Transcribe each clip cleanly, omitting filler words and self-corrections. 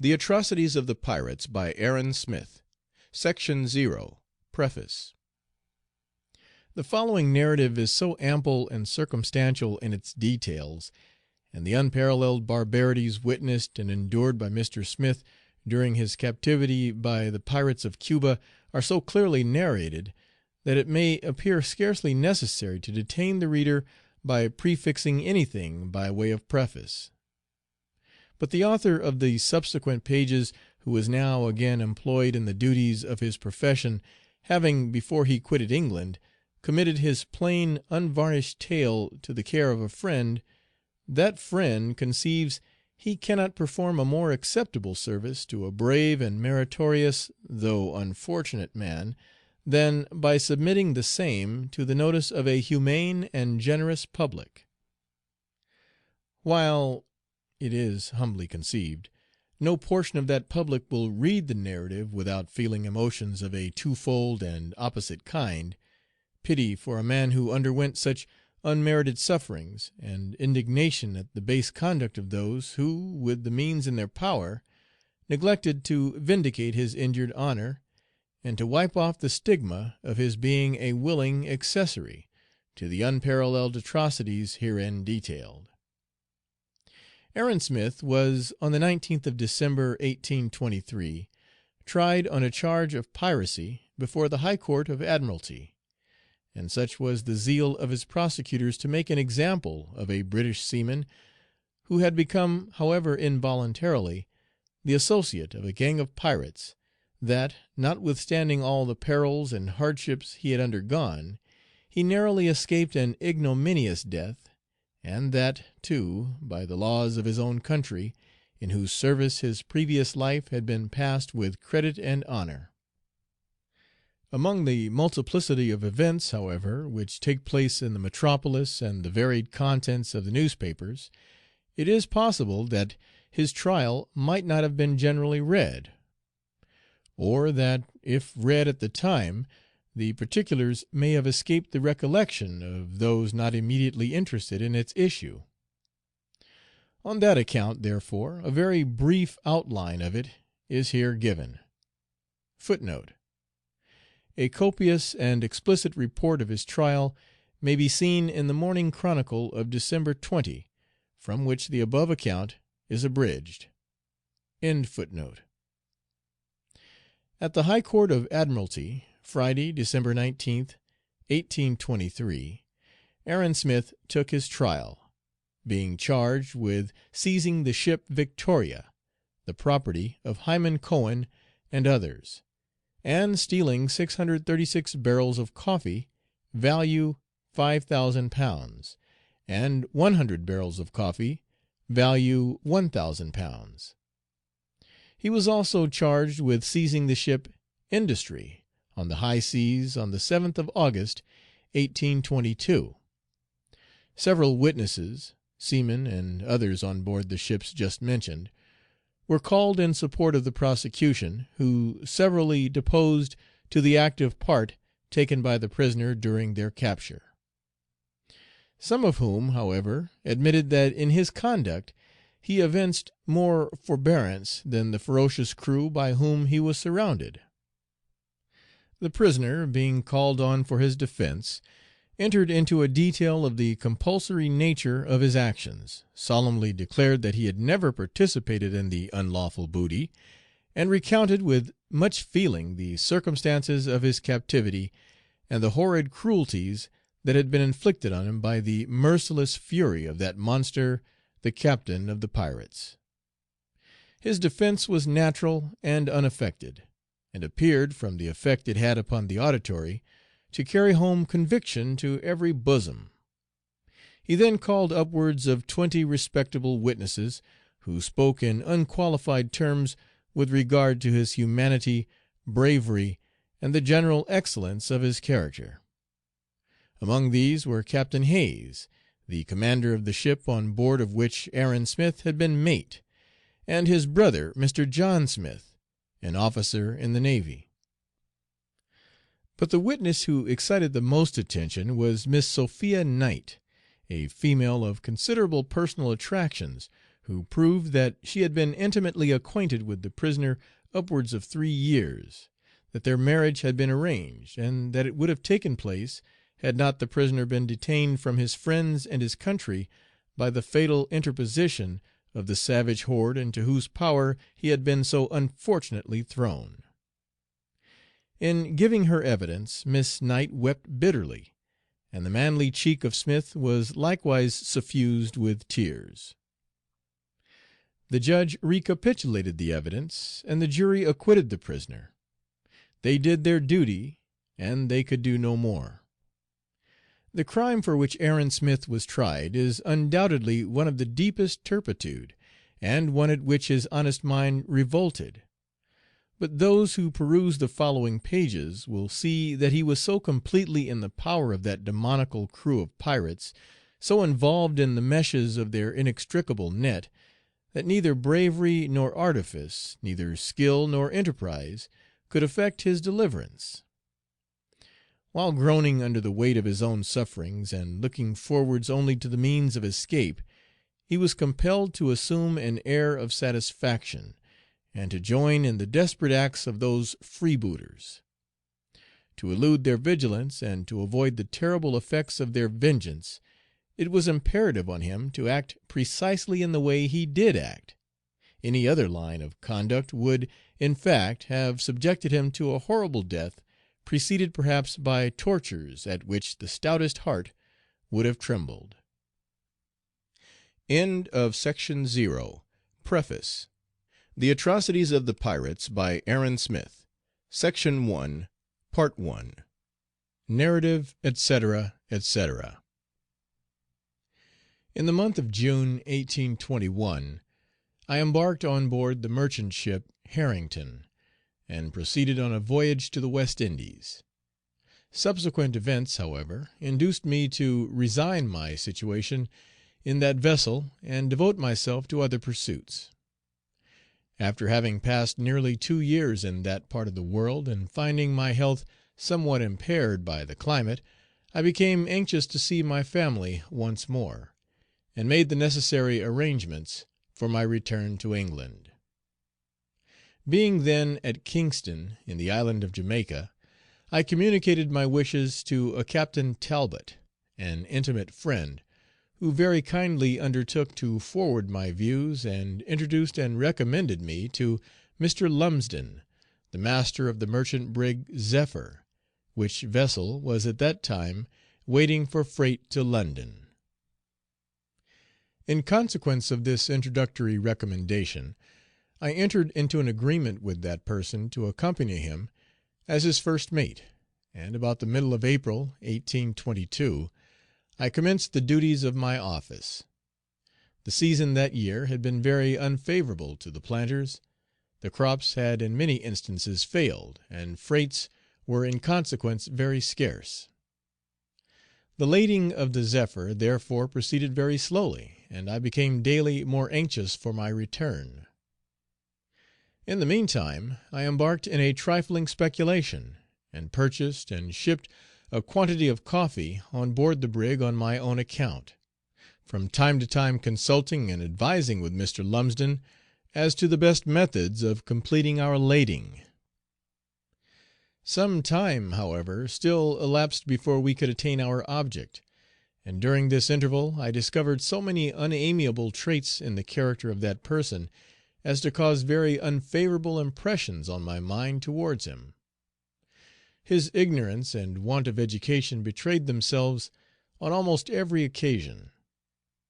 The Atrocities of the Pirates by Aaron Smith. Section 0. Preface. The following narrative is so ample and circumstantial in its details, and the unparalleled barbarities witnessed and endured by Mr. Smith during his captivity by the pirates of Cuba are so clearly narrated, that it may appear scarcely necessary to detain the reader by prefixing anything by way of preface. But the author of the subsequent pages, who is now again employed in the duties of his profession, having, before he quitted England, committed his plain, unvarnished tale to the care of a friend, that friend conceives he cannot perform a more acceptable service to a brave and meritorious, though unfortunate man, than by submitting the same to the notice of a humane and generous public. While it is humbly conceived, no portion of that public will read the narrative without feeling emotions of a twofold and opposite kind, pity for a man who underwent such unmerited sufferings, and indignation at the base conduct of those who, with the means in their power, neglected to vindicate his injured honor, and to wipe off the stigma of his being a willing accessory to the unparalleled atrocities herein detailed. Aaron Smith was, on the 19th of December, 1823, tried on a charge of piracy before the High Court of Admiralty, and such was the zeal of his prosecutors to make an example of a British seaman, who had become, however involuntarily, the associate of a gang of pirates, that, notwithstanding all the perils and hardships he had undergone, he narrowly escaped an ignominious death, and that, too, by the laws of his own country, in whose service his previous life had been passed with credit and honor. Among the multiplicity of events, however, which take place in the metropolis and the varied contents of the newspapers, it is possible that his trial might not have been generally read, or that, if read at the time, the particulars may have escaped the recollection of those not immediately interested in its issue. On that account, therefore, a very brief outline of it is here given. Footnote: a copious and explicit report of his trial may be seen in the Morning Chronicle of December 20, from which the above account is abridged. End footnote. At the High Court of Admiralty, Friday, December 19th, 1823, Aaron Smith took his trial, being charged with seizing the ship Victoria, the property of Hyman Cohen and others, and stealing 636 barrels of coffee, value £5,000, and 100 barrels of coffee, value £1,000. He was also charged with seizing the ship Industry on the high seas on the 7th of August, 1822. Several witnesses, seamen and others on board the ships just mentioned, were called in support of the prosecution, who severally deposed to the active part taken by the prisoner during their capture. Some of whom, however, admitted that in his conduct he evinced more forbearance than the ferocious crew by whom he was surrounded. The prisoner, being called on for his defense, entered into a detail of the compulsory nature of his actions, solemnly declared that he had never participated in the unlawful booty, and recounted with much feeling the circumstances of his captivity and the horrid cruelties that had been inflicted on him by the merciless fury of that monster, the captain of the pirates. His defense was natural and unaffected, and appeared, from the effect it had upon the auditory, to carry home conviction to every bosom. He then called upwards of 20 respectable witnesses, who spoke in unqualified terms with regard to his humanity, bravery, and the general excellence of his character. Among these were Captain Hayes, the commander of the ship on board of which Aaron Smith had been mate, and his brother, Mr. John Smith, an officer in the Navy. But the witness who excited the most attention was Miss Sophia Knight, a female of considerable personal attractions, who proved that she had been intimately acquainted with the prisoner upwards of 3 years, that their marriage had been arranged, and that it would have taken place had not the prisoner been detained from his friends and his country by the fatal interposition of the savage horde into whose power he had been so unfortunately thrown. In giving her evidence, Miss Knight wept bitterly, and the manly cheek of Smith was likewise suffused with tears. The judge recapitulated the evidence, and the jury acquitted the prisoner. They did their duty, and they could do no more. The crime for which Aaron Smith was tried is undoubtedly one of the deepest turpitude, and one at which his honest mind revolted. But those who peruse the following pages will see that he was so completely in the power of that demoniacal crew of pirates, so involved in the meshes of their inextricable net, that neither bravery nor artifice, neither skill nor enterprise, could effect his deliverance. While groaning under the weight of his own sufferings, and looking forwards only to the means of escape, he was compelled to assume an air of satisfaction, and to join in the desperate acts of those freebooters. To elude their vigilance, and to avoid the terrible effects of their vengeance, it was imperative on him to act precisely in the way he did act. Any other line of conduct would, in fact, have subjected him to a horrible death, preceded perhaps by tortures at which the stoutest heart would have trembled. End of Section 0. Preface. The Atrocities of the Pirates, by Aaron Smith. Section 1, Part 1. Narrative, etc., etc. In the month of June, 1821, I embarked on board the merchant ship Harrington, and proceeded on a voyage to the West Indies. Subsequent events, however, induced me to resign my situation in that vessel and devote myself to other pursuits. After having passed nearly 2 years in that part of the world, and finding my health somewhat impaired by the climate, I became anxious to see my family once more, and made the necessary arrangements for my return to England. Being then at Kingston, in the island of Jamaica, I communicated my wishes to a Captain Talbot, an intimate friend, who very kindly undertook to forward my views, and introduced and recommended me to Mr. Lumsden, the master of the merchant brig Zephyr, which vessel was at that time waiting for freight to London. In consequence of this introductory recommendation, I entered into an agreement with that person to accompany him as his first mate, and about the middle of April, 1822, I commenced the duties of my office. The season that year had been very unfavorable to the planters. The crops had in many instances failed, and freights were in consequence very scarce. The lading of the Zephyr therefore proceeded very slowly, and I became daily more anxious for my return. In the meantime, I embarked in a trifling speculation, and purchased and shipped a quantity of coffee on board the brig on my own account, from time to time consulting and advising with Mr. Lumsden as to the best methods of completing our lading. Some time, however, still elapsed before we could attain our object, and during this interval I discovered so many unamiable traits in the character of that person as to cause very unfavorable impressions on my mind towards him. His ignorance and want of education betrayed themselves on almost every occasion.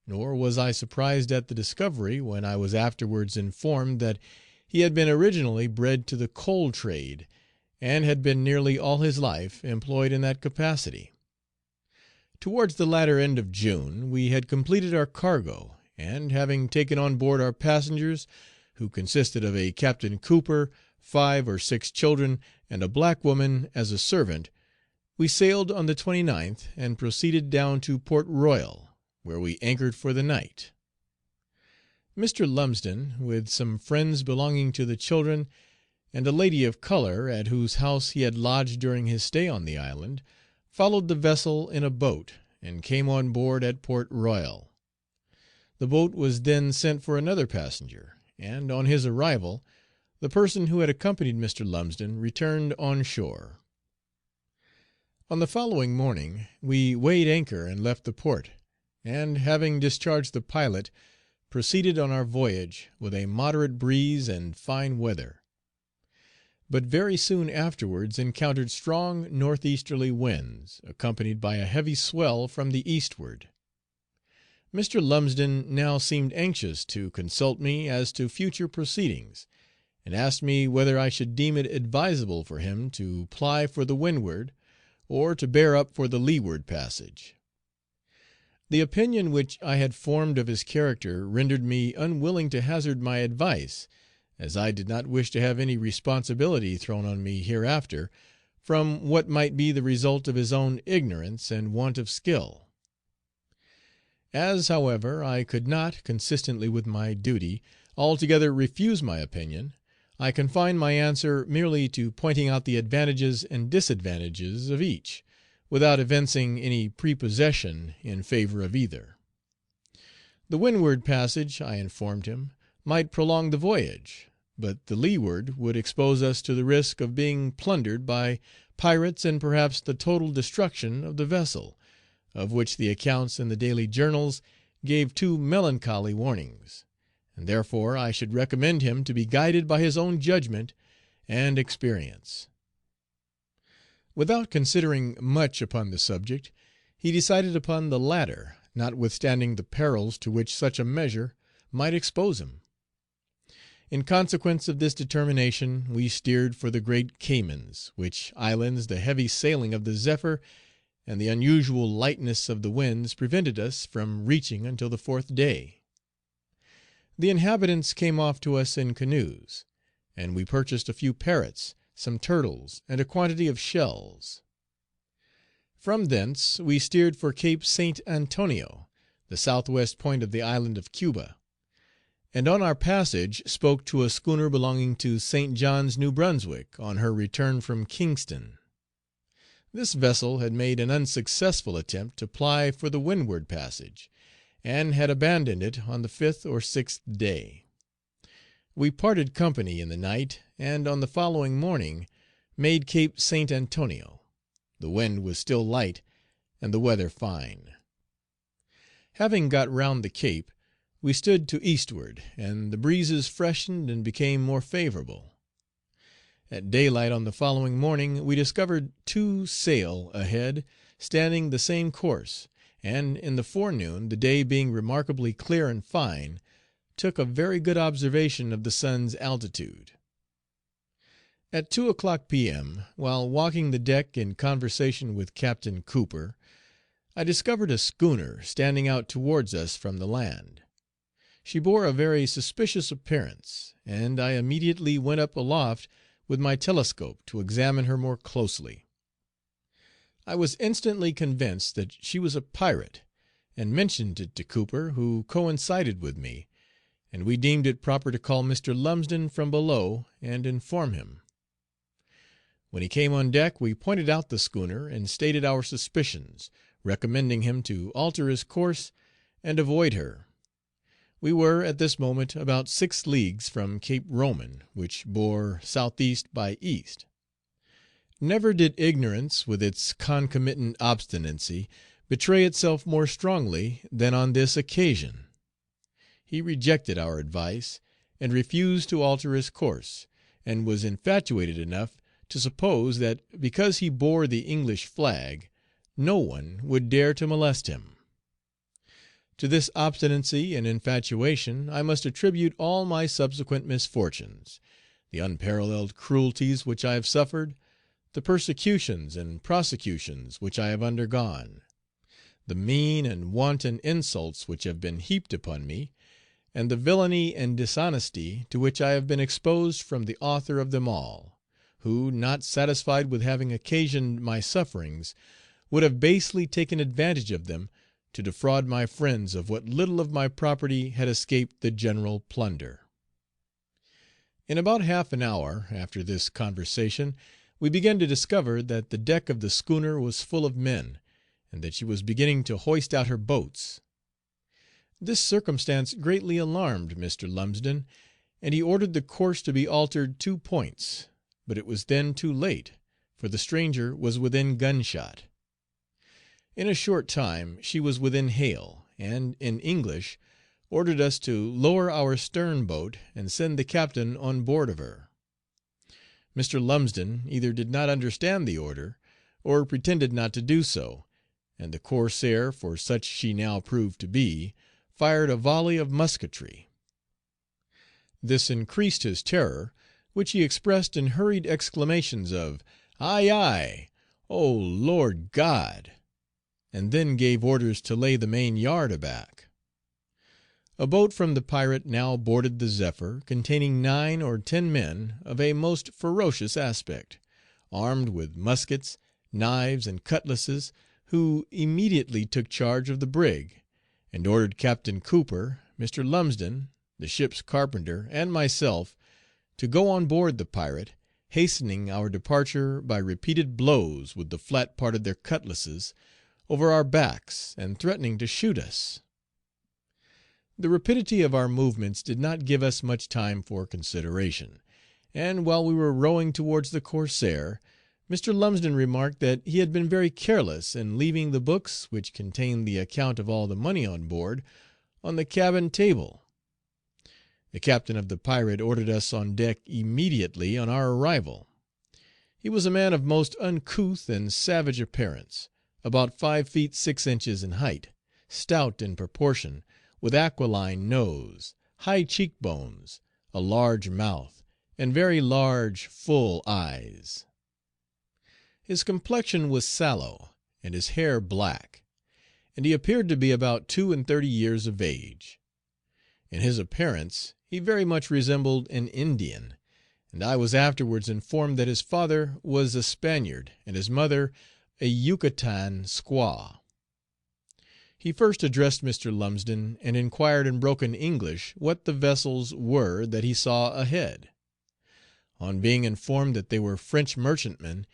Nor was I surprised at the discovery, when I was afterwards informed that he had been originally bred to the coal trade, and had been nearly all his life employed in that capacity. Towards the latter end of June we had completed our cargo, and having taken on board our passengers, who consisted of a Captain Cooper, 5 or 6 children, and a black woman as a servant, we sailed on the 29th, and proceeded down to Port Royal, where we anchored for the night. Mr. Lumsden, with some friends belonging to the children, and a lady of color, at whose house he had lodged during his stay on the island, followed the vessel in a boat, and came on board at Port Royal. The boat was then sent for another passenger, and, on his arrival, the person who had accompanied Mr. Lumsden returned on shore. On the following morning we weighed anchor and left the port, and, having discharged the pilot, proceeded on our voyage with a moderate breeze and fine weather, but very soon afterwards encountered strong northeasterly winds, accompanied by a heavy swell from the eastward. Mr. Lumsden now seemed anxious to consult me as to future proceedings, and asked me whether I should deem it advisable for him to ply for the windward, or to bear up for the leeward passage. The opinion which I had formed of his character rendered me unwilling to hazard my advice, as I did not wish to have any responsibility thrown on me hereafter from what might be the result of his own ignorance and want of skill. As, however, I could not, consistently with my duty, altogether refuse my opinion, I confined my answer merely to pointing out the advantages and disadvantages of each, without evincing any prepossession in favor of either. The windward passage, I informed him, might prolong the voyage, but the leeward would expose us to the risk of being plundered by pirates and perhaps the total destruction of the vessel, of which the accounts in the daily journals gave too melancholy warnings, and therefore I should recommend him to be guided by his own judgment and experience. Without considering much upon the subject, he decided upon the latter, notwithstanding the perils to which such a measure might expose him. In consequence of this determination, we steered for the great Caymans, which islands the heavy sailing of the Zephyr and the unusual lightness of the winds prevented us from reaching until the fourth day. The inhabitants came off to us in canoes, and we purchased a few parrots, some turtles, and a quantity of shells. From thence we steered for Cape St. Antonio, the southwest point of the island of Cuba, and on our passage spoke to a schooner belonging to St. John's, New Brunswick, on her return from Kingston. This vessel had made an unsuccessful attempt to ply for the windward passage, and had abandoned it on the fifth or sixth day. We parted company in the night, and on the following morning made Cape St. Antonio. The wind was still light and the weather fine. Having got round the Cape, we stood to eastward, and the breezes freshened and became more favorable. At daylight on the following morning we discovered 2 sail ahead, standing the same course, and in the forenoon, the day being remarkably clear and fine, took a very good observation of the sun's altitude. At 2:00 P.M., while walking the deck in conversation with Captain Cooper, I discovered a schooner standing out towards us from the land. She bore a very suspicious appearance, and I immediately went up aloft with my telescope to examine her more closely. I was instantly convinced that she was a pirate, and mentioned it to Cooper, who coincided with me, and we deemed it proper to call Mr. Lumsden from below and inform him. When he came on deck we pointed out the schooner and stated our suspicions, recommending him to alter his course and avoid her. We were at this moment about 6 leagues from Cape Roman, which bore southeast by east. Never did ignorance, with its concomitant obstinacy, betray itself more strongly than on this occasion. He rejected our advice, and refused to alter his course, and was infatuated enough to suppose that because he bore the English flag, no one would dare to molest him. To this obstinacy and infatuation I must attribute all my subsequent misfortunes, the unparalleled cruelties which I have suffered, the persecutions and prosecutions which I have undergone, the mean and wanton insults which have been heaped upon me, and the villainy and dishonesty to which I have been exposed from the author of them all, who, not satisfied with having occasioned my sufferings, would have basely taken advantage of them to defraud my friends of what little of my property had escaped the general plunder. In about half an hour after this conversation, we began to discover that the deck of the schooner was full of men, and that she was beginning to hoist out her boats. This circumstance greatly alarmed Mr. Lumsden, and he ordered the course to be altered 2 points, but it was then too late, for the stranger was within gunshot. In a short time she was within hail, and, in English, ordered us to lower our stern boat and send the captain on board of her. Mr. Lumsden either did not understand the order, or pretended not to do so, and the corsair, for such she now proved to be, fired a volley of musketry. This increased his terror, which he expressed in hurried exclamations of "Aye, aye! Oh, Lord God!" and then gave orders to lay the main yard aback. A boat from the pirate now boarded the Zephyr, containing 9 or 10 men of a most ferocious aspect, armed with muskets, knives, and cutlasses, who immediately took charge of the brig, and ordered Captain Cooper, Mr. Lumsden, the ship's carpenter, and myself, to go on board the pirate, hastening our departure by repeated blows with the flat part of their cutlasses over our backs, and threatening to shoot us. The rapidity of our movements did not give us much time for consideration, and while we were rowing towards the corsair, Mr. Lumsden remarked that he had been very careless in leaving the books, which contained the account of all the money on board, on the cabin table. The captain of the pirate ordered us on deck immediately on our arrival. He was a man of most uncouth and savage appearance, about 5 feet 6 inches in height, stout in proportion, with aquiline nose, high cheek bones, a large mouth, and very large, full eyes. His complexion was sallow, and his hair black, and he appeared to be about 32 years of age. In his appearance he very much resembled an Indian, and I was afterwards informed that his father was a Spaniard, and his mother a Yucatan squaw. He first addressed Mr. Lumsden, and inquired in broken English what the vessels were that he saw ahead. On being informed that they were French merchantmen,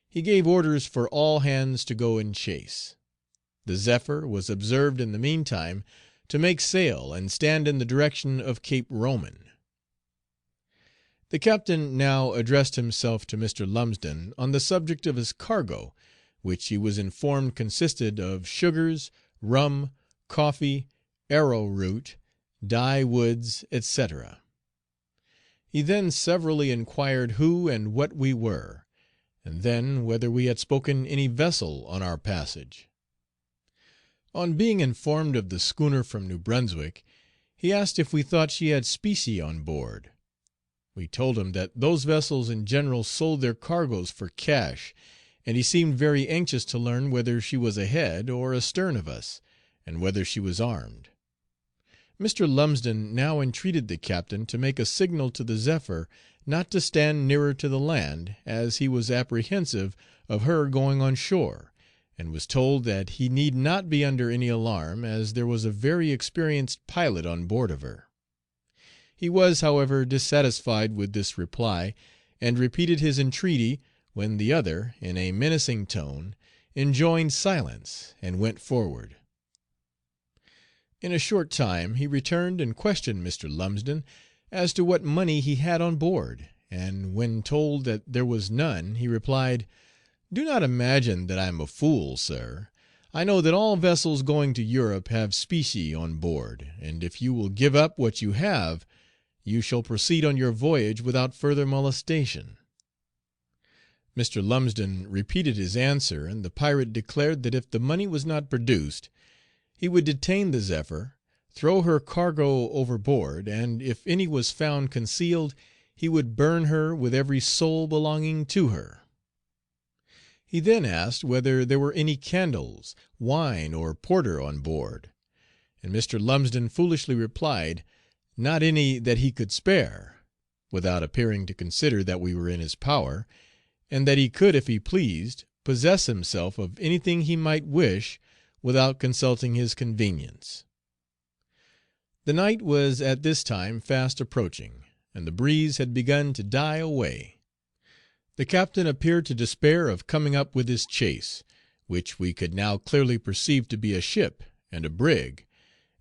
he gave orders for all hands to go in chase. The Zephyr was observed in the meantime to make sail and stand in the direction of Cape Roman. The captain now addressed himself to Mr. Lumsden on the subject of his cargo, which he was informed consisted of sugars, rum, coffee, arrowroot, dye woods, etc. He then severally inquired who and what we were, and then whether we had spoken any vessel on our passage. On being informed of the schooner from New Brunswick, he asked if we thought she had specie on board. We told him that those vessels in general sold their cargoes for cash, and he seemed very anxious to learn whether she was ahead or astern of us, and whether she was armed. Mr. Lumsden now entreated the captain to make a signal to the Zephyr not to stand nearer to the land, as he was apprehensive of her going on shore, and was told that he need not be under any alarm, as there was a very experienced pilot on board of her. He was, however, dissatisfied with this reply, and repeated his entreaty, when the other, in a menacing tone, enjoined silence, and went forward. In a short time he returned and questioned Mr. Lumsden as to what money he had on board, and when told that there was none, he replied, "Do not imagine that I am a fool, sir. I know that all vessels going to Europe have specie on board, and if you will give up what you have, you shall proceed on your voyage without further molestation." Mr. Lumsden repeated his answer, and the pirate declared that if the money was not produced, he would detain the Zephyr, throw her cargo overboard, and if any was found concealed, he would burn her with every soul belonging to her. He then asked whether there were any candles, wine, or porter on board, and Mr. Lumsden foolishly replied, not any that he could spare, without appearing to consider that we were in his power, and that he could, if he pleased, possess himself of anything he might wish without consulting his convenience. The night was at this time fast approaching, and the breeze had begun to die away. The captain appeared to despair of coming up with his chase, which we could now clearly perceive to be a ship and a brig,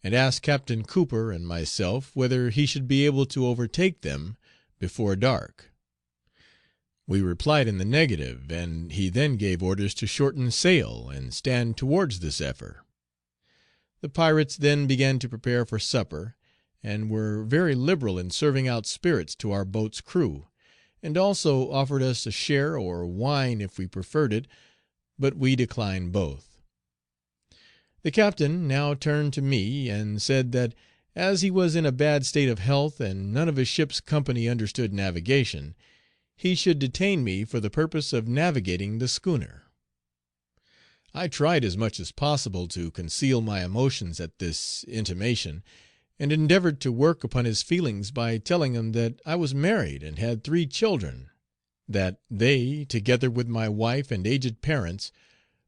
and asked Captain Cooper and myself whether he should be able to overtake them before dark. We replied in the negative, and he then gave orders to shorten sail and stand towards the Zephyr. The pirates then began to prepare for supper, and were very liberal in serving out spirits to our boat's crew, and also offered us a share or wine if we preferred it, but we declined both. The captain now turned to me and said that as he was in a bad state of health and none of his ship's company understood navigation, he should detain me for the purpose of navigating the schooner. I tried as much as possible to conceal my emotions at this intimation, and endeavored to work upon his feelings by telling him that I was married and had 3 children, that they, together with my wife and aged parents,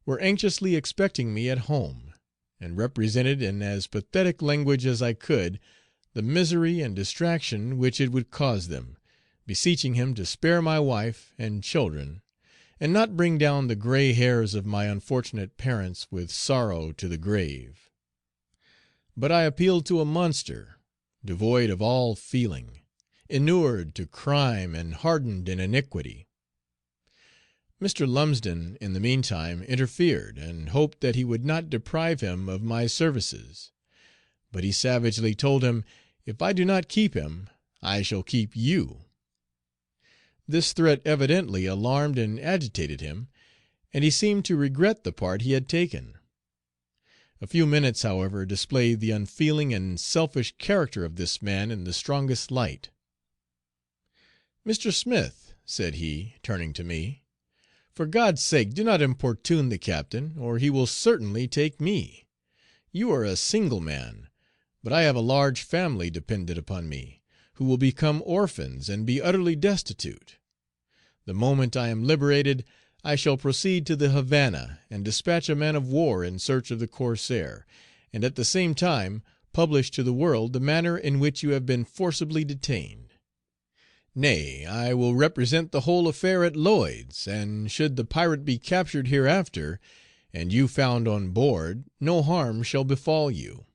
were anxiously expecting me at home, and represented in as pathetic language as I could the misery and distraction which it would cause them, beseeching him to spare my wife and children, and not bring down the gray hairs of my unfortunate parents with sorrow to the grave. But I appealed to a monster, devoid of all feeling, inured to crime and hardened in iniquity. Mr. Lumsden in the meantime interfered, and hoped that he would not deprive him of my services; but he savagely told him, "If I do not keep him, I shall keep you." This threat evidently alarmed and agitated him, and he seemed to regret the part he had taken. A few minutes, however, displayed the unfeeling and selfish character of this man in the strongest light. "Mr. Smith," said he, turning to me, "for God's sake do not importune the captain, or he will certainly take me. You are a single man, but I have a large family dependent upon me, who will become orphans and be utterly destitute. The moment I am liberated, I shall proceed to the Havana and dispatch a man of war in search of the corsair, and at the same time publish to the world the manner in which you have been forcibly detained. Nay, I will represent the whole affair at Lloyd's, and should the pirate be captured hereafter, and you found on board, no harm shall befall you.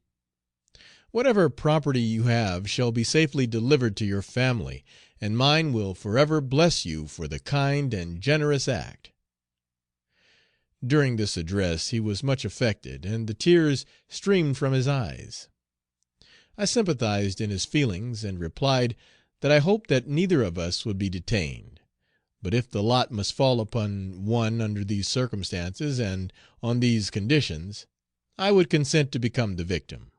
Whatever property you have shall be safely delivered to your family, and mine will forever bless you for the kind and generous act." During this address he was much affected, and the tears streamed from his eyes. I sympathized in his feelings, and replied that I hoped that neither of us would be detained; but if the lot must fall upon one under these circumstances and on these conditions, I would consent to become the victim.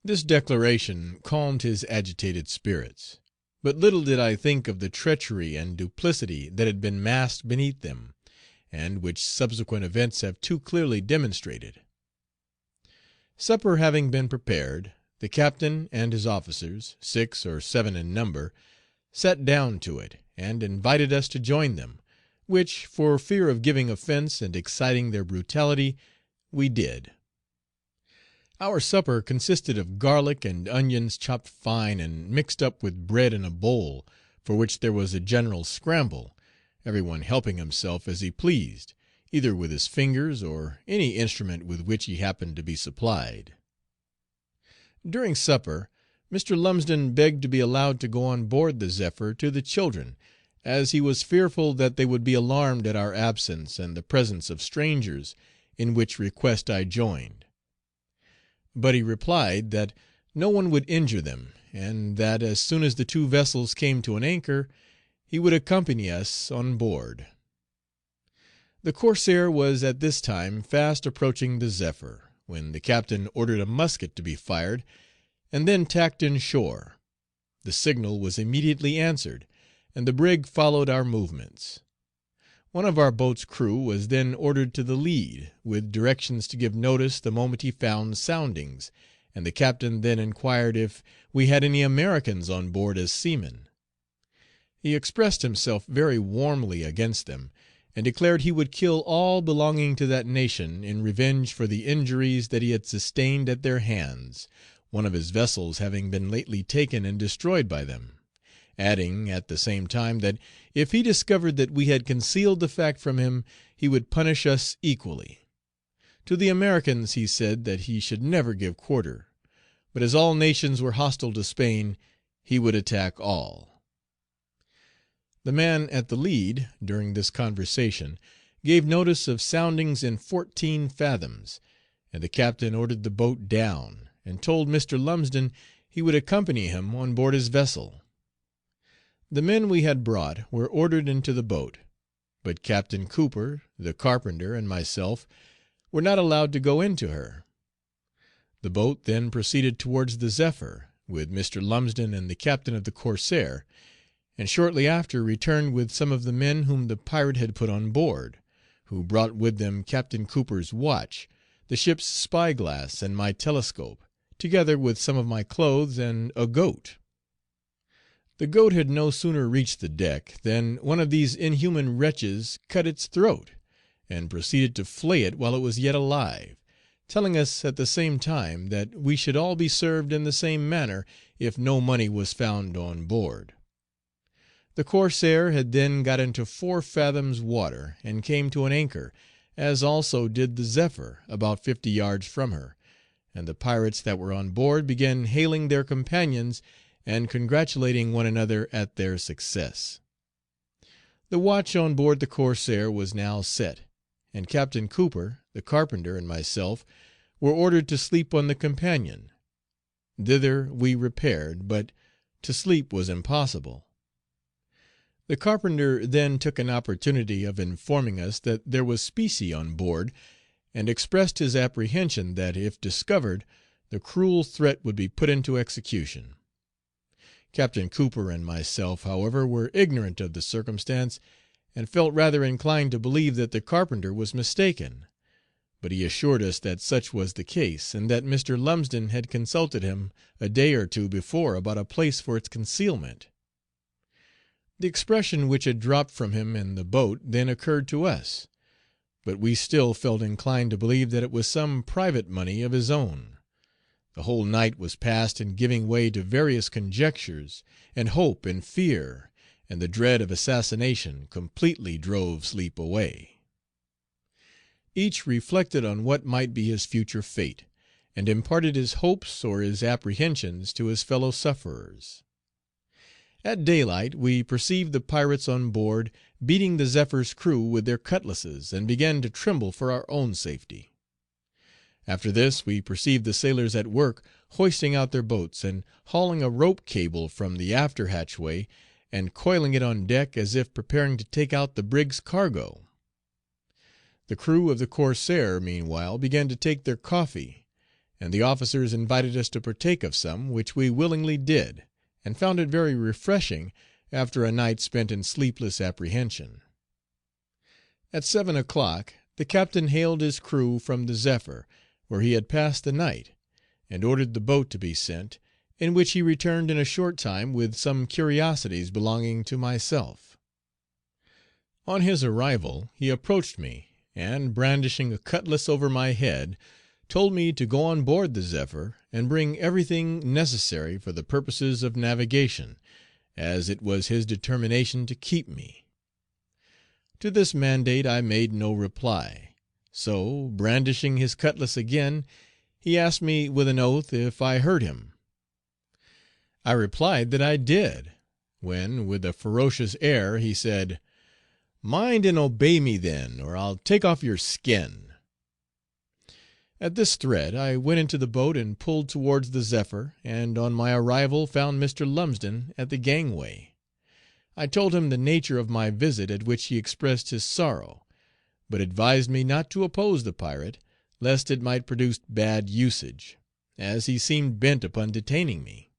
This declaration calmed his agitated spirits, but little did I think of the treachery and duplicity that had been masked beneath them, and which subsequent events have too clearly demonstrated. Supper having been prepared, the captain and his officers, 6 or 7 in number, sat down to it, and invited us to join them, which, for fear of giving offence and exciting their brutality, we did. Our supper consisted of garlic and onions chopped fine and mixed up with bread in a bowl, for which there was a general scramble, every one helping himself as he pleased, either with his fingers or any instrument with which he happened to be supplied. During supper, Mr. Lumsden begged to be allowed to go on board the Zephyr to the children, as he was fearful that they would be alarmed at our absence and the presence of strangers, in which request I joined. But he replied that no one would injure them, and that as soon as the 2 vessels came to an anchor, he would accompany us on board. The corsair was at this time fast approaching the Zephyr, when the captain ordered a musket to be fired, and then tacked in shore. The signal was immediately answered, and the brig followed our movements. One of our boat's crew was then ordered to the lead, with directions to give notice the moment he found soundings, and the captain then inquired if we had any Americans on board as seamen. He expressed himself very warmly against them, and declared he would kill all belonging to that nation in revenge for the injuries that he had sustained at their hands, one of his vessels having been lately taken and destroyed by them; adding, at the same time, that if he discovered that we had concealed the fact from him, he would punish us equally. To the Americans he said that he should never give quarter, but as all nations were hostile to Spain, he would attack all. The man at the lead, during this conversation, gave notice of soundings in 14 fathoms, and the captain ordered the boat down, and told Mr. Lumsden he would accompany him on board his vessel. The men we had brought were ordered into the boat, but Captain Cooper, the carpenter, and myself were not allowed to go into her. The boat then proceeded towards the Zephyr, with Mr. Lumsden and the captain of the Corsair, and shortly after returned with some of the men whom the pirate had put on board, who brought with them Captain Cooper's watch, the ship's spy glass, and my telescope, together with some of my clothes and a goat. The goat had no sooner reached the deck than one of these inhuman wretches cut its throat, and proceeded to flay it while it was yet alive, telling us at the same time that we should all be served in the same manner if no money was found on board. The Corsair had then got into 4 fathoms water and came to an anchor, as also did the Zephyr about 50 yards from her, and the pirates that were on board began hailing their companions and congratulating one another at their success. The watch on board the Corsair was now set, and Captain Cooper, the carpenter, and myself were ordered to sleep on the companion. Thither we repaired, but to sleep was impossible. The carpenter then took an opportunity of informing us that there was specie on board, and expressed his apprehension that, if discovered, the cruel threat would be put into execution. Captain Cooper and myself, however, were ignorant of the circumstance, and felt rather inclined to believe that the carpenter was mistaken, but he assured us that such was the case, and that Mr. Lumsden had consulted him a day or two before about a place for its concealment. The expression which had dropped from him in the boat then occurred to us, but we still felt inclined to believe that it was some private money of his own. The whole night was passed in giving way to various conjectures, and hope and fear, and the dread of assassination completely drove sleep away. Each reflected on what might be his future fate, and imparted his hopes or his apprehensions to his fellow sufferers. At daylight we perceived the pirates on board beating the Zephyr's crew with their cutlasses, and began to tremble for our own safety. After this we perceived the sailors at work hoisting out their boats, and hauling a rope cable from the after hatchway, and coiling it on deck as if preparing to take out the brig's cargo. The crew of the Corsair meanwhile began to take their coffee, and the officers invited us to partake of some, which we willingly did, and found it very refreshing after a night spent in sleepless apprehension. At 7 o'clock the captain hailed his crew from the Zephyr, where he had passed the night, and ordered the boat to be sent, in which he returned in a short time with some curiosities belonging to myself. On his arrival he approached me, and, brandishing a cutlass over my head, told me to go on board the Zephyr and bring everything necessary for the purposes of navigation, as it was his determination to keep me. To this mandate I made no reply, so, brandishing his cutlass again, he asked me with an oath if I heard him. I replied that I did, when, with a ferocious air, he said, "Mind and obey me then, or I'll take off your skin." At this threat I went into the boat and pulled towards the Zephyr, and on my arrival found Mr. Lumsden at the gangway. I told him the nature of my visit, at which he expressed his sorrow, but advised me not to oppose the pirate, lest it might produce bad usage, as he seemed bent upon detaining me.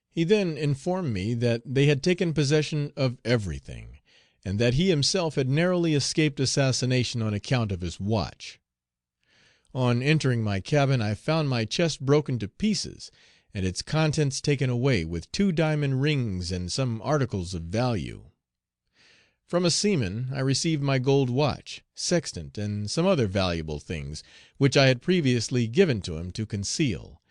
He then informed me that they had taken possession of everything, and that he himself had narrowly escaped assassination on account of his watch. On entering my cabin I found my chest broken to pieces, and its contents taken away, with 2 diamond rings and some articles of value. From a seaman I received my gold watch, sextant, and some other valuable things, which I had previously given to him to conceal,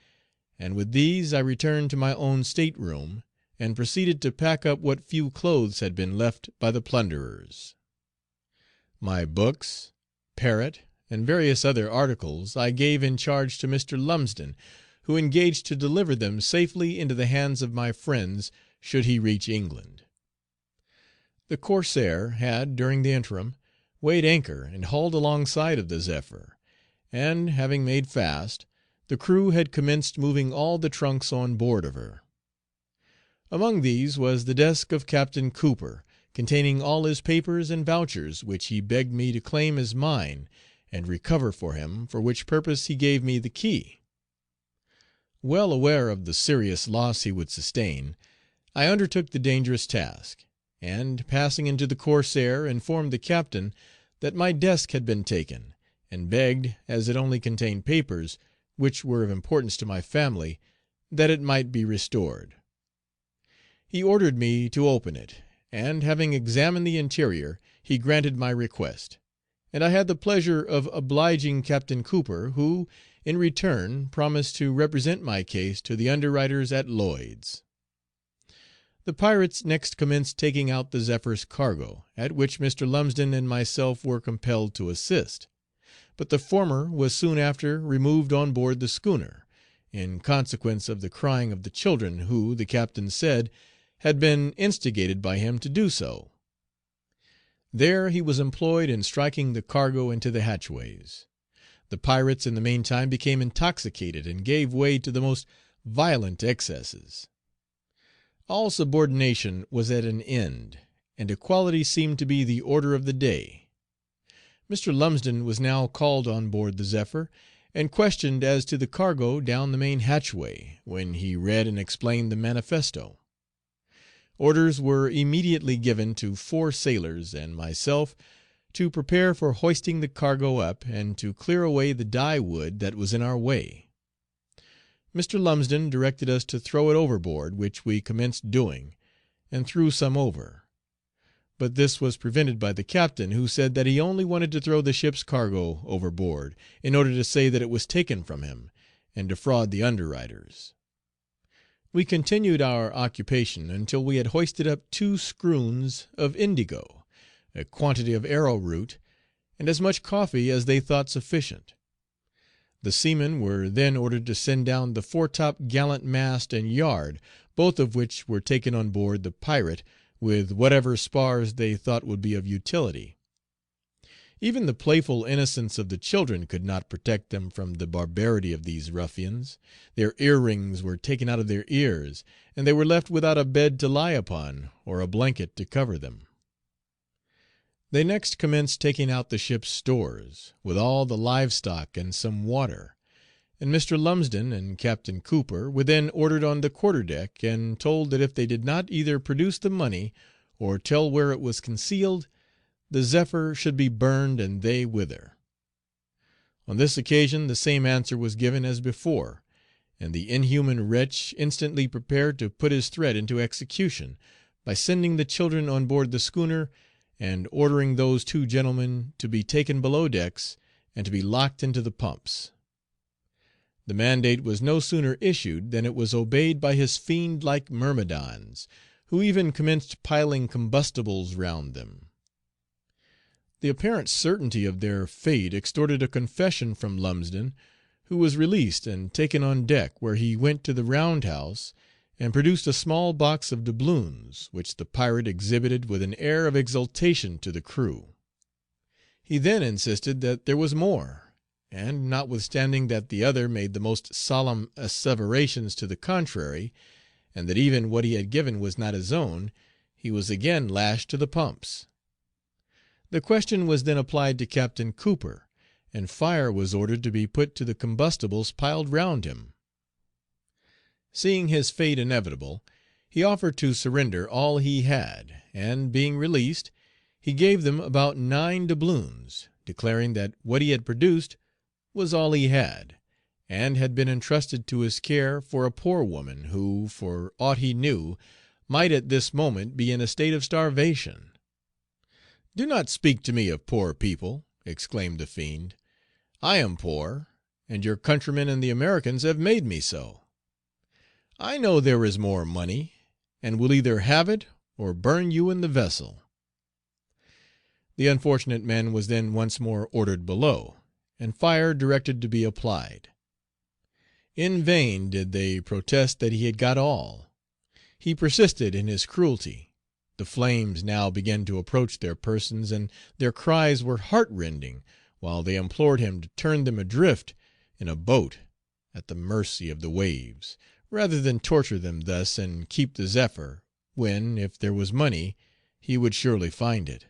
and with these I returned to my own state room, and proceeded to pack up what few clothes had been left by the plunderers. My books, parrot, and various other articles I gave in charge to Mr. Lumsden, who engaged to deliver them safely into the hands of my friends should he reach England. The corsair had, during the interim, weighed anchor and hauled alongside of the Zephyr, and, having made fast, the crew had commenced moving all the trunks on board of her. Among these was the desk of Captain Cooper, containing all his papers and vouchers, which he begged me to claim as mine and recover for him, for which purpose he gave me the key. Well aware of the serious loss he would sustain, I undertook the dangerous task, and, passing into the corsair, informed the captain that my desk had been taken, and begged, as it only contained papers, which were of importance to my family, that it might be restored. He ordered me to open it, and, having examined the interior, he granted my request, and I had the pleasure of obliging Captain Cooper, who, in return, promised to represent my case to the underwriters at Lloyd's. The pirates next commenced taking out the Zephyr's cargo, at which Mr. Lumsden and myself were compelled to assist; but the former was soon after removed on board the schooner, in consequence of the crying of the children, who, the captain said, had been instigated by him to do so. There he was employed in striking the cargo into the hatchways. The pirates in the meantime became intoxicated, and gave way to the most violent excesses. All subordination was at an end, and equality seemed to be the order of the day. Mr. Lumsden was now called on board the Zephyr, and questioned as to the cargo down the main hatchway, when he read and explained the manifesto. Orders were immediately given to 4 sailors and myself to prepare for hoisting the cargo up, and to clear away the dye wood that was in our way. Mr. Lumsden directed us to throw it overboard, which we commenced doing, and threw some over; but this was prevented by the captain, who said that he only wanted to throw the ship's cargo overboard, in order to say that it was taken from him, and defraud the underwriters. We continued our occupation until we had hoisted up 2 scroons of indigo, a quantity of arrowroot, and as much coffee as they thought sufficient. The seamen were then ordered to send down the foretop gallant mast and yard, both of which were taken on board the pirate, with whatever spars they thought would be of utility. Even the playful innocence of the children could not protect them from the barbarity of these ruffians. Their earrings were taken out of their ears, and they were left without a bed to lie upon, or a blanket to cover them. They next commenced taking out the ship's stores, with all the live stock and some water, and Mr. Lumsden and Captain Cooper were then ordered on the quarter deck, and told that if they did not either produce the money, or tell where it was concealed, the Zephyr should be burned and they with her. On this occasion the same answer was given as before, and the inhuman wretch instantly prepared to put his threat into execution, by sending the children on board the schooner, and ordering those 2 gentlemen to be taken below decks, and to be locked into the pumps. The mandate was no sooner issued than it was obeyed by his fiend like myrmidons, who even commenced piling combustibles round them. The apparent certainty of their fate extorted a confession from Lumsden, who was released and taken on deck, where he went to the round house and produced a small box of doubloons, which the pirate exhibited with an air of exultation to the crew. He then insisted that there was more, and, notwithstanding that the other made the most solemn asseverations to the contrary, and that even what he had given was not his own, he was again lashed to the pumps. The question was then applied to Captain Cooper, and fire was ordered to be put to the combustibles piled round him. Seeing his fate inevitable, he offered to surrender all he had, and, being released, he gave them about 9 doubloons, declaring that what he had produced was all he had, and had been entrusted to his care for a poor woman, who, for aught he knew, might at this moment be in a state of starvation. "Do not speak to me of poor people," exclaimed the fiend. "I am poor, and your countrymen and the Americans have made me so. I know there is more money, and will either have it or burn you in the vessel." The unfortunate man was then once more ordered below, and fire directed to be applied. In vain did they protest that he had got all. He persisted in his cruelty. The flames now began to approach their persons, and their cries were heart-rending, while they implored him to turn them adrift in a boat at the mercy of the waves, rather than torture them thus and keep the Zephyr, when, if there was money, he would surely find it.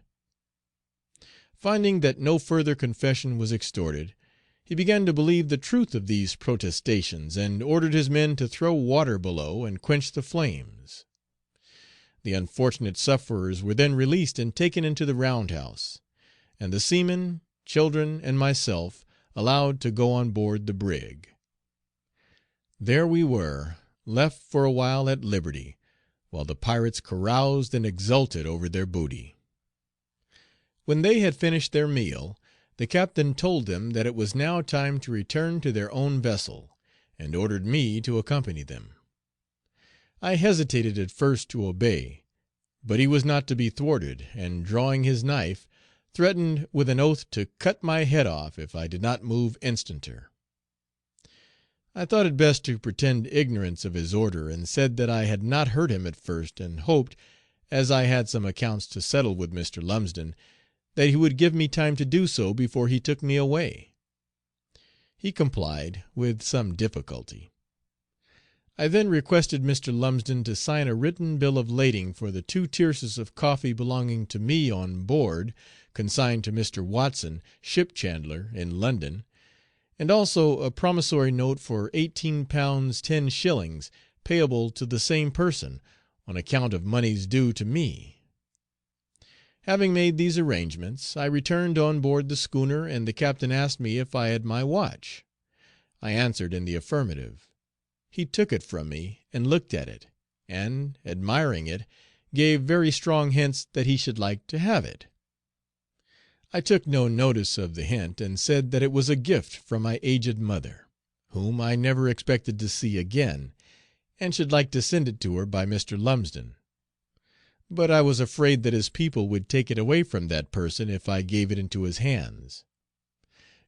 Finding that no further confession was extorted, he began to believe the truth of these protestations, and ordered his men to throw water below and quench the flames. The unfortunate sufferers were then released and taken into the round house, and the seamen, children, and myself allowed to go on board the brig. There we were, left for a while at liberty, while the pirates caroused and exulted over their booty. When they had finished their meal, the captain told them that it was now time to return to their own vessel, and ordered me to accompany them. I hesitated at first to obey, but he was not to be thwarted, and drawing his knife, threatened with an oath to cut my head off if I did not move instanter. I thought it best to pretend ignorance of his order, and said that I had not heard him at first, and hoped, as I had some accounts to settle with Mr. Lumsden, that he would give me time to do so before he took me away. He complied, with some difficulty. I then requested Mr. Lumsden to sign a written bill of lading for the 2 tierces of coffee belonging to me on board, consigned to Mr. Watson, ship chandler, in London, and also a promissory note for £18 10s, payable to the same person, on account of moneys due to me. Having made these arrangements, I returned on board the schooner, and the captain asked me if I had my watch. I answered in the affirmative. He took it from me and looked at it, and, admiring it, gave very strong hints that he should like to have it. I took no notice of the hint, and said that it was a gift from my aged mother, whom I never expected to see again, and should like to send it to her by Mr. Lumsden. But I was afraid that his people would take it away from that person if I gave it into his hands.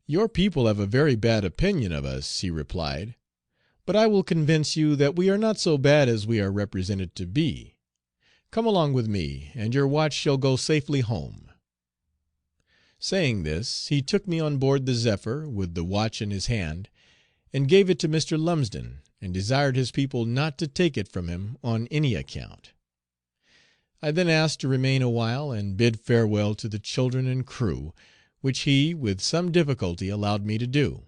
"Your people have a very bad opinion of us," he replied, "but I will convince you that we are not so bad as we are represented to be. Come along with me, and your watch shall go safely home." Saying this, he took me on board the Zephyr, with the watch in his hand, and gave it to Mr. Lumsden, and desired his people not to take it from him on any account. I then asked to remain a while and bid farewell to the children and crew, which he, with some difficulty, allowed me to do.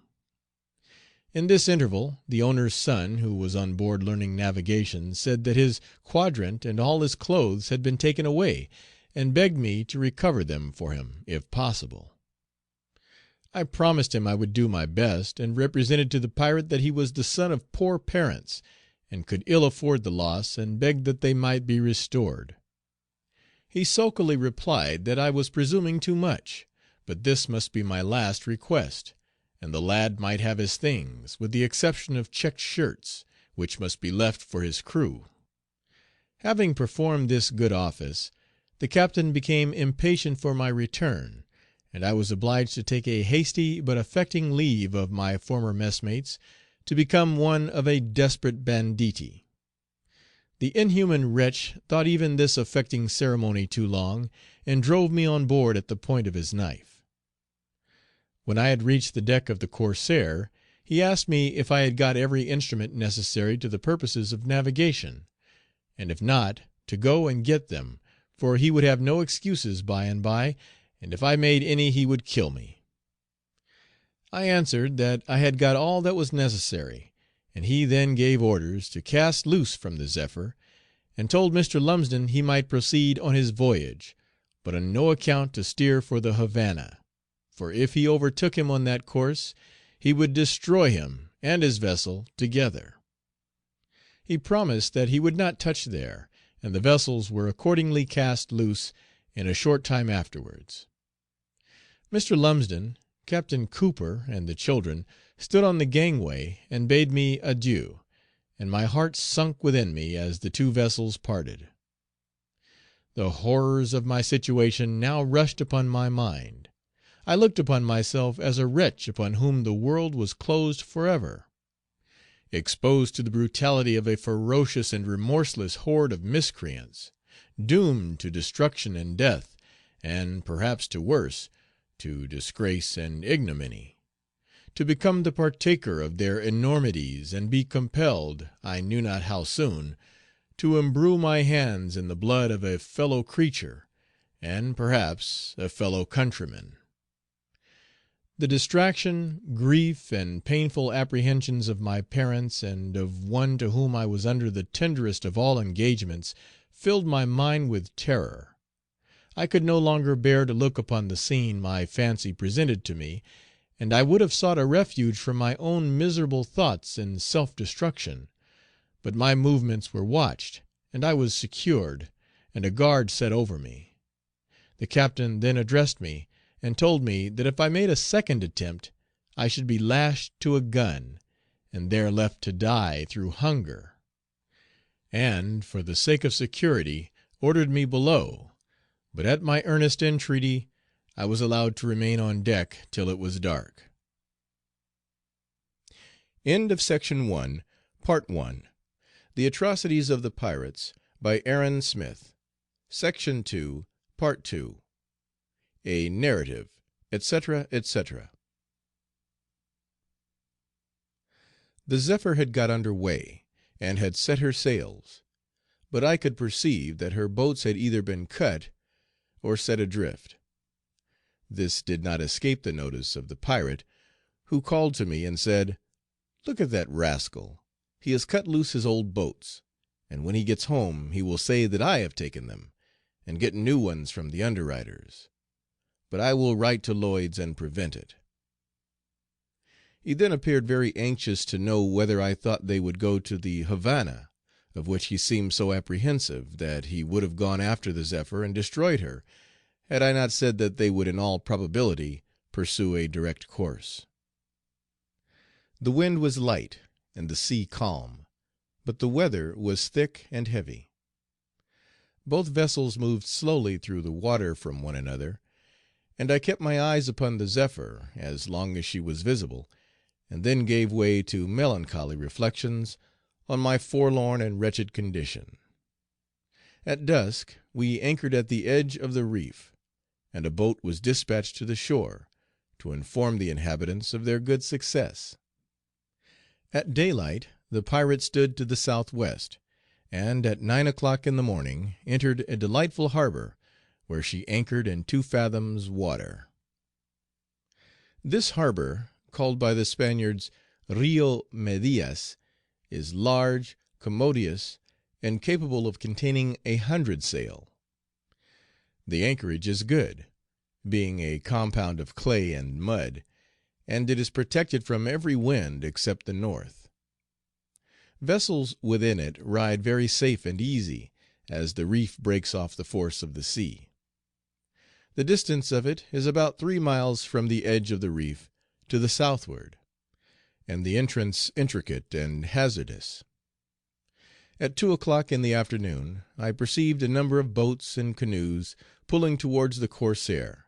In this interval, the owner's son, who was on board learning navigation, said that his quadrant and all his clothes had been taken away, and begged me to recover them for him, if possible. I promised him I would do my best, and represented to the pirate that he was the son of poor parents, and could ill afford the loss, and begged that they might be restored. He sulkily replied that I was presuming too much, but this must be my last request, and the lad might have his things, with the exception of checked shirts, which must be left for his crew. Having performed this good office, the captain became impatient for my return, and I was obliged to take a hasty but affecting leave of my former messmates, to become one of a desperate banditti. The inhuman wretch thought even this affecting ceremony too long, and drove me on board at the point of his knife. When I had reached the deck of the Corsair, he asked me if I had got every instrument necessary to the purposes of navigation, and if not, to go and get them, for he would have no excuses by and by, and if I made any he would kill me. I answered that I had got all that was necessary, and he then gave orders to cast loose from the Zephyr, and told Mr. Lumsden he might proceed on his voyage, but on no account to steer for the Havana, for if he overtook him on that course, he would destroy him and his vessel together. He promised that he would not touch there, and the vessels were accordingly cast loose in a short time afterwards. Mr. Lumsden, Captain Cooper, and the children stood on the gangway and bade me adieu, and my heart sunk within me as the 2 vessels parted. The horrors of my situation now rushed upon my mind. I looked upon myself as a wretch upon whom the world was closed forever. Exposed to the brutality of a ferocious and remorseless horde of miscreants, doomed to destruction and death, and, perhaps to worse, to disgrace and ignominy; to become the partaker of their enormities, and be compelled, I knew not how soon, to imbrue my hands in the blood of a fellow creature, and, perhaps, a fellow countryman. The distraction, grief, and painful apprehensions of my parents, and of one to whom I was under the tenderest of all engagements, filled my mind with terror. I could no longer bear to look upon the scene my fancy presented to me, and I would have sought a refuge from my own miserable thoughts in self destruction; but my movements were watched, and I was secured, and a guard set over me. The captain then addressed me, and told me that if I made a second attempt I should be lashed to a gun, and there left to die through hunger; and, for the sake of security, ordered me below, but at my earnest entreaty I was allowed to remain on deck till it was dark. Section 2 The Atrocities of the Pirates, by Aaron Smith. Section 2, Part 2. A narrative, etc., etc. The Zephyr had got under way, and had set her sails, but I could perceive that her boats had either been cut or set adrift. This did not escape the notice of the pirate, who called to me and said, "Look at that rascal, he has cut loose his old boats, and when he gets home he will say that I have taken them, and get new ones from the underwriters; but I will write to Lloyd's and prevent it." He then appeared very anxious to know whether I thought they would go to the Havana, of which he seemed so apprehensive, that he would have gone after the Zephyr and destroyed her, had I not said that they would in all probability pursue a direct course. The wind was light and the sea calm, but the weather was thick and heavy. Both vessels moved slowly through the water from one another, and I kept my eyes upon the Zephyr as long as she was visible, and then gave way to melancholy reflections on my forlorn and wretched condition. At dusk we anchored at the edge of the reef, and a boat was dispatched to the shore, to inform the inhabitants of their good success. At daylight the pirate stood to the southwest, and at 9 o'clock in the morning entered a delightful harbor, where she anchored in 2 fathoms water. This harbor, called by the Spaniards Rio Medias, is large, commodious, and capable of containing 100 sail. The anchorage is good, being a compound of clay and mud, and it is protected from every wind except the north. Vessels within it ride very safe and easy, as the reef breaks off the force of the sea. The distance of it is about 3 miles from the edge of the reef to the southward, and the entrance intricate and hazardous. At 2 o'clock in the afternoon I perceived a number of boats and canoes pulling towards the corsair,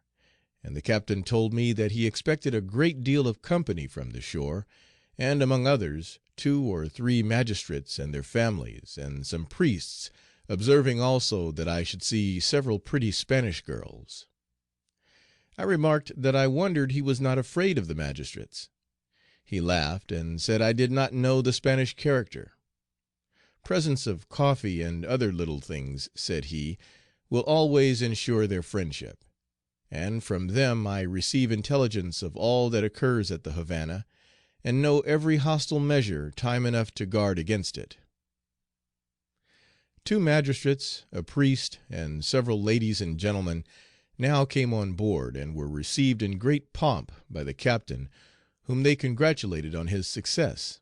and the captain told me that he expected a great deal of company from the shore, and among others 2 or 3 magistrates and their families, and some priests, observing also that I should see several pretty Spanish girls. I remarked that I wondered he was not afraid of the magistrates. He laughed, and said I did not know the Spanish character. Presents of coffee and other little things, said he, will always insure their friendship, and from them I receive intelligence of all that occurs at the Havana, and know every hostile measure time enough to guard against it. 2 magistrates, a priest, and several ladies and gentlemen now came on board, and were received in great pomp by the captain, whom they congratulated on his success.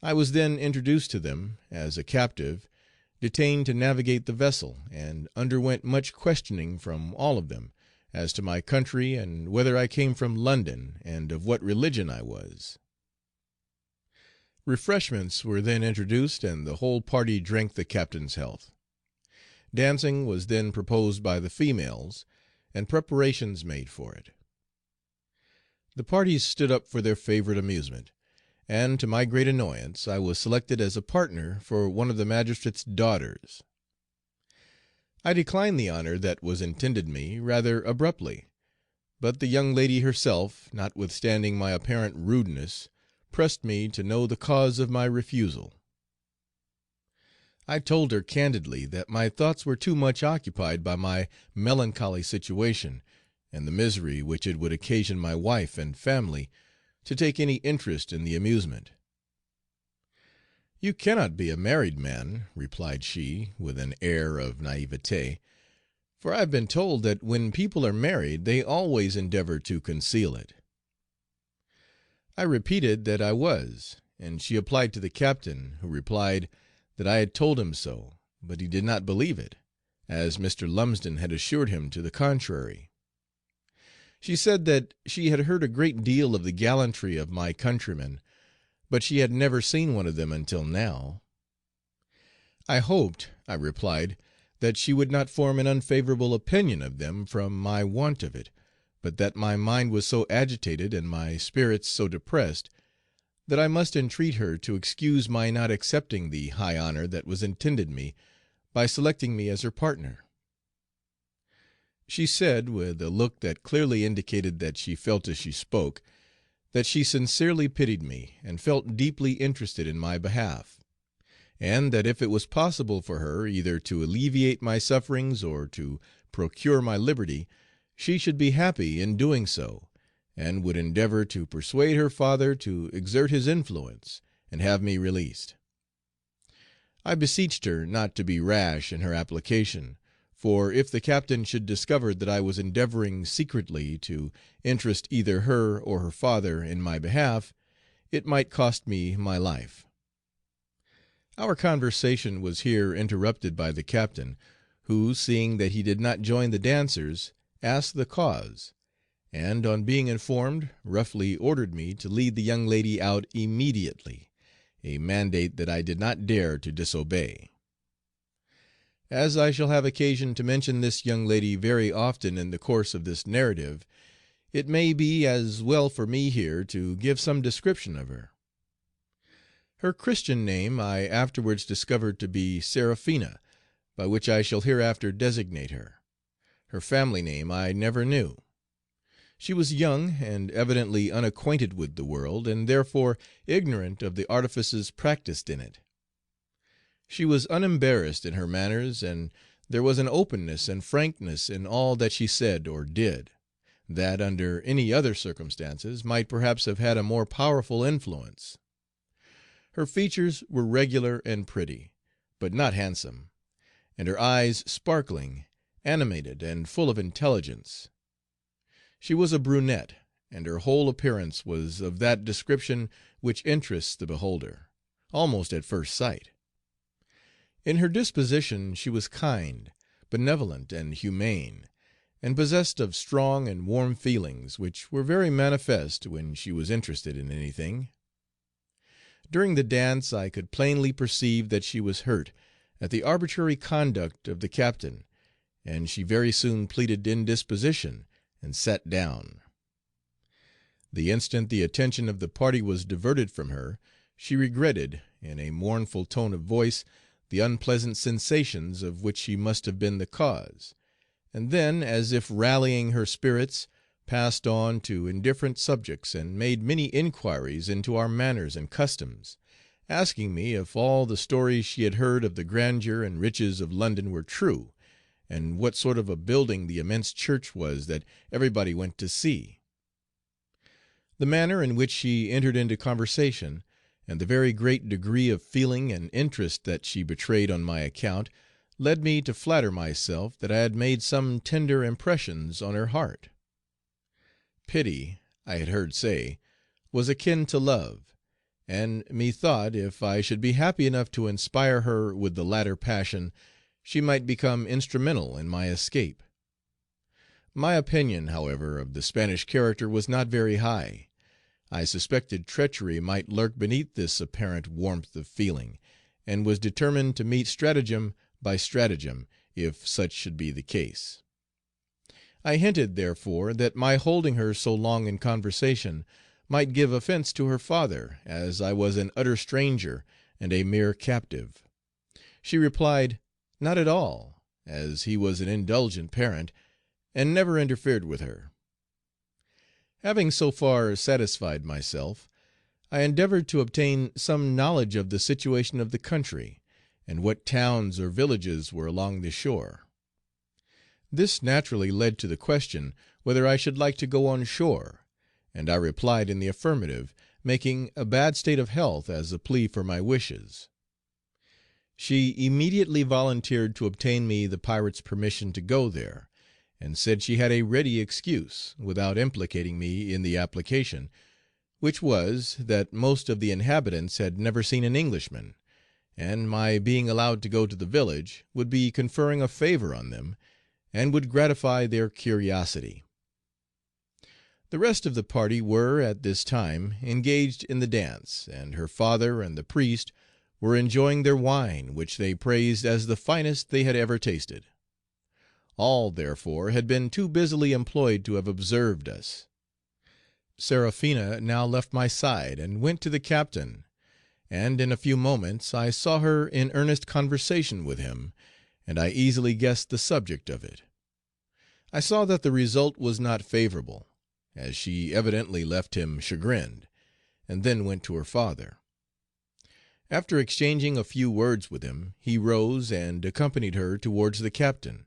I was then introduced to them as a captive, detained to navigate the vessel, and underwent much questioning from all of them, as to my country, and whether I came from London, and of what religion I was. Refreshments were then introduced, and the whole party drank the captain's health. Dancing was then proposed by the females, and preparations made for it. The parties stood up for their favorite amusement, and to my great annoyance I was selected as a partner for one of the magistrate's daughters. I declined the honor that was intended me rather abruptly, but the young lady herself, notwithstanding my apparent rudeness, pressed me to know the cause of my refusal. I told her candidly that my thoughts were too much occupied by my melancholy situation, and the misery which it would occasion my wife and family, to take any interest in the amusement. "You cannot be a married man," replied she, with an air of naïveté, "for I have been told that when people are married they always endeavor to conceal it." I repeated that I was, and she applied to the captain, who replied that I had told him so, but he did not believe it, as Mr. Lumsden had assured him to the contrary. She said that she had heard a great deal of the gallantry of my countrymen, but she had never seen one of them until now. I hoped, I replied, that she would not form an unfavorable opinion of them from my want of it, but that my mind was so agitated and my spirits so depressed that I must entreat her to excuse my not accepting the high honor that was intended me by selecting me as her partner. She said, with a look that clearly indicated that she felt as she spoke, that she sincerely pitied me and felt deeply interested in my behalf, and that if it was possible for her either to alleviate my sufferings or to procure my liberty, she should be happy in doing so, and would endeavor to persuade her father to exert his influence and have me released. I beseeched her not to be rash in her application, for if the captain should discover that I was endeavoring secretly to interest either her or her father in my behalf, it might cost me my life. Our conversation was here interrupted by the captain, who, seeing that he did not join the dancers, asked the cause, and, on being informed, roughly ordered me to lead the young lady out immediately, a mandate that I did not dare to disobey. As I shall have occasion to mention this young lady very often in the course of this narrative, it may be as well for me here to give some description of her. Her Christian name I afterwards discovered to be Seraphina, by which I shall hereafter designate her. Her family name I never knew. She was young and evidently unacquainted with the world, and therefore ignorant of the artifices practiced in it. She was unembarrassed in her manners, and there was an openness and frankness in all that she said or did, that, under any other circumstances, might perhaps have had a more powerful influence. Her features were regular and pretty, but not handsome, and her eyes sparkling, animated, and full of intelligence. She was a brunette, and her whole appearance was of that description which interests the beholder, almost at first sight. In her disposition she was kind, benevolent, and humane, and possessed of strong and warm feelings, which were very manifest when she was interested in anything. During the dance I could plainly perceive that she was hurt at the arbitrary conduct of the captain, and she very soon pleaded indisposition and sat down. The instant the attention of the party was diverted from her, she regretted, in a mournful tone of voice, the unpleasant sensations of which she must have been the cause, and then, as if rallying her spirits, passed on to indifferent subjects and made many inquiries into our manners and customs, asking me if all the stories she had heard of the grandeur and riches of London were true, and what sort of a building the immense church was that everybody went to see. The manner in which she entered into conversation, and the very great degree of feeling and interest that she betrayed on my account, led me to flatter myself that I had made some tender impressions on her heart. Pity, I had heard say, was akin to love, and methought if I should be happy enough to inspire her with the latter passion, she might become instrumental in my escape. My opinion, however, of the Spanish character was not very high. I suspected treachery might lurk beneath this apparent warmth of feeling, and was determined to meet stratagem by stratagem, if such should be the case. I hinted, therefore, that my holding her so long in conversation might give offence to her father, as I was an utter stranger and a mere captive. She replied, not at all, as he was an indulgent parent, and never interfered with her. Having so far satisfied myself, I endeavored to obtain some knowledge of the situation of the country, and what towns or villages were along the shore. This naturally led to the question whether I should like to go on shore, and I replied in the affirmative, making a bad state of health as a plea for my wishes. She immediately volunteered to obtain me the pirate's permission to go there, and said she had a ready excuse, without implicating me in the application, which was, that most of the inhabitants had never seen an Englishman, and my being allowed to go to the village would be conferring a favor on them, and would gratify their curiosity. The rest of the party were, at this time, engaged in the dance, and her father and the priest were enjoying their wine, which they praised as the finest they had ever tasted. All, therefore, had been too busily employed to have observed us. Seraphina now left my side and went to the captain, and in a few moments I saw her in earnest conversation with him, and I easily guessed the subject of it. I saw that the result was not favorable, as she evidently left him chagrined, and then went to her father. After exchanging a few words with him, he rose and accompanied her towards the captain.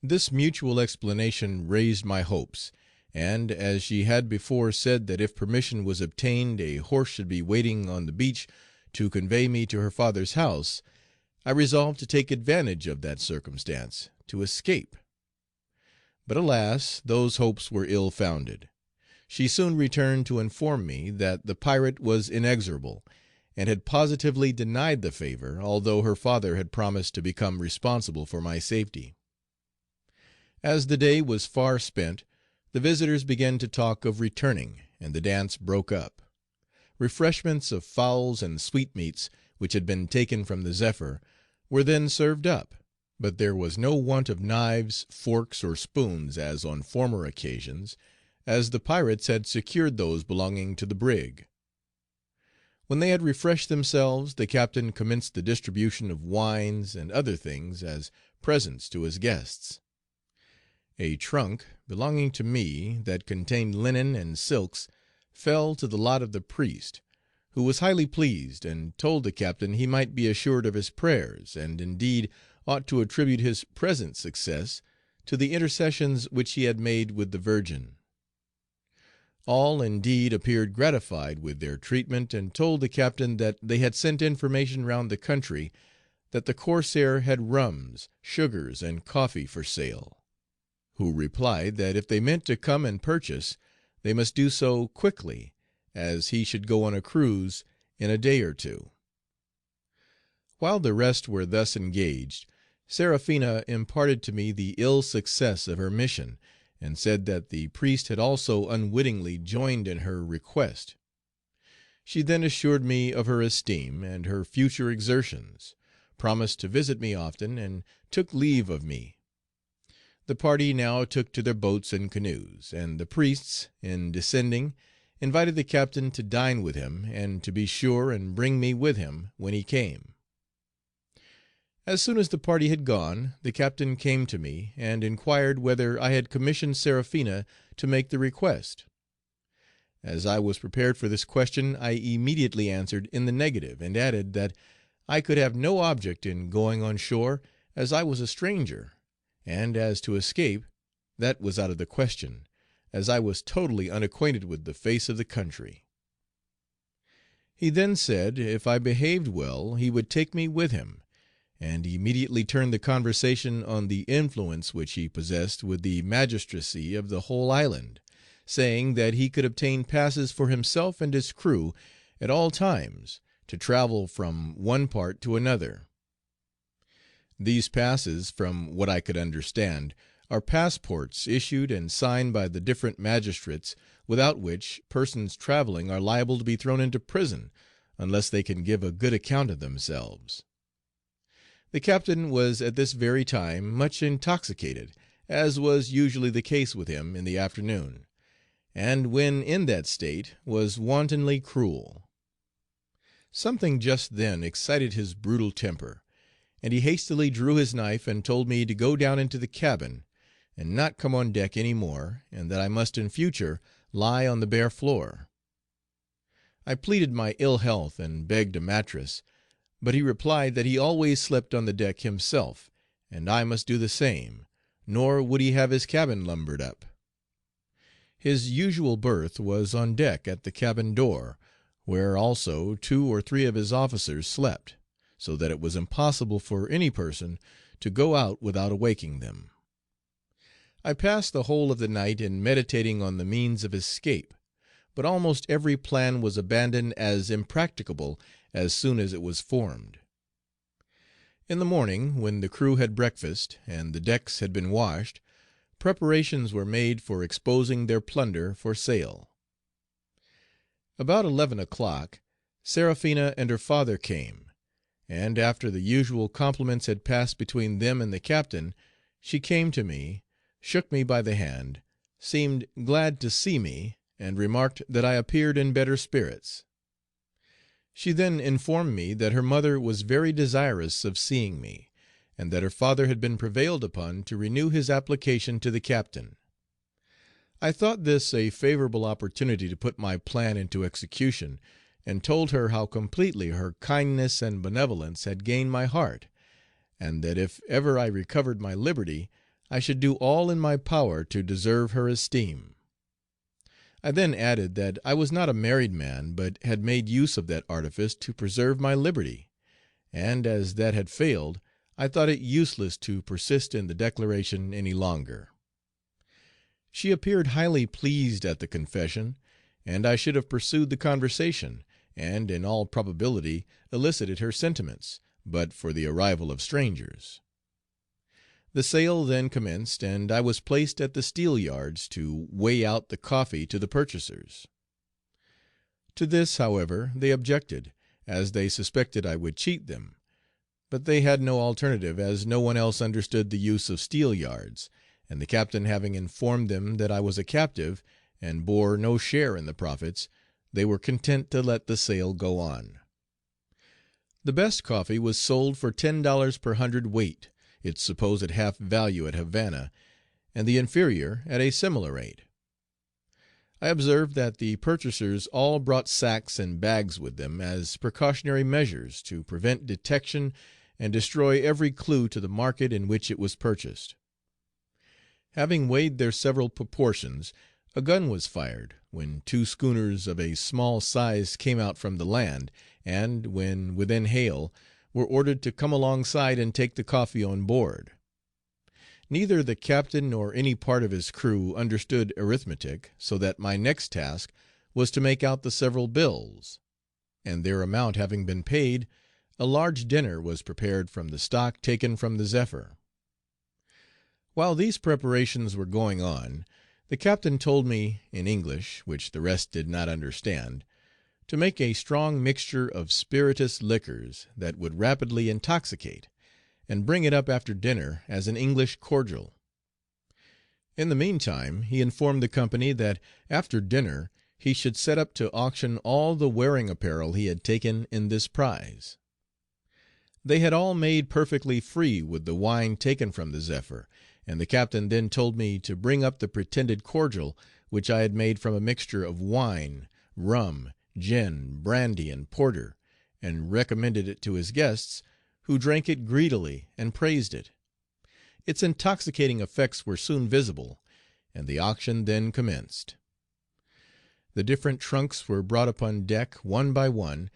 This mutual explanation raised my hopes, and, as she had before said that if permission was obtained a horse should be waiting on the beach to convey me to her father's house, I resolved to take advantage of that circumstance to escape. But alas! those hopes were ill founded. She soon returned to inform me that the pirate was inexorable, and had positively denied the favor, although her father had promised to become responsible for my safety. As the day was far spent, the visitors began to talk of returning, and the dance broke up. Refreshments of fowls and sweetmeats, which had been taken from the Zephyr, were then served up, but there was no want of knives, forks, or spoons as on former occasions, as the pirates had secured those belonging to the brig. When they had refreshed themselves, the captain commenced the distribution of wines and other things as presents to his guests. A trunk, belonging to me, that contained linen and silks, fell to the lot of the priest, who was highly pleased, and told the captain he might be assured of his prayers, and indeed ought to attribute his present success to the intercessions which he had made with the Virgin. All, indeed, appeared gratified with their treatment, and told the captain that they had sent information round the country that the corsair had rums, sugars, and coffee for sale, who replied that if they meant to come and purchase, they must do so quickly, as he should go on a cruise in a day or two. While the rest were thus engaged, Seraphina imparted to me the ill success of her mission, and said that the priest had also unwittingly joined in her request. She then assured me of her esteem and her future exertions, promised to visit me often, and took leave of me. The party now took to their boats and canoes, and the priests, in descending, invited the captain to dine with him, and to be sure and bring me with him when he came. As soon as the party had gone, the captain came to me, and inquired whether I had commissioned Seraphina to make the request. As I was prepared for this question, I immediately answered in the negative, and added that I could have no object in going on shore, as I was a stranger, and as to escape, that was out of the question, as I was totally unacquainted with the face of the country. He then said, if I behaved well he would take me with him, and immediately turned the conversation on the influence which he possessed with the magistracy of the whole island, saying that he could obtain passes for himself and his crew at all times to travel from one part to another. These passes, from what I could understand, are passports issued and signed by the different magistrates, without which persons travelling are liable to be thrown into prison, unless they can give a good account of themselves. The captain was at this very time much intoxicated, as was usually the case with him in the afternoon, and when in that state was wantonly cruel. Something just then excited his brutal temper, and he hastily drew his knife and told me to go down into the cabin, and not come on deck any more, and that I must in future lie on the bare floor. I pleaded my ill health and begged a mattress, but he replied that he always slept on the deck himself, and I must do the same, nor would he have his cabin lumbered up. His usual berth was on deck at the cabin door, where also 2 or 3 of his officers slept, so that it was impossible for any person to go out without awaking them. I passed the whole of the night in meditating on the means of escape, but almost every plan was abandoned as impracticable as soon as it was formed. In the morning, when the crew had breakfasted and the decks had been washed, preparations were made for exposing their plunder for sale. About 11 o'clock, Seraphina and her father came, and after the usual compliments had passed between them and the captain, she came to me, shook me by the hand, seemed glad to see me, and remarked that I appeared in better spirits. She then informed me that her mother was very desirous of seeing me, and that her father had been prevailed upon to renew his application to the captain. I thought this a favorable opportunity to put my plan into execution, and told her how completely her kindness and benevolence had gained my heart, and that if ever I recovered my liberty, I should do all in my power to deserve her esteem. I then added that I was not a married man, but had made use of that artifice to preserve my liberty, and as that had failed, I thought it useless to persist in the declaration any longer. She appeared highly pleased at the confession, and I should have pursued the conversation, and in all probability elicited her sentiments, but for the arrival of strangers. The sale then commenced, and I was placed at the steel yards to weigh out the coffee to the purchasers. To this, however, they objected, as they suspected I would cheat them, but they had no alternative, as no one else understood the use of steel yards, and the captain having informed them that I was a captive, and bore no share in the profits, they were content to let the sale go on. The best coffee was sold for $10 per hundredweight, its supposed half value at Havana, and the inferior at a similar rate. I observed that the purchasers all brought sacks and bags with them, as precautionary measures to prevent detection and destroy every clue to the market in which it was purchased. Having weighed their several proportions, a gun was fired, when 2 schooners of a small size came out from the land, and, when within hail, were ordered to come alongside and take the coffee on board. Neither the captain nor any part of his crew understood arithmetic, so that my next task was to make out the several bills, and their amount having been paid, a large dinner was prepared from the stock taken from the Zephyr. While these preparations were going on, the captain told me, in English, which the rest did not understand, to make a strong mixture of spirituous liquors that would rapidly intoxicate, and bring it up after dinner as an English cordial. In the meantime he informed the company that after dinner he should set up to auction all the wearing apparel he had taken in this prize. They had all made perfectly free with the wine taken from the Zephyr, and the captain then told me to bring up the pretended cordial, which I had made from a mixture of wine, rum, gin, brandy, and porter, and recommended it to his guests, who drank it greedily and praised it. Its intoxicating effects were soon visible, and the auction then commenced. The different trunks were brought upon deck one by one,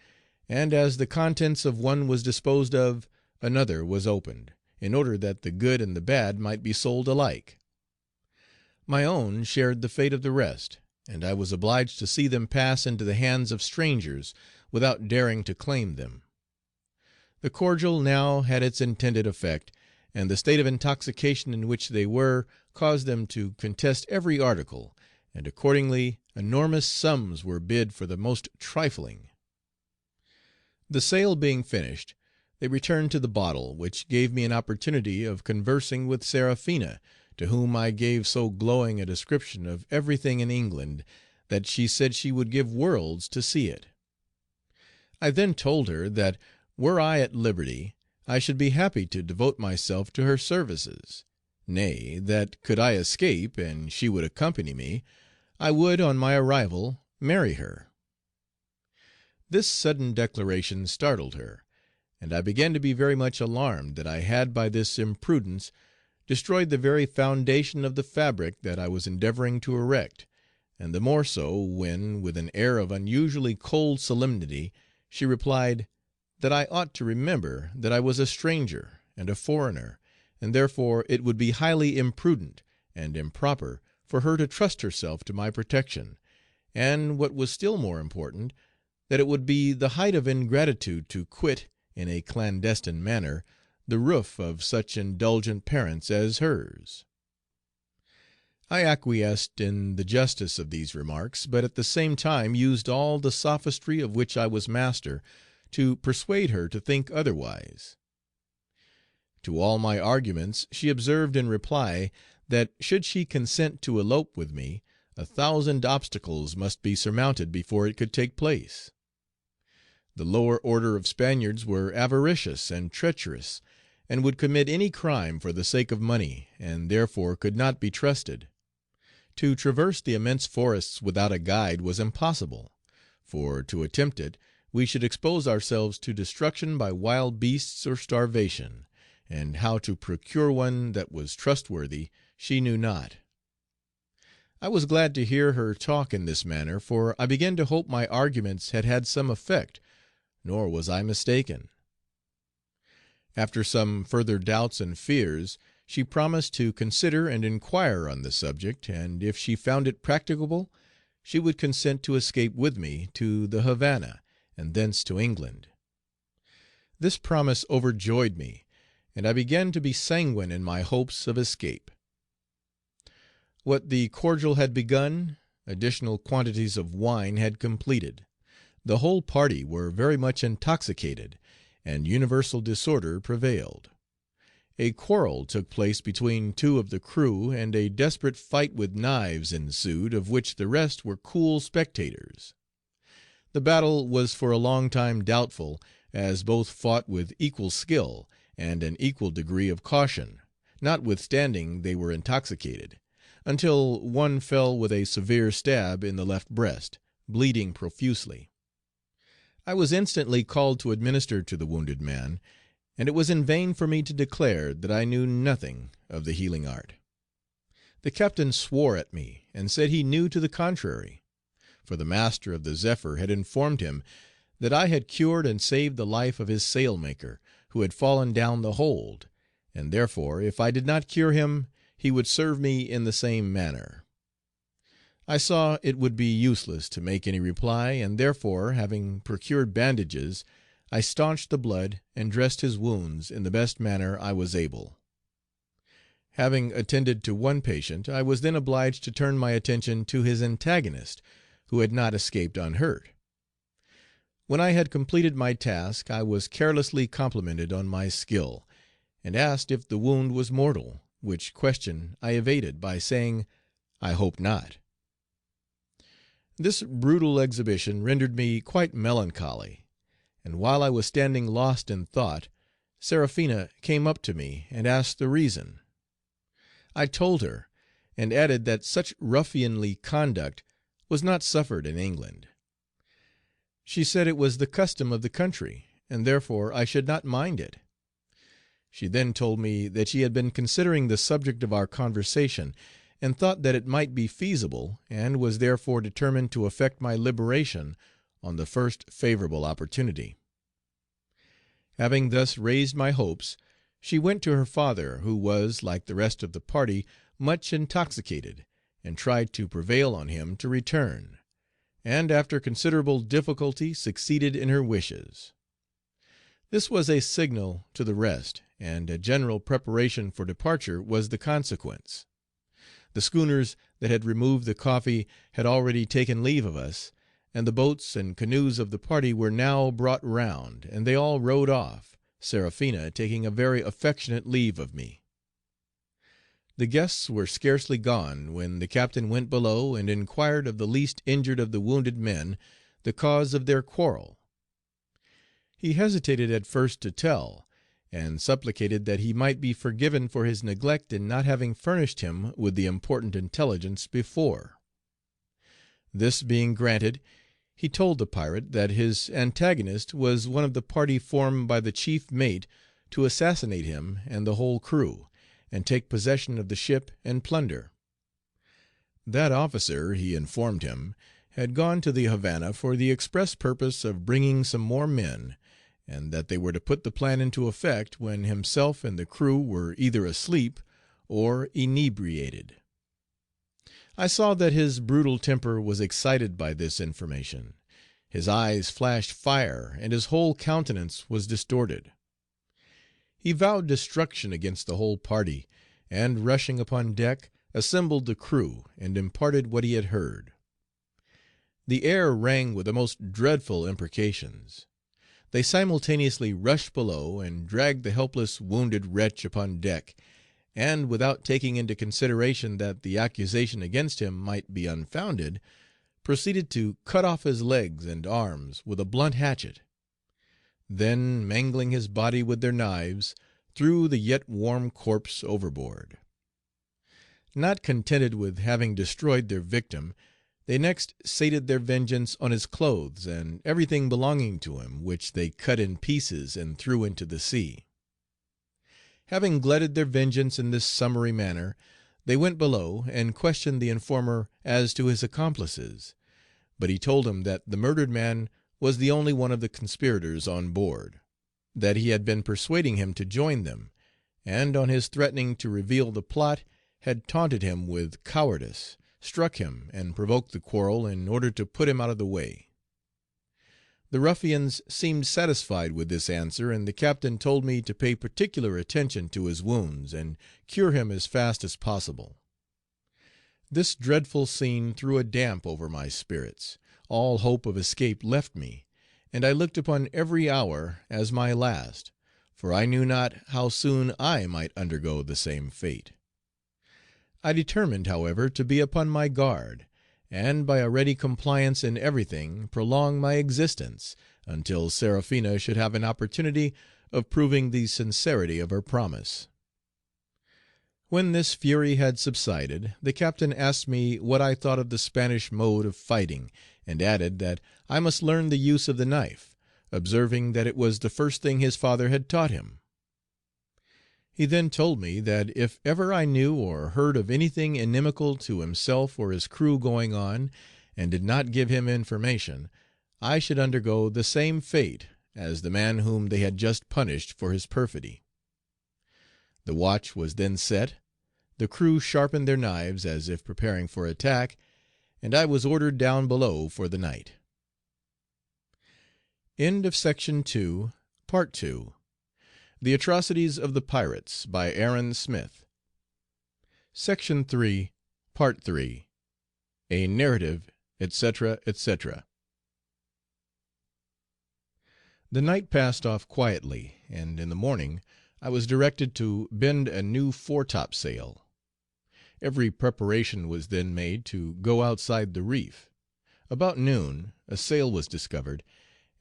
and as the contents of one was disposed of, another was opened, in order that the good and the bad might be sold alike. My own shared the fate of the rest, and I was obliged to see them pass into the hands of strangers without daring to claim them. The cordial now had its intended effect, and the state of intoxication in which they were caused them to contest every article, and accordingly enormous sums were bid for the most trifling. The sale being finished, they returned to the bottle, which gave me an opportunity of conversing with Seraphina, to whom I gave so glowing a description of everything in England that she said she would give worlds to see it. I then told her that were I at liberty I should be happy to devote myself to her services; nay, that could I escape, and she would accompany me, I would, on my arrival, marry her. This sudden declaration startled her, and I began to be very much alarmed that I had by this imprudence destroyed the very foundation of the fabric that I was endeavoring to erect, and the more so when, with an air of unusually cold solemnity, she replied, that I ought to remember that I was a stranger and a foreigner, and therefore it would be highly imprudent and improper for her to trust herself to my protection, and, what was still more important, that it would be the height of ingratitude to quit, in a clandestine manner, the roof of such indulgent parents as hers. I acquiesced in the justice of these remarks, but at the same time used all the sophistry of which I was master to persuade her to think otherwise. To all my arguments she observed in reply, that should she consent to elope with me, 1,000 obstacles must be surmounted before it could take place. The lower order of Spaniards were avaricious and treacherous, and would commit any crime for the sake of money, and therefore could not be trusted. To traverse the immense forests without a guide was impossible, for to attempt it we should expose ourselves to destruction by wild beasts or starvation, and how to procure one that was trustworthy she knew not. I was glad to hear her talk in this manner, for I began to hope my arguments had had some effect, nor was I mistaken. After some further doubts and fears, she promised to consider and inquire on the subject, and if she found it practicable, she would consent to escape with me to the Havana, and thence to England. This promise overjoyed me, and I began to be sanguine in my hopes of escape. What the cordial had begun, additional quantities of wine had completed. The whole party were very much intoxicated, and universal disorder prevailed. A quarrel took place between two of the crew, and a desperate fight with knives ensued, of which the rest were cool spectators. The battle was for a long time doubtful, as both fought with equal skill and an equal degree of caution, notwithstanding they were intoxicated, until one fell with a severe stab in the left breast, bleeding profusely. I was instantly called to administer to the wounded man, and it was in vain for me to declare that I knew nothing of the healing art. The captain swore at me, and said he knew to the contrary, for the master of the Zephyr had informed him that I had cured and saved the life of his sailmaker, who had fallen down the hold, and therefore, if I did not cure him, he would serve me in the same manner. I saw it would be useless to make any reply, and therefore, having procured bandages, I staunched the blood and dressed his wounds in the best manner I was able. Having attended to one patient, I was then obliged to turn my attention to his antagonist, who had not escaped unhurt. When I had completed my task, I was carelessly complimented on my skill, and asked if the wound was mortal, which question I evaded by saying, "I hope not." This brutal exhibition rendered me quite melancholy, and while I was standing lost in thought, Seraphina came up to me and asked the reason. I told her, and added that such ruffianly conduct was not suffered in England. She said it was the custom of the country, and therefore I should not mind it. She then told me that she had been considering the subject of our conversation, and thought that it might be feasible, and was therefore determined to effect my liberation on the first favorable opportunity. Having thus raised my hopes, she went to her father, who was, like the rest of the party, much intoxicated, and tried to prevail on him to return, and after considerable difficulty succeeded in her wishes. This was a signal to the rest, and a general preparation for departure was the consequence. The schooners that had removed the coffee had already taken leave of us, and the boats and canoes of the party were now brought round, and they all rowed off, Seraphina taking a very affectionate leave of me. The guests were scarcely gone when the captain went below and inquired of the least injured of the wounded men the cause of their quarrel. He hesitated at first to tell, and supplicated that he might be forgiven for his neglect in not having furnished him with the important intelligence before. This being granted, he told the pirate that his antagonist was one of the party formed by the chief mate to assassinate him and the whole crew, and take possession of the ship and plunder. That officer, he informed him, had gone to the Havana for the express purpose of bringing some more men, and that they were to put the plan into effect when himself and the crew were either asleep or inebriated. I saw that his brutal temper was excited by this information. His eyes flashed fire, and his whole countenance was distorted. He vowed destruction against the whole party, and, rushing upon deck, assembled the crew, and imparted what he had heard. The air rang with the most dreadful imprecations. They simultaneously rushed below and dragged the helpless wounded wretch upon deck, and, without taking into consideration that the accusation against him might be unfounded, proceeded to cut off his legs and arms with a blunt hatchet. Then, mangling his body with their knives, threw the yet warm corpse overboard. Not contented with having destroyed their victim, they next sated their vengeance on his clothes and everything belonging to him, which they cut in pieces and threw into the sea. Having glutted their vengeance in this summary manner, they went below and questioned the informer as to his accomplices, but he told them that the murdered man was the only one of the conspirators on board; that he had been persuading him to join them, and, on his threatening to reveal the plot, had taunted him with cowardice, struck him, and provoked the quarrel in order to put him out of the way. The ruffians seemed satisfied with this answer, and the captain told me to pay particular attention to his wounds, and cure him as fast as possible. This dreadful scene threw a damp over my spirits. All hope of escape left me, and I looked upon every hour as my last, for I knew not how soon I might undergo the same fate. I determined, however, to be upon my guard, and, by a ready compliance in everything, prolong my existence, until Seraphina should have an opportunity of proving the sincerity of her promise. When this fury had subsided, the captain asked me what I thought of the Spanish mode of fighting, and added that I must learn the use of the knife, observing that it was the first thing his father had taught him. He then told me that if ever I knew or heard of anything inimical to himself or his crew going on, and did not give him information, I should undergo the same fate as the man whom they had just punished for his perfidy. The watch was then set, the crew sharpened their knives as if preparing for attack, and I was ordered down below for the night. Section 2, Part 2. The Atrocities of the Pirates, by Aaron Smith. Section 3, Part 3. A Narrative, etc., etc. The night passed off quietly, and in the morning I was directed to bend a new foretop sail. Every preparation was then made to go outside the reef. About noon a sail was discovered,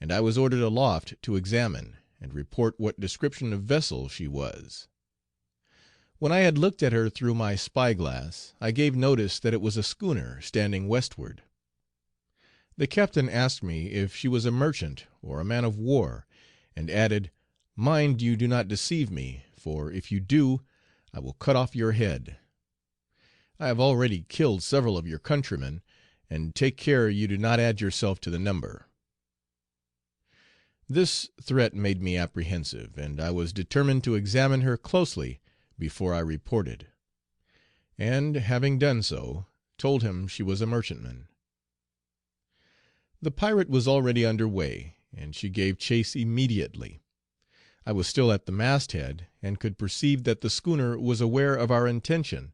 and I was ordered aloft to examine, and report what description of vessel she was. When I had looked at her through my spy glass, I gave notice that it was a schooner standing westward. The captain asked me if she was a merchant or a man of war, and added, "Mind you do not deceive me, for if you do, I will cut off your head. I have already killed several of your countrymen, and take care you do not add yourself to the number." This threat made me apprehensive, and I was determined to examine her closely before I reported; and, having done so, told him she was a merchantman. The pirate was already under way, and she gave chase immediately. I was still at the masthead, and could perceive that the schooner was aware of our intention,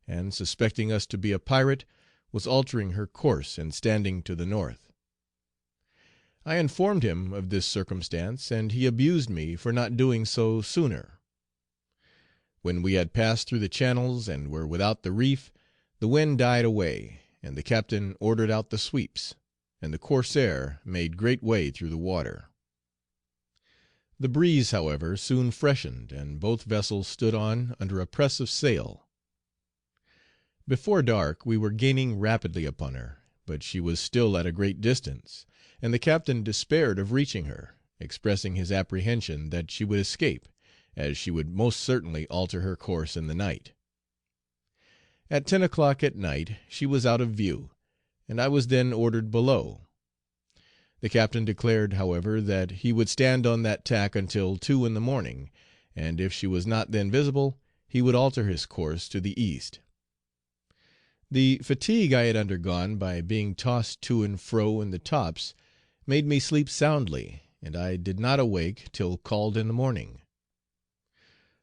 and, suspecting us to be a pirate, was altering her course and standing to the north. I informed him of this circumstance, and he abused me for not doing so sooner. When we had passed through the channels and were without the reef, the wind died away, and the captain ordered out the sweeps, and the corsair made great way through the water. The breeze, however, soon freshened, and both vessels stood on under a press of sail. Before dark we were gaining rapidly upon her, but she was still at a great distance, and the captain despaired of reaching her, expressing his apprehension that she would escape, as she would most certainly alter her course in the night. At 10 o'clock at night she was out of view, and I was then ordered below. The captain declared, however, that he would stand on that tack until 2 in the morning, and if she was not then visible, he would alter his course to the east. The fatigue I had undergone by being tossed to and fro in the tops made me sleep soundly, and I did not awake till called in the morning.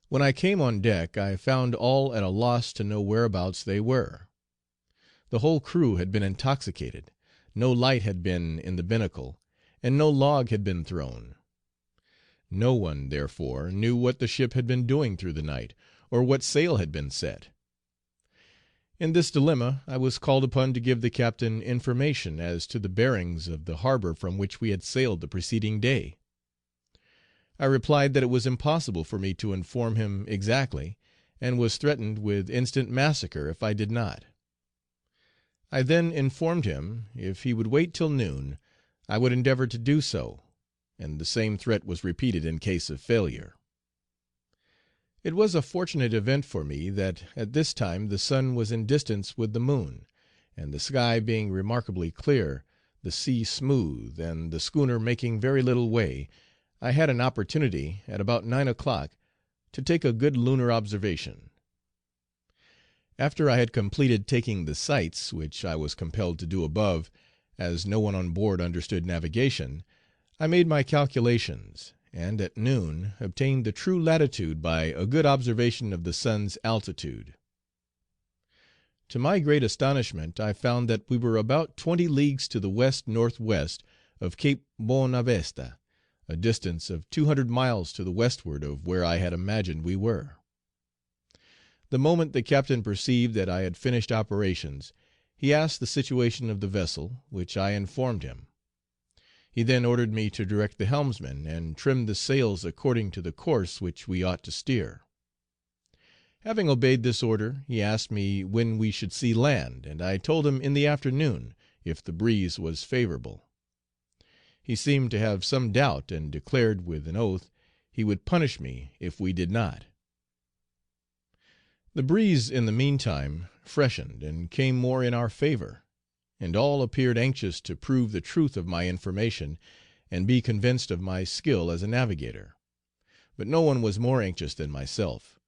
When I came on deck I found all at a loss to know whereabouts they were. The whole crew had been intoxicated, no light had been in the binnacle, and no log had been thrown. No one, therefore, knew what the ship had been doing through the night, or what sail had been set. In this dilemma I was called upon to give the captain information as to the bearings of the harbor from which we had sailed the preceding day. I replied that it was impossible for me to inform him exactly, and was threatened with instant massacre if I did not. I then informed him if he would wait till noon I would endeavor to do so, and the same threat was repeated in case of failure. It was a fortunate event for me that at this time the sun was in distance with the moon, and the sky being remarkably clear, the sea smooth, and the schooner making very little way, I had an opportunity, at about 9 o'clock, to take a good lunar observation. After I had completed taking the sights, which I was compelled to do above, as no one on board understood navigation, I made my calculations, and at noon obtained the true latitude by a good observation of the sun's altitude. To my great astonishment I found that we were about 20 leagues to the west-northwest of Cape Bonavista, a distance of 200 miles to the westward of where I had imagined we were. The moment the captain perceived that I had finished operations, he asked the situation of the vessel, which I informed him. He then ordered me to direct the helmsman, and trim the sails according to the course which we ought to steer. Having obeyed this order, he asked me when we should see land, and I told him in the afternoon, if the breeze was favorable. He seemed to have some doubt, and declared with an oath he would punish me if we did not. The breeze in the meantime freshened, and came more in our favor, and all appeared anxious to prove the truth of my information and be convinced of my skill as a navigator. But no one was more anxious than myself,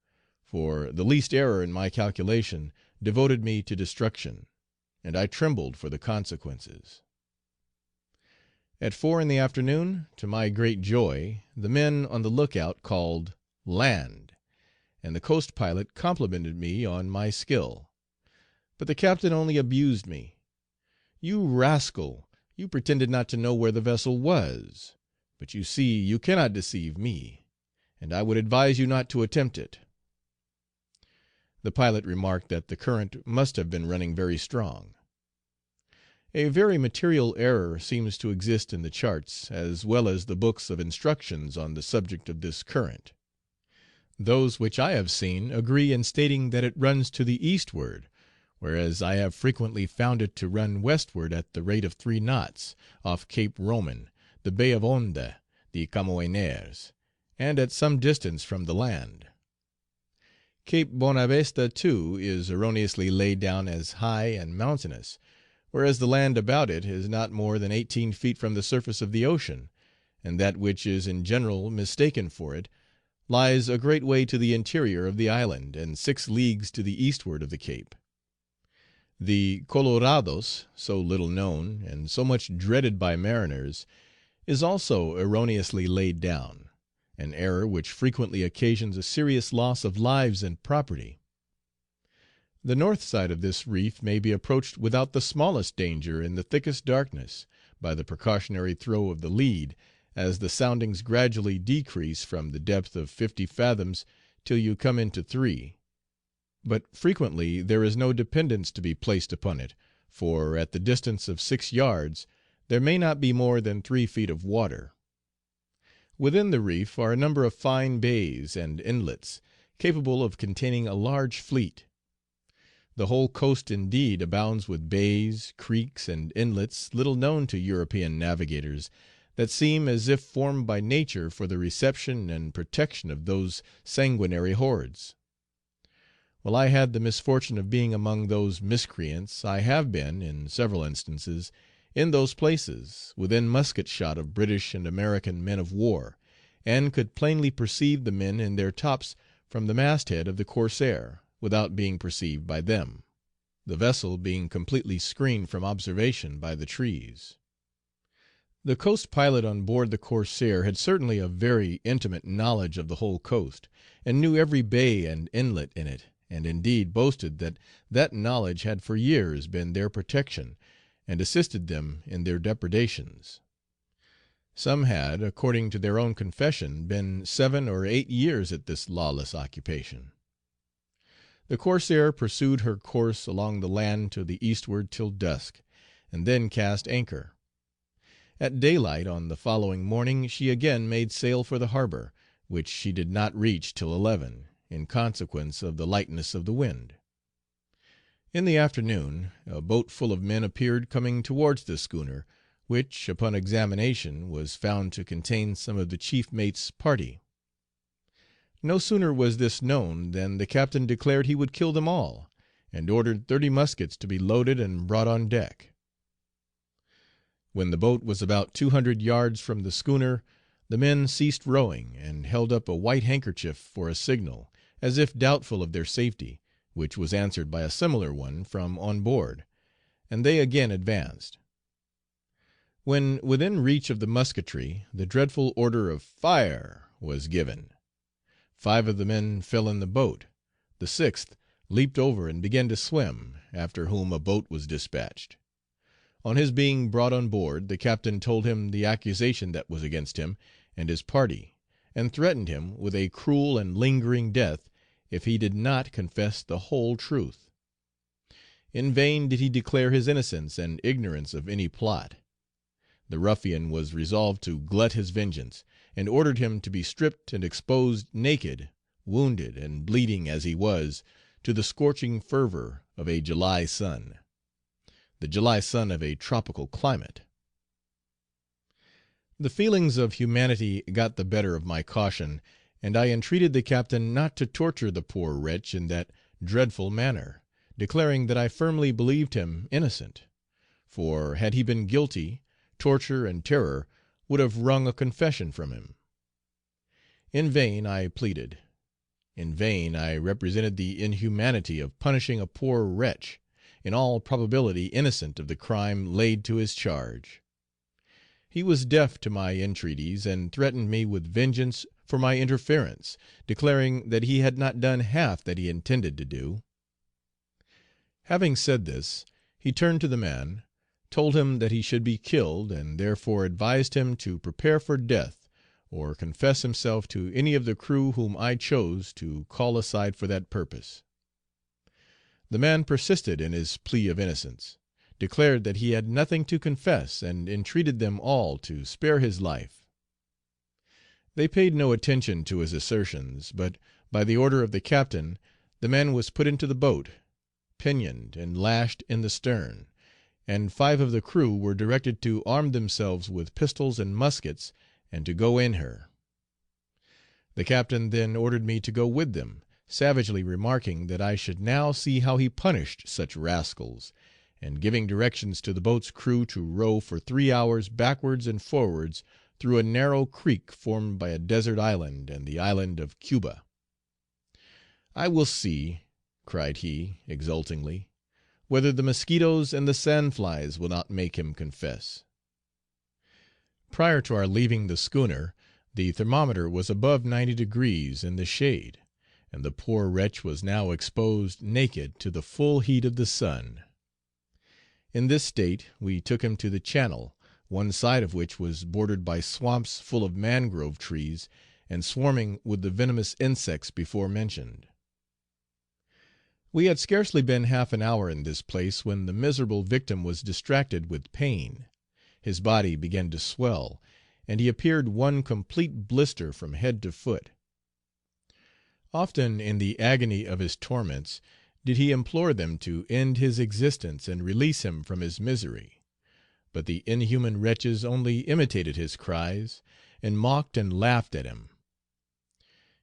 for the least error in my calculation devoted me to destruction, and I trembled for the consequences. At 4 in the afternoon, to my great joy, the men on the lookout called "land," and the coast pilot complimented me on my skill. But the captain only abused me. "You rascal, you pretended not to know where the vessel was; but you see you cannot deceive me, and I would advise you not to attempt it." The pilot remarked that the current must have been running very strong. A very material error seems to exist in the charts, as well as the books of instructions on the subject of this current. Those which I have seen agree in stating that it runs to the eastward, whereas I have frequently found it to run westward at the rate of 3 knots, off Cape Roman, the Bay of Honda, the Camoeners, and at some distance from the land. Cape Bonavista, too, is erroneously laid down as high and mountainous, whereas the land about it is not more than 18 feet from the surface of the ocean, and that which is in general mistaken for it lies a great way to the interior of the island, and 6 leagues to the eastward of the cape. The Colorados, so little known, and so much dreaded by mariners, is also erroneously laid down, an error which frequently occasions a serious loss of lives and property. The north side of this reef may be approached without the smallest danger in the thickest darkness, by the precautionary throw of the lead, as the soundings gradually decrease from the depth of 50 fathoms till you come into 3, but frequently there is no dependence to be placed upon it, for at the distance of 6 yards there may not be more than 3 feet of water. Within the reef are a number of fine bays and inlets, capable of containing a large fleet. The whole coast indeed abounds with bays, creeks, and inlets little known to European navigators, that seem as if formed by nature for the reception and protection of those sanguinary hordes. While I had the misfortune of being among those miscreants, I have been, in several instances, in those places, within musket shot of British and American men of war, and could plainly perceive the men in their tops from the mast head of the corsair, without being perceived by them, the vessel being completely screened from observation by the trees. The coast pilot on board the corsair had certainly a very intimate knowledge of the whole coast, and knew every bay and inlet in it, and indeed boasted that that knowledge had for years been their protection, and assisted them in their depredations. Some had, according to their own confession, been 7 or 8 years at this lawless occupation. The corsair pursued her course along the land to the eastward till dusk, and then cast anchor. At daylight on the following morning she again made sail for the harbor, which she did not reach till 11, in consequence of the lightness of the wind. In the afternoon a boat full of men appeared coming towards the schooner, which, upon examination, was found to contain some of the chief mate's party. No sooner was this known than the captain declared he would kill them all, and ordered 30 muskets to be loaded and brought on deck. When the boat was about 200 yards from the schooner, the men ceased rowing, and held up a white handkerchief for a signal, as if doubtful of their safety, which was answered by a similar one from on board, and they again advanced. When within reach of the musketry, the dreadful order of "Fire!" was given. 5 of the men fell in the boat, the 6th leaped over and began to swim, after whom a boat was dispatched. On his being brought on board, the captain told him the accusation that was against him and his party, and threatened him with a cruel and lingering death if he did not confess the whole truth. In vain did he declare his innocence and ignorance of any plot. The ruffian was resolved to glut his vengeance, and ordered him to be stripped and exposed naked, wounded and bleeding as he was, to the scorching fervor of a July sun, the July sun of a tropical climate. The feelings of humanity got the better of my caution, and I entreated the captain not to torture the poor wretch in that dreadful manner, declaring that I firmly believed him innocent; for, had he been guilty, torture and terror would have wrung a confession from him. In vain I pleaded. In vain I represented the inhumanity of punishing a poor wretch, in all probability innocent of the crime laid to his charge. He was deaf to my entreaties, and threatened me with vengeance for my interference, declaring that he had not done half that he intended to do. Having said this, he turned to the man, told him that he should be killed, and therefore advised him to prepare for death, or confess himself to any of the crew whom I chose to call aside for that purpose. The man persisted in his plea of innocence, declared that he had nothing to confess, and entreated them all to spare his life. They paid no attention to his assertions, but, by the order of the captain, the man was put into the boat, pinioned and lashed in the stern, and 5 of the crew were directed to arm themselves with pistols and muskets, and to go in her. The captain then ordered me to go with them, savagely remarking that I should now see how he punished such rascals, and giving directions to the boat's crew to row for 3 hours backwards and forwards through a narrow creek formed by a desert island and the island of Cuba. "I will see," cried he, exultingly, "whether the mosquitoes and the sand flies will not make him confess." Prior to our leaving the schooner, the thermometer was above 90° in the shade, and the poor wretch was now exposed naked to the full heat of the sun. In this state we took him to the channel, one side of which was bordered by swamps full of mangrove trees, and swarming with the venomous insects before mentioned. We had scarcely been half an hour in this place when the miserable victim was distracted with pain. His body began to swell, and he appeared one complete blister from head to foot. Often in the agony of his torments did he implore them to end his existence and release him from his misery. But the inhuman wretches only imitated his cries, and mocked and laughed at him.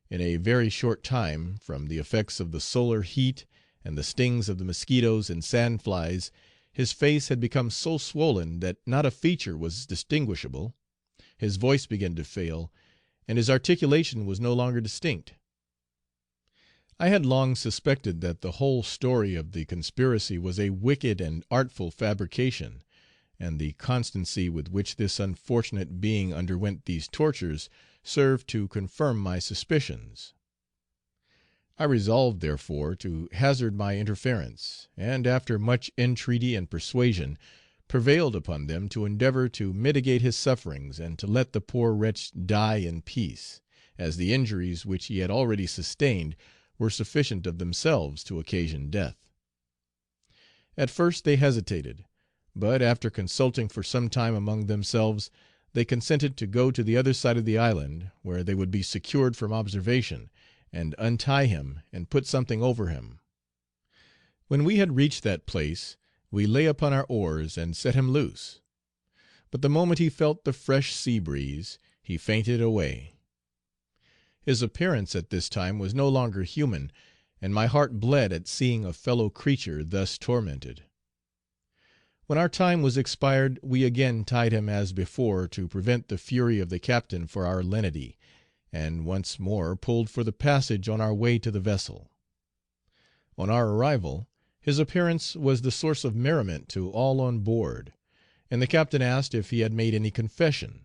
In a very short time, from the effects of the solar heat and the stings of the mosquitoes and sand flies, his face had become so swollen that not a feature was distinguishable, his voice began to fail, and his articulation was no longer distinct. I had long suspected that the whole story of the conspiracy was a wicked and artful fabrication, and the constancy with which this unfortunate being underwent these tortures served to confirm my suspicions. I resolved, therefore, to hazard my interference, and, after much entreaty and persuasion, prevailed upon them to endeavor to mitigate his sufferings and to let the poor wretch die in peace, as the injuries which he had already sustained were sufficient of themselves to occasion death. At first they hesitated, but, after consulting for some time among themselves, they consented to go to the other side of the island, where they would be secured from observation, and untie him and put something over him. When we had reached that place, we lay upon our oars and set him loose. But the moment he felt the fresh sea breeze, he fainted away. His appearance at this time was no longer human, and my heart bled at seeing a fellow creature thus tormented. When our time was expired, we again tied him as before to prevent the fury of the captain for our lenity, and once more pulled for the passage on our way to the vessel. On our arrival, his appearance was the source of merriment to all on board, and the captain asked if he had made any confession.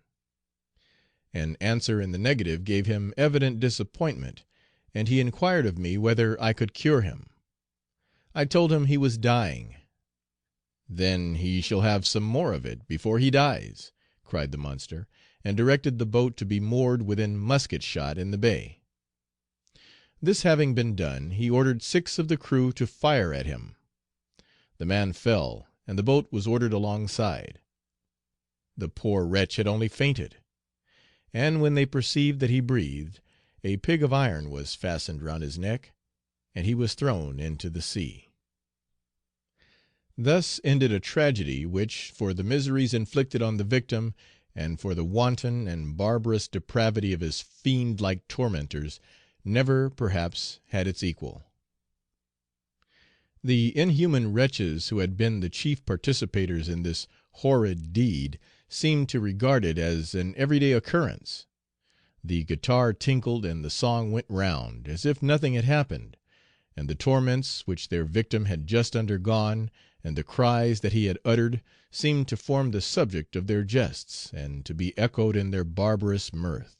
An answer in the negative gave him evident disappointment, and he inquired of me whether I could cure him. I told him he was dying. "Then he shall have some more of it before he dies," cried the monster, and directed the boat to be moored within musket shot in the bay. This having been done, he ordered 6 of the crew to fire at him. The man fell, and the boat was ordered alongside. The poor wretch had only fainted; and when they perceived that he breathed, a pig of iron was fastened round his neck, and he was thrown into the sea. Thus ended a tragedy which, for the miseries inflicted on the victim, and for the wanton and barbarous depravity of his fiend like tormentors, never, perhaps, had its equal. The inhuman wretches who had been the chief participators in this horrid deed seemed to regard it as an everyday occurrence. The guitar tinkled and the song went round, as if nothing had happened, and the torments which their victim had just undergone, and the cries that he had uttered, seemed to form the subject of their jests, and to be echoed in their barbarous mirth.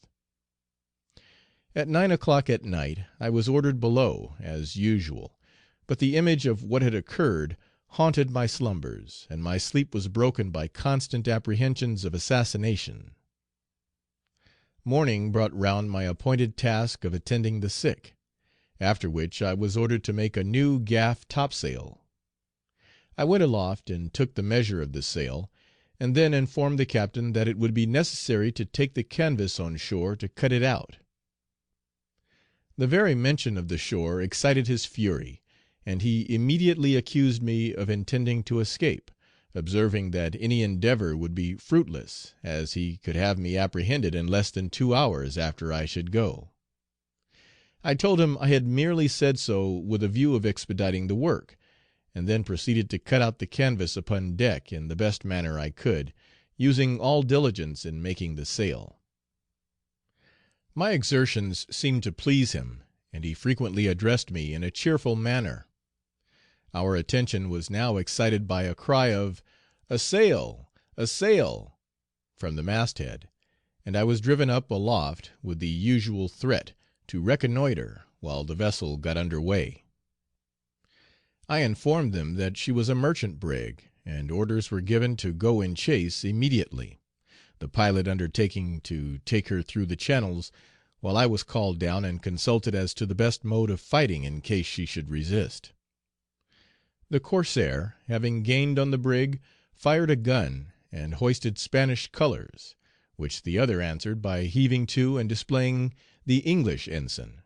At 9 o'clock at night I was ordered below, as usual, but the image of what had occurred haunted my slumbers, and my sleep was broken by constant apprehensions of assassination. Morning brought round my appointed task of attending the sick, after which I was ordered to make a new gaff topsail. I went aloft and took the measure of the sail, and then informed the captain that it would be necessary to take the canvas on shore to cut it out. The very mention of the shore excited his fury, and he immediately accused me of intending to escape, observing that any endeavor would be fruitless, as he could have me apprehended in less than 2 hours after I should go. I told him I had merely said so with a view of expediting the work, and then proceeded to cut out the canvas upon deck in the best manner I could, using all diligence in making the sail. My exertions seemed to please him, and he frequently addressed me in a cheerful manner. Our attention was now excited by a cry of "A sail! A sail!" from the masthead, and I was driven up aloft with the usual threat to reconnoitre while the vessel got under way. I informed them that she was a merchant brig, and orders were given to go in chase immediately, the pilot undertaking to take her through the channels, while I was called down and consulted as to the best mode of fighting in case she should resist. The corsair, having gained on the brig, fired a gun and hoisted Spanish colors, which the other answered by heaving to and displaying the English ensign.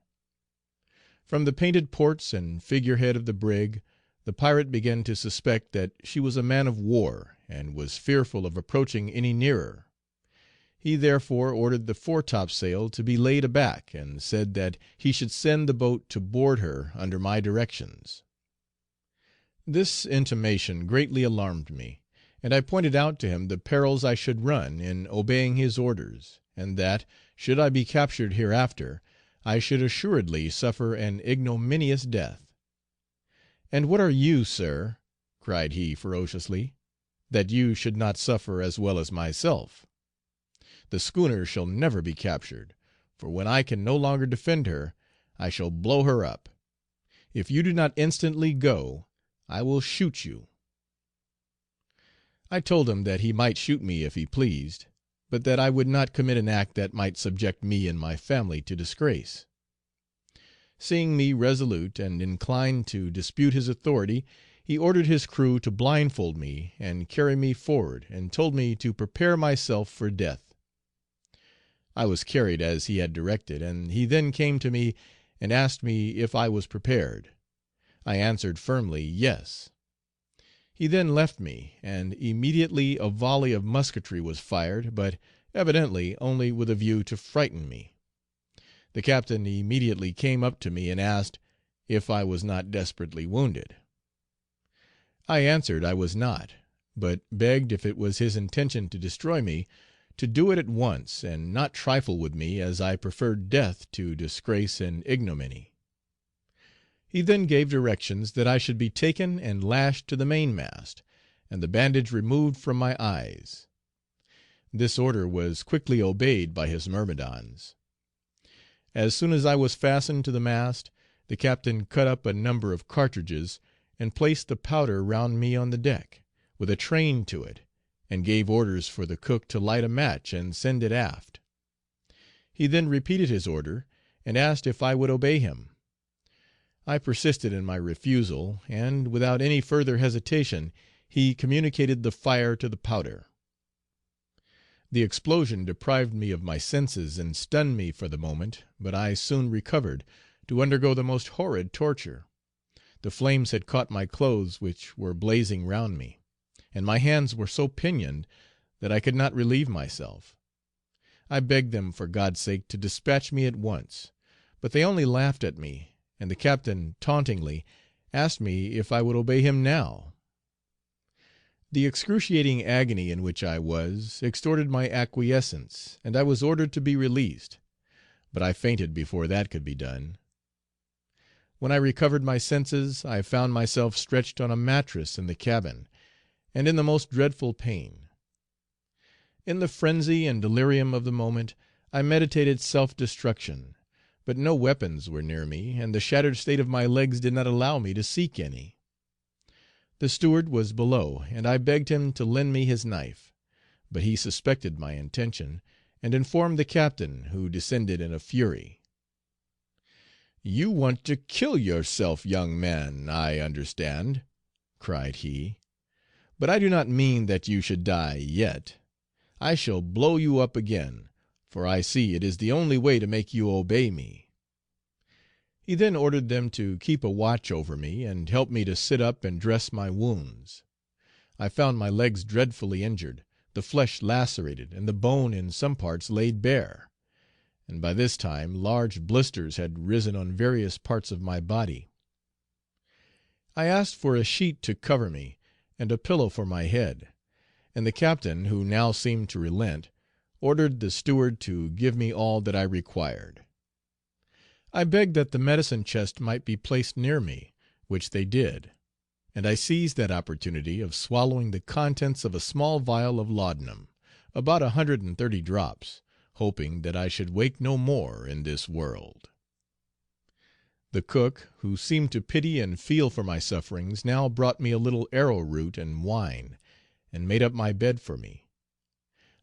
From the painted ports and figure head of the brig, the pirate began to suspect that she was a man of war, and was fearful of approaching any nearer. He therefore ordered the foretopsail to be laid aback, and said that he should send the boat to board her under my directions. This intimation greatly alarmed me, and I pointed out to him the perils I should run in obeying his orders, and that, should I be captured hereafter, I should assuredly suffer an ignominious death. "And what are you, sir," cried he ferociously, "that you should not suffer as well as myself? The schooner shall never be captured, for when I can no longer defend her, I shall blow her up. If you do not instantly go, I will shoot you." I told him that he might shoot me if he pleased, but that I would not commit an act that might subject me and my family to disgrace. Seeing me resolute and inclined to dispute his authority, he ordered his crew to blindfold me and carry me forward, and told me to prepare myself for death. I was carried as he had directed, and he then came to me and asked me if I was prepared. I answered firmly, yes. He then left me, and immediately a volley of musketry was fired, but evidently only with a view to frighten me. The captain immediately came up to me and asked if I was not desperately wounded. I answered I was not, but begged, if it was his intention to destroy me, to do it at once, and not trifle with me, as I preferred death to disgrace and ignominy. He then gave directions that I should be taken and lashed to the mainmast, and the bandage removed from my eyes. This order was quickly obeyed by his myrmidons. As soon as I was fastened to the mast, the captain cut up a number of cartridges, and placed the powder round me on the deck, with a train to it, and gave orders for the cook to light a match and send it aft. He then repeated his order, and asked if I would obey him. I persisted in my refusal, and, without any further hesitation, he communicated the fire to the powder. The explosion deprived me of my senses and stunned me for the moment, but I soon recovered, to undergo the most horrid torture. The flames had caught my clothes, which were blazing round me, and my hands were so pinioned that I could not relieve myself. I begged them for God's sake to dispatch me at once, but they only laughed at me, and the captain tauntingly asked me if I would obey him now. The excruciating agony in which I was extorted my acquiescence, and I was ordered to be released, but I fainted before that could be done. When I recovered my senses, I found myself stretched on a mattress in the cabin, and in the most dreadful pain. In the frenzy and delirium of the moment, I meditated self destruction, but no weapons were near me, and the shattered state of my legs did not allow me to seek any. The steward was below, and I begged him to lend me his knife, but he suspected my intention, and informed the captain, who descended in a fury. "You want to kill yourself, young man, I understand," cried he, "but I do not mean that you should die yet. I shall blow you up again, for I see it is the only way to make you obey me." He then ordered them to keep a watch over me, and help me to sit up and dress my wounds. I found my legs dreadfully injured, the flesh lacerated, and the bone in some parts laid bare, and by this time large blisters had risen on various parts of my body. I asked for a sheet to cover me, and a pillow for my head, and the captain, who now seemed to relent, ordered the steward to give me all that I required. I begged that the medicine chest might be placed near me, which they did, and I seized that opportunity of swallowing the contents of a small vial of laudanum, about 130 drops, hoping that I should wake no more in this world. The cook, who seemed to pity and feel for my sufferings, now brought me a little arrowroot and wine, and made up my bed for me.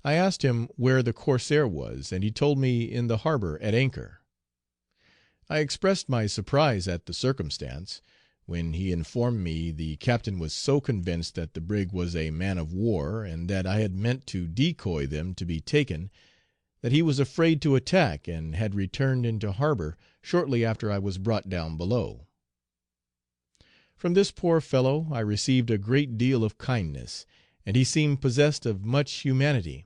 I asked him where the corsair was, and he told me in the harbor at anchor. I expressed my surprise at the circumstance, when he informed me the captain was so convinced that the brig was a man of war, and that I had meant to decoy them to be taken, that he was afraid to attack, and had returned into harbor shortly after I was brought down below. From this poor fellow I received a great deal of kindness, and he seemed possessed of much humanity.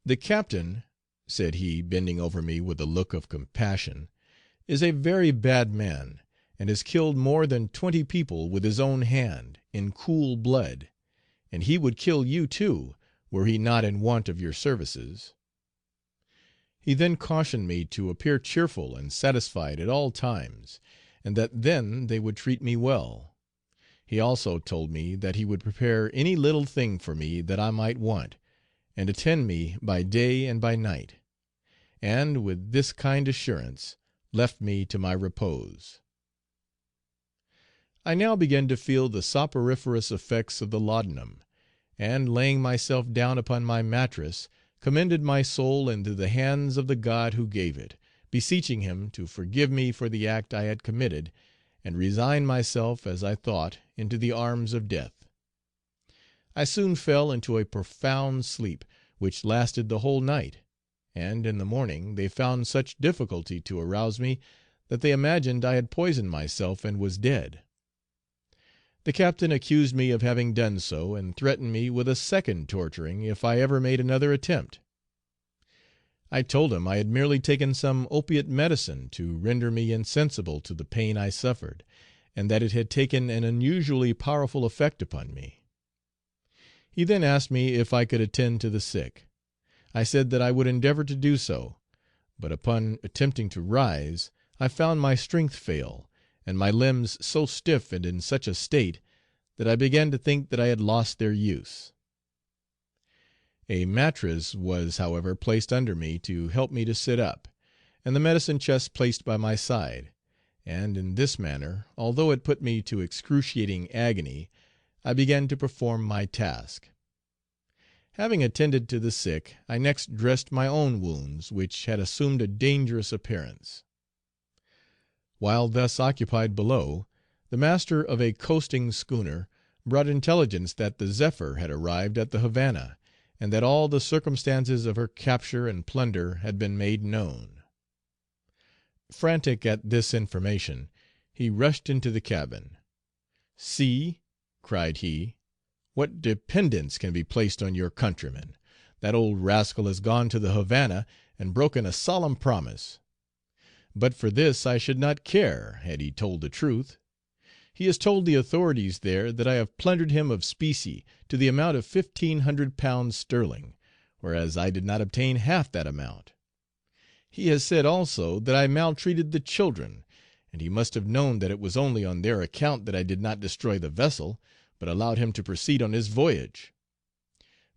"The captain," said he, bending over me with a look of compassion, "is a very bad man, and has killed more than 20 people with his own hand, in cool blood, and he would kill you too, were he not in want of your services." He then cautioned me to appear cheerful and satisfied at all times, and that then they would treat me well. He also told me that he would prepare any little thing for me that I might want, and attend me by day and by night; and, with this kind assurance, left me to my repose. I now began to feel the soporiferous effects of the laudanum, and, laying myself down upon my mattress, commended my soul into the hands of the God who gave it, beseeching him to forgive me for the act I had committed, and resign myself, as I thought, into the arms of death. I soon fell into a profound sleep, which lasted the whole night, and in the morning they found such difficulty to arouse me that they imagined I had poisoned myself and was dead. The captain accused me of having done so, and threatened me with a second torturing if I ever made another attempt. I told him I had merely taken some opiate medicine to render me insensible to the pain I suffered, and that it had taken an unusually powerful effect upon me. He then asked me if I could attend to the sick. I said that I would endeavor to do so, but upon attempting to rise, I found my strength fail, and my limbs so stiff and in such a state, that I began to think that I had lost their use. A mattress was, however, placed under me to help me to sit up, and the medicine chest placed by my side, and in this manner, although it put me to excruciating agony, I began to perform my task. Having attended to the sick, I next dressed my own wounds, which had assumed a dangerous appearance. While thus occupied below, the master of a coasting schooner brought intelligence that the Zephyr had arrived at the Havana, and that all the circumstances of her capture and plunder had been made known. Frantic at this information, he rushed into the cabin. "See," cried he, "what dependence can be placed on your countryman. That old rascal has gone to the Havana and broken a solemn promise. But for this I should not care, had he told the truth. He has told the authorities there that I have plundered him of specie to the amount of 1,500 pounds sterling, whereas I did not obtain half that amount. He has said also that I maltreated the children, and he must have known that it was only on their account that I did not destroy the vessel, but allowed him to proceed on his voyage.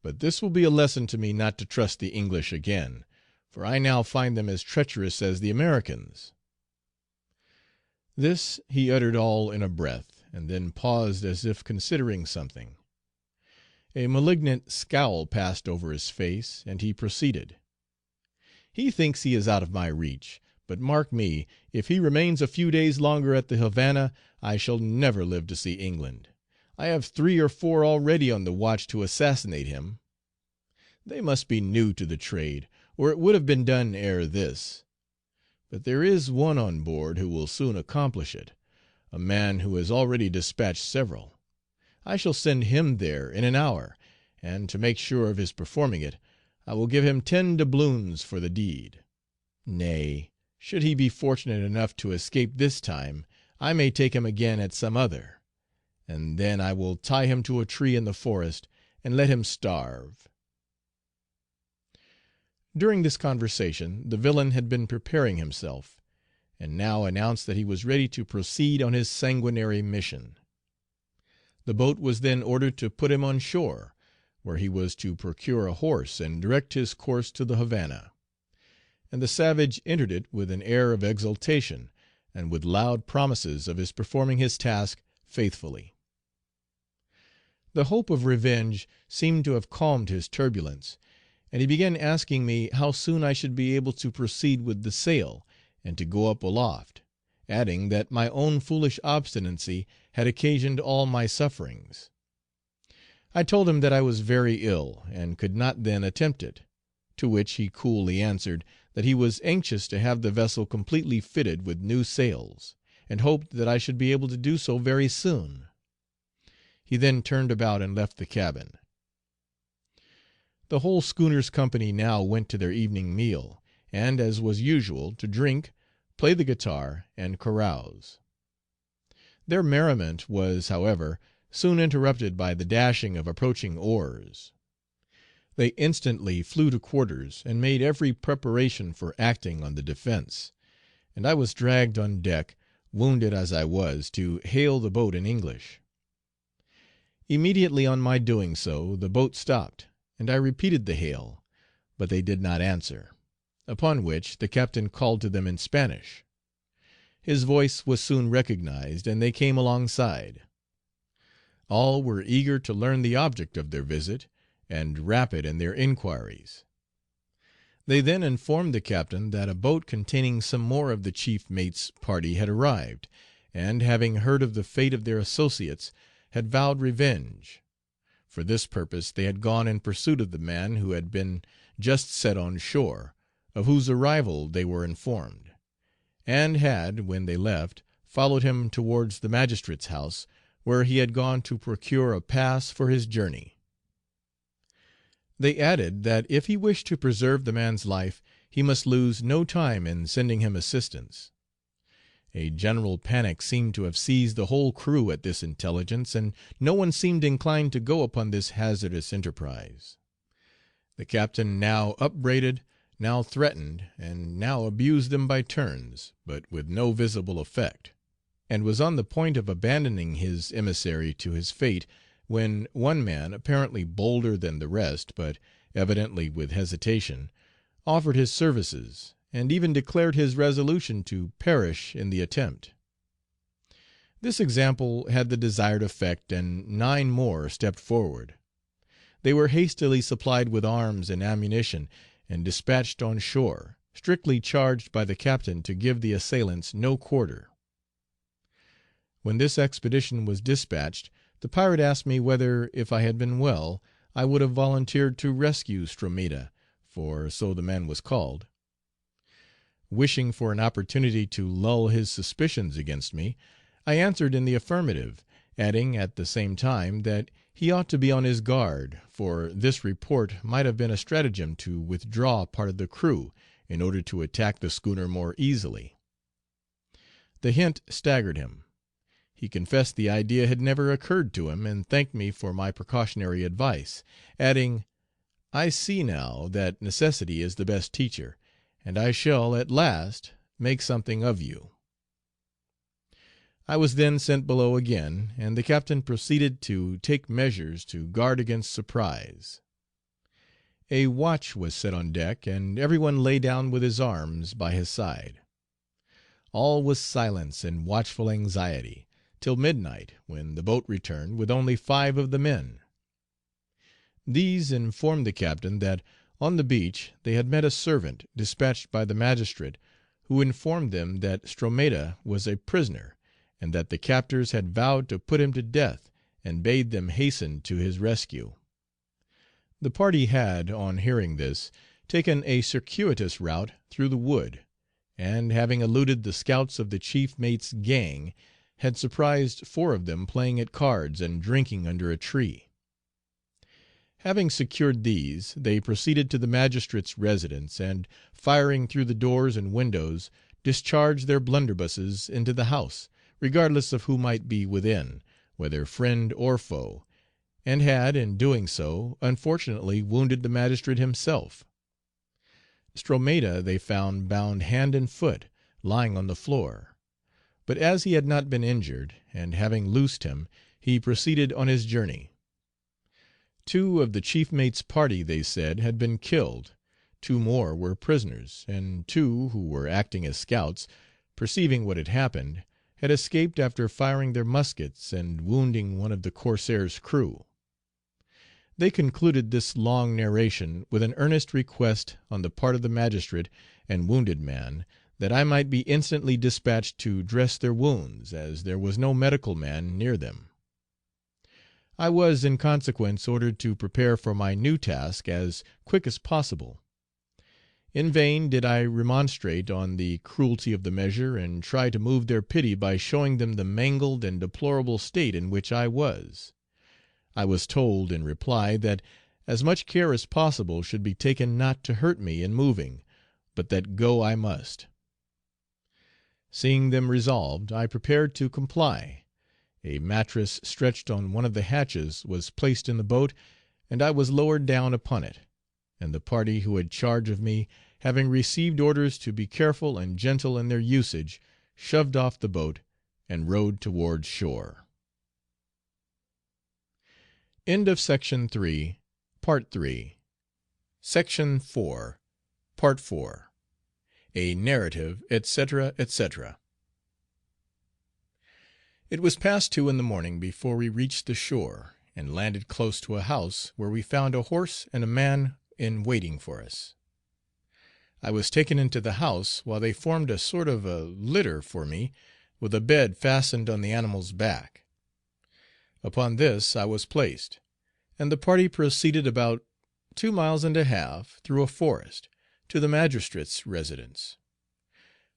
But this will be a lesson to me not to trust the English again, for I now find them as treacherous as the Americans." This he uttered all in a breath, and then paused as if considering something. A malignant scowl passed over his face, and he proceeded: "He thinks he is out of my reach, but mark me, if he remains a few days longer at the Havana, I shall never live to see England. I have 3 or 4 already on the watch to assassinate him. They must be new to the trade, or it would have been done ere this. But there is one on board who will soon accomplish it, a man who has already dispatched several. I shall send him there in an hour, and, to make sure of his performing it, I will give him 10 doubloons for the deed. Nay, should he be fortunate enough to escape this time, I may take him again at some other, and then I will tie him to a tree in the forest and let him starve." During this conversation the villain had been preparing himself, and now announced that he was ready to proceed on his sanguinary mission. The boat was then ordered to put him on shore, where he was to procure a horse and direct his course to the Havana; and the savage entered it with an air of exultation, and with loud promises of his performing his task faithfully. The hope of revenge seemed to have calmed his turbulence, and he began asking me how soon I should be able to proceed with the sail, and to go up aloft, adding that my own foolish obstinacy had occasioned all my sufferings. I told him that I was very ill, and could not then attempt it; to which he coolly answered, that he was anxious to have the vessel completely fitted with new sails, and hoped that I should be able to do so very soon. He then turned about and left the cabin. The whole schooner's company now went to their evening meal, and, as was usual, to drink, play the guitar, and carouse. Their merriment was, however, soon interrupted by the dashing of approaching oars. They instantly flew to quarters, and made every preparation for acting on the defence, and I was dragged on deck, wounded as I was, to hail the boat in English. Immediately on my doing so, the boat stopped, and I repeated the hail, but they did not answer, upon which the captain called to them in Spanish. His voice was soon recognized, and they came alongside. All were eager to learn the object of their visit, and rapid in their inquiries. They then informed the captain that a boat containing some more of the chief mate's party had arrived, and, having heard of the fate of their associates, had vowed revenge. For this purpose they had gone in pursuit of the man who had been just set on shore, of whose arrival they were informed, and had, when they left, followed him towards the magistrate's house, where he had gone to procure a pass for his journey. They added, that if he wished to preserve the man's life, he must lose no time in sending him assistance. A general panic seemed to have seized the whole crew at this intelligence, and no one seemed inclined to go upon this hazardous enterprise. The captain now upbraided, now threatened, and now abused them by turns, but with no visible effect, and was on the point of abandoning his emissary to his fate, when one man, apparently bolder than the rest, but evidently with hesitation, offered his services, and even declared his resolution to perish in the attempt. This example had the desired effect, and 9 more stepped forward. They were hastily supplied with arms and ammunition, and dispatched on shore, strictly charged by the captain to give the assailants no quarter. When this expedition was dispatched, the pirate asked me whether, if I had been well, I would have volunteered to rescue Stromida, for so the man was called. Wishing for an opportunity to lull his suspicions against me, I answered in the affirmative, adding at the same time that he ought to be on his guard, for this report might have been a stratagem to withdraw part of the crew, in order to attack the schooner more easily. The hint staggered him. He confessed the idea had never occurred to him, and thanked me for my precautionary advice, adding, "I see now that necessity is the best teacher, and I shall, at last, make something of you." I was then sent below again, and the captain proceeded to take measures to guard against surprise. A watch was set on deck, and every one lay down with his arms by his side. All was silence and watchful anxiety, till midnight, when the boat returned with only 5 of the men. These informed the captain that on the beach they had met a servant dispatched by the magistrate, who informed them that Stromida was a prisoner, and that the captors had vowed to put him to death, and bade them hasten to his rescue. The party had, on hearing this, taken a circuitous route through the wood, and, having eluded the scouts of the chief mate's gang, had surprised 4 of them playing at cards and drinking under a tree. Having secured these, they proceeded to the magistrate's residence, and, firing through the doors and windows, discharged their blunderbusses into the house, regardless of who might be within, whether friend or foe, and had, in doing so, unfortunately wounded the magistrate himself. Stromida they found bound hand and foot, lying on the floor; but as he had not been injured, and having loosed him, he proceeded on his journey. 2 of the chief mate's party, they said, had been killed, 2 more were prisoners, and 2, who were acting as scouts, perceiving what had happened, had escaped after firing their muskets and wounding one of the corsair's crew. They concluded this long narration with an earnest request on the part of the magistrate and wounded man, that I might be instantly dispatched to dress their wounds, as there was no medical man near them. I was, in consequence, ordered to prepare for my new task as quick as possible. In vain did I remonstrate on the cruelty of the measure, and try to move their pity by showing them the mangled and deplorable state in which I was. I was told, in reply, that as much care as possible should be taken not to hurt me in moving, but that go I must. Seeing them resolved, I prepared to comply. A mattress stretched on one of the hatches was placed in the boat, and I was lowered down upon it, and the party who had charge of me, having received orders to be careful and gentle in their usage, shoved off the boat and rowed towards shore. Section 4, Part 4. A narrative, etc., etc. It was past 2 in the morning before we reached the shore, and landed close to a house, where we found a horse and a man in waiting for us. I was taken into the house, while they formed a sort of a litter for me, with a bed fastened on the animal's back. Upon this I was placed, and the party proceeded about 2 miles and a half, through a forest, to the magistrate's residence.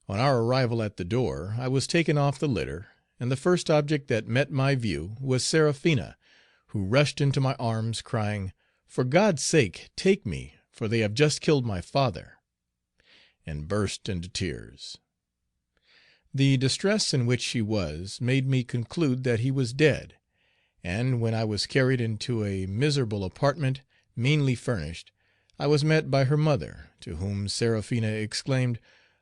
On our arrival at the door, I was taken off the litter, and the first object that met my view was Seraphina, who rushed into my arms, crying, "For God's sake, take me, for they have just killed my father," and burst into tears. The distress in which she was made me conclude that he was dead, and when I was carried into a miserable apartment, meanly furnished, I was met by her mother, to whom Seraphina exclaimed,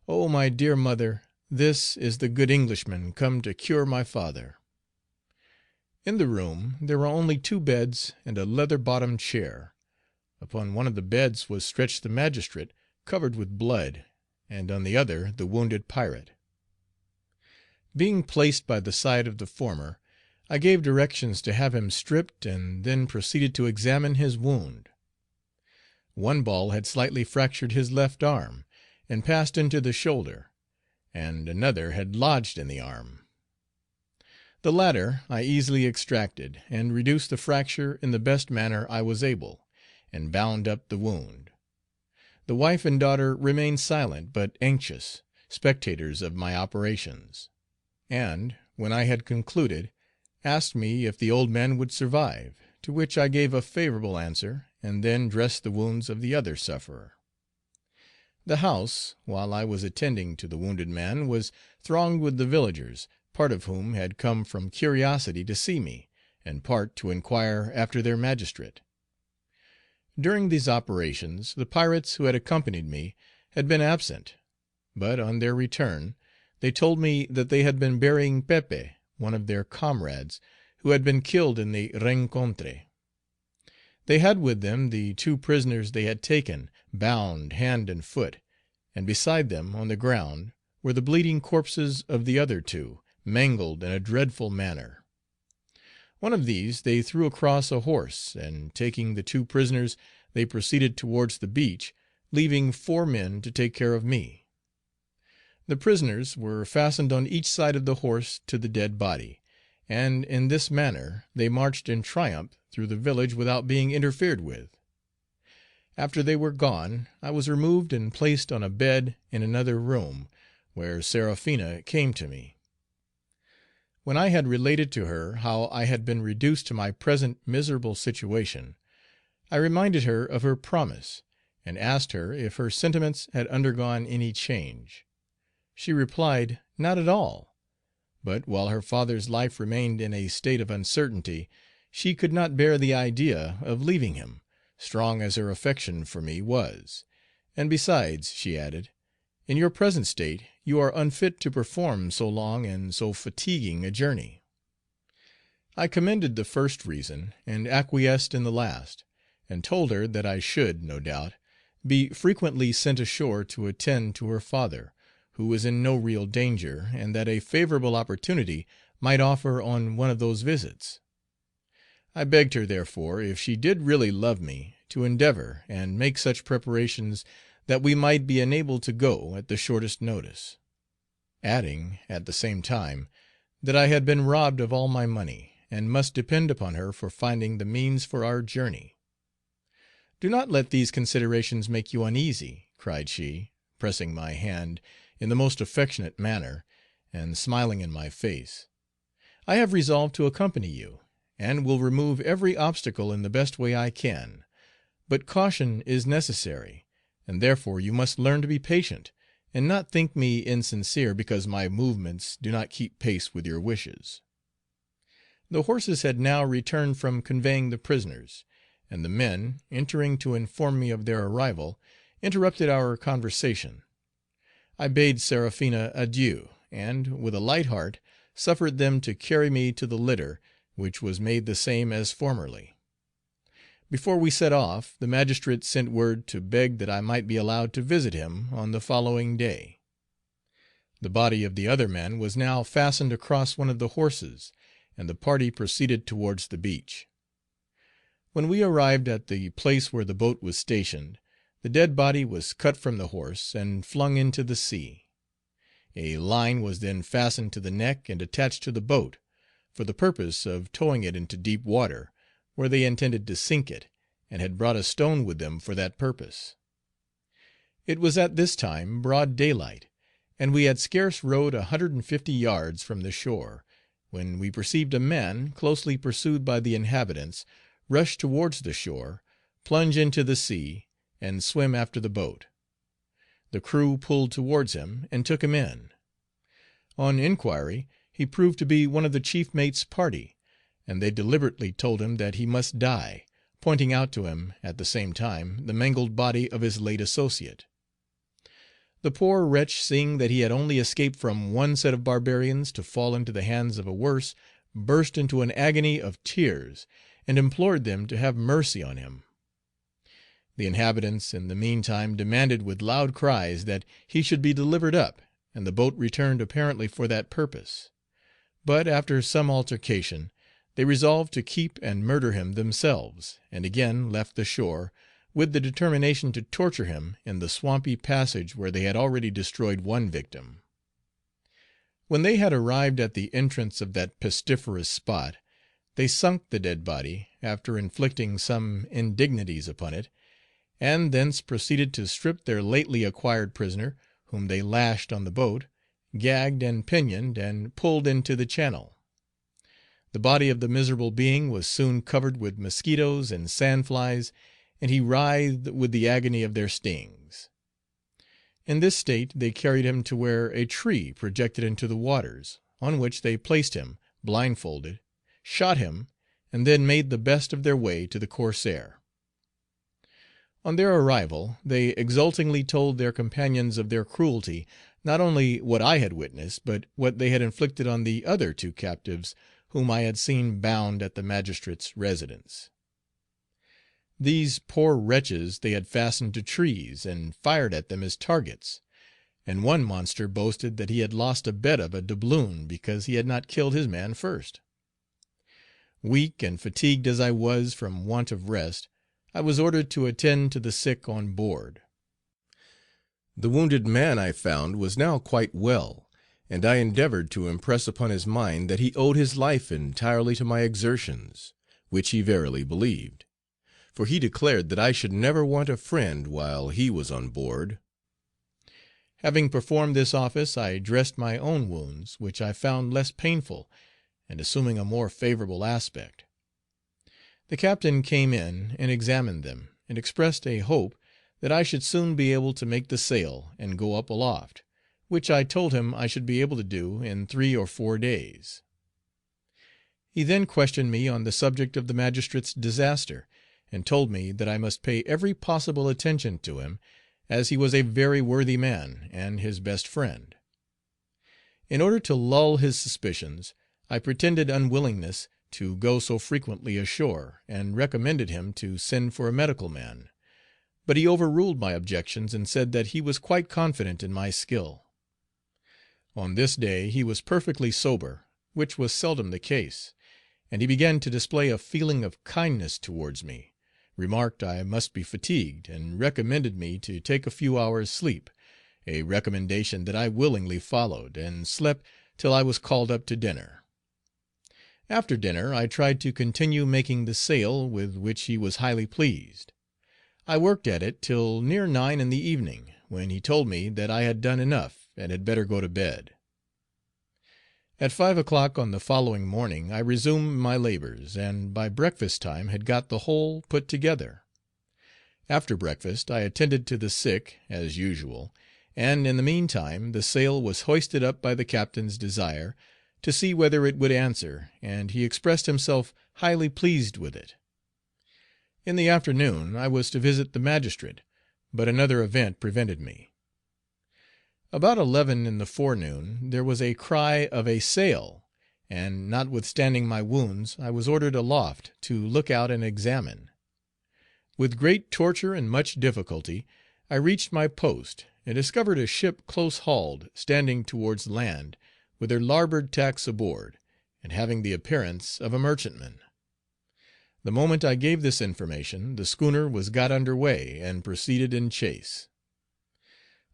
"Oh, my dear mother, this is the good Englishman come to cure my father." In the room there were only 2 beds and a leather bottomed chair. Upon one of the beds was stretched the magistrate, covered with blood, and on the other the wounded pirate. Being placed by the side of the former, I gave directions to have him stripped, and then proceeded to examine his wound. One ball had slightly fractured his left arm, and passed into the shoulder, and another had lodged in the arm. The latter I easily extracted, and reduced the fracture in the best manner I was able, and bound up the wound. The wife and daughter remained silent but anxious, spectators of my operations, and, when I had concluded, asked me if the old man would survive, to which I gave a favorable answer, and then dressed the wounds of the other sufferer. The house, while I was attending to the wounded man, was thronged with the villagers, part of whom had come from curiosity to see me, and part to inquire after their magistrate. During these operations the pirates who had accompanied me had been absent, but on their return they told me that they had been burying Pepe, one of their comrades, who had been killed in the rencontre. They had with them the 2 prisoners they had taken, bound hand and foot, and beside them, on the ground, were the bleeding corpses of the other 2, mangled in a dreadful manner. One of these they threw across a horse, and taking the 2 prisoners, they proceeded towards the beach, leaving 4 men to take care of me. The prisoners were fastened on each side of the horse to the dead body, and in this manner they marched in triumph through the village without being interfered with. After they were gone, I was removed and placed on a bed in another room, where Seraphina came to me. When I had related to her how I had been reduced to my present miserable situation, I reminded her of her promise, and asked her if her sentiments had undergone any change. She replied, not at all; but while her father's life remained in a state of uncertainty, she could not bear the idea of leaving him, strong as her affection for me was; and besides, she added, in your present state you are unfit to perform so long and so fatiguing a journey. I commended the first reason, and acquiesced in the last, and told her that I should, no doubt, be frequently sent ashore to attend to her father, who was in no real danger, and that a favorable opportunity might offer on one of those visits. I begged her, therefore, if she did really love me, to endeavor and make such preparations that we might be enabled to go at the shortest notice; adding, at the same time, that I had been robbed of all my money, and must depend upon her for finding the means for our journey. "Do not let these considerations make you uneasy," cried she, pressing my hand in the most affectionate manner, and smiling in my face. "I have resolved to accompany you, and will remove every obstacle in the best way I can; but caution is necessary, and therefore you must learn to be patient, and not think me insincere because my movements do not keep pace with your wishes." The horses had now returned from conveying the prisoners, and the men, entering to inform me of their arrival, interrupted our conversation. I bade Seraphina adieu, and, with a light heart, suffered them to carry me to the litter, which was made the same as formerly. Before we set off, the magistrate sent word to beg that I might be allowed to visit him on the following day. The body of the other man was now fastened across one of the horses, and the party proceeded towards the beach. When we arrived at the place where the boat was stationed, the dead body was cut from the horse and flung into the sea. A line was then fastened to the neck and attached to the boat, for the purpose of towing it into deep water, where they intended to sink it, and had brought a stone with them for that purpose. It was at this time broad daylight, and we had scarce rowed 150 yards from the shore, when we perceived a man, closely pursued by the inhabitants, rush towards the shore, plunge into the sea, and swim after the boat. The crew pulled towards him and took him in. On inquiry, he proved to be one of the chief mate's party, and they deliberately told him that he must die, pointing out to him, at the same time, the mangled body of his late associate. The poor wretch, seeing that he had only escaped from one set of barbarians to fall into the hands of a worse, burst into an agony of tears, and implored them to have mercy on him. The inhabitants in the meantime demanded with loud cries that he should be delivered up, and the boat returned apparently for that purpose; but, after some altercation, they resolved to keep and murder him themselves, and again left the shore, with the determination to torture him in the swampy passage where they had already destroyed one victim. When they had arrived at the entrance of that pestiferous spot, they sunk the dead body, after inflicting some indignities upon it, and thence proceeded to strip their lately acquired prisoner, whom they lashed on the boat, gagged and pinioned, and pulled into the channel. The body of the miserable being was soon covered with mosquitoes and sand flies, and he writhed with the agony of their stings. In this state they carried him to where a tree projected into the waters, on which they placed him, blindfolded, shot him, and then made the best of their way to the corsair. On their arrival, they exultingly told their companions of their cruelty, not only what I had witnessed, but what they had inflicted on the other 2 captives whom I had seen bound at the magistrate's residence. These poor wretches they had fastened to trees, and fired at them as targets; and one monster boasted that he had lost a bet of a doubloon because he had not killed his man first. Weak and fatigued as I was from want of rest, I was ordered to attend to the sick on board. The wounded man, I found, was now quite well, and I endeavored to impress upon his mind that he owed his life entirely to my exertions, which he verily believed, for he declared that I should never want a friend while he was on board. Having performed this office, I dressed my own wounds, which I found less painful, and assuming a more favorable aspect. The captain came in and examined them, and expressed a hope that I should soon be able to make the sail and go up aloft, which I told him I should be able to do in 3 or 4 days. He then questioned me on the subject of the magistrate's disaster, and told me that I must pay every possible attention to him, as he was a very worthy man, and his best friend. In order to lull his suspicions, I pretended unwillingness to go so frequently ashore, and recommended him to send for a medical man; but he overruled my objections, and said that he was quite confident in my skill. On this day he was perfectly sober, which was seldom the case, and he began to display a feeling of kindness towards me, remarked I must be fatigued, and recommended me to take a few hours' sleep, a recommendation that I willingly followed, and slept till I was called up to dinner. After dinner I tried to continue making the sail, with which he was highly pleased. I worked at it till near 9 in the evening, when he told me that I had done enough and had better go to bed. At 5 o'clock on the following morning I resumed my labors, and by breakfast time had got the whole put together. After breakfast I attended to the sick, as usual, and in the meantime the sail was hoisted up by the captain's desire, to see whether it would answer, and he expressed himself highly pleased with it. In the afternoon I was to visit the magistrate, but another event prevented me. About 11 in the forenoon there was a cry of a sail, and notwithstanding my wounds I was ordered aloft to look out and examine. With great torture and much difficulty I reached my post, and discovered a ship close hauled, standing towards land, with her larboard tacks aboard, and having the appearance of a merchantman. The moment I gave this information the schooner was got under way and proceeded in chase.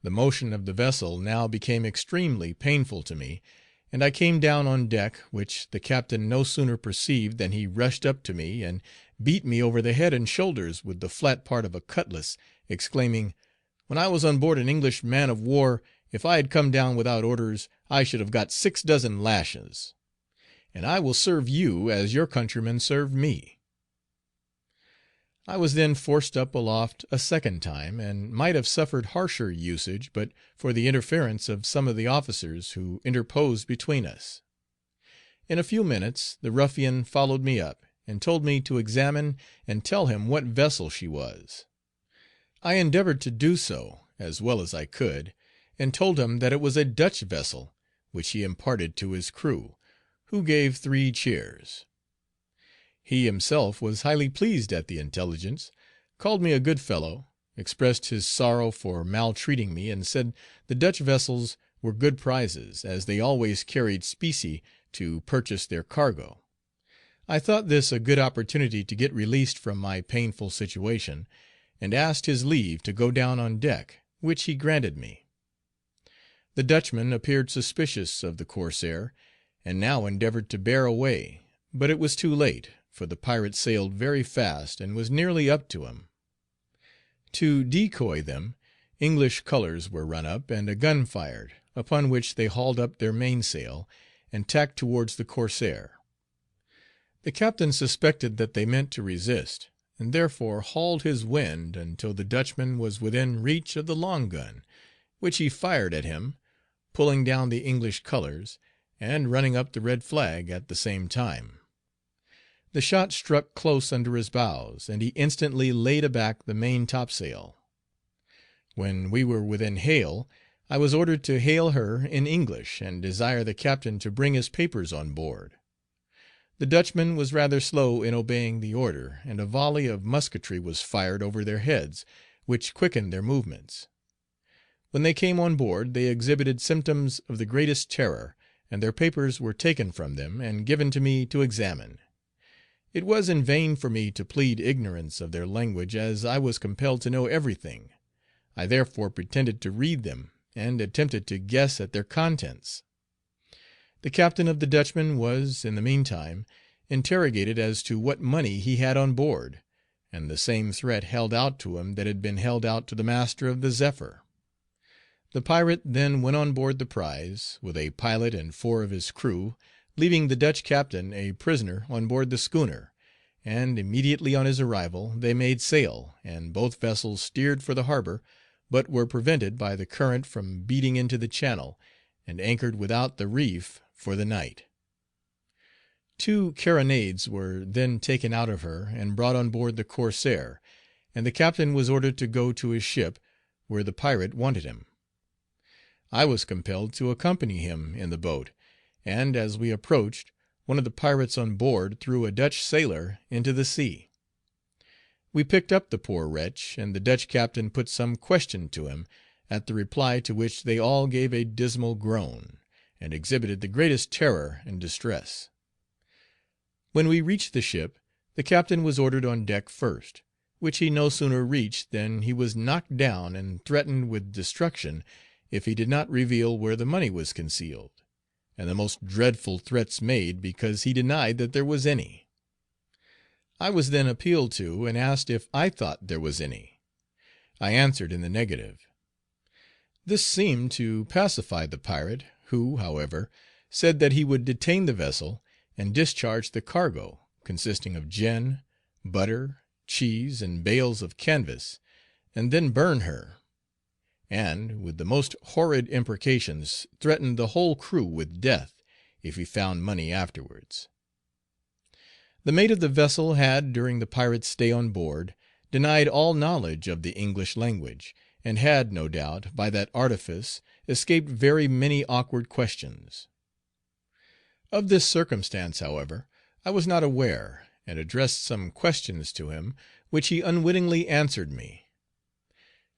The motion of the vessel now became extremely painful to me, and I came down on deck, which the captain no sooner perceived than he rushed up to me and beat me over the head and shoulders with the flat part of a cutlass, exclaiming, "When I was on board an English man of war, if I had come down without orders, I should have got 6 dozen lashes. And I will serve you as your countrymen served me." I was then forced up aloft a second time, and might have suffered harsher usage but for the interference of some of the officers, who interposed between us. In a few minutes the ruffian followed me up, and told me to examine and tell him what vessel she was. I endeavored to do so, as well as I could, and told him that it was a Dutch vessel, which he imparted to his crew, who gave 3 cheers. He himself was highly pleased at the intelligence, called me a good fellow, expressed his sorrow for maltreating me, and said the Dutch vessels were good prizes, as they always carried specie to purchase their cargo. I thought this a good opportunity to get released from my painful situation, and asked his leave to go down on deck, which he granted me. The Dutchman appeared suspicious of the corsair, and now endeavored to bear away, but it was too late, for the pirate sailed very fast and was nearly up to him. To decoy them, English colors were run up and a gun fired, upon which they hauled up their mainsail, and tacked towards the corsair. The captain suspected that they meant to resist, and therefore hauled his wind until the Dutchman was within reach of the long gun, which he fired at him, pulling down the English colors, and running up the red flag at the same time. The shot struck close under his bows, and he instantly laid aback the main topsail. When we were within hail, I was ordered to hail her in English, and desire the captain to bring his papers on board. The Dutchman was rather slow in obeying the order, and a volley of musketry was fired over their heads, which quickened their movements. When they came on board they exhibited symptoms of the greatest terror, and their papers were taken from them and given to me to examine. It was in vain for me to plead ignorance of their language, as I was compelled to know everything. I therefore pretended to read them, and attempted to guess at their contents. The captain of the Dutchman was, in the meantime, interrogated as to what money he had on board, and the same threat held out to him that had been held out to the master of the Zephyr. The pirate then went on board the prize, with a pilot and 4 of his crew, leaving the Dutch captain a prisoner on board the schooner, and immediately on his arrival they made sail, and both vessels steered for the harbor, but were prevented by the current from beating into the channel, and anchored without the reef for the night. 2 carronades were then taken out of her and brought on board the corsair, and the captain was ordered to go to his ship, where the pirate wanted him. I was compelled to accompany him in the boat, and, as we approached, one of the pirates on board threw a Dutch sailor into the sea. We picked up the poor wretch, and the Dutch captain put some question to him, at the reply to which they all gave a dismal groan, and exhibited the greatest terror and distress. When we reached the ship, the captain was ordered on deck first, which he no sooner reached than he was knocked down and threatened with destruction if he did not reveal where the money was concealed, and the most dreadful threats made because he denied that there was any. I was then appealed to and asked if I thought there was any. I answered in the negative. This seemed to pacify the pirate, who, however, said that he would detain the vessel and discharge the cargo, consisting of gin, butter, cheese, and bales of canvas, and then burn her; and, with the most horrid imprecations, threatened the whole crew with death if he found money afterwards. The mate of the vessel had, during the pirate's stay on board, denied all knowledge of the English language, and had, no doubt, by that artifice, escaped very many awkward questions. Of this circumstance, however, I was not aware, and addressed some questions to him, which he unwittingly answered me.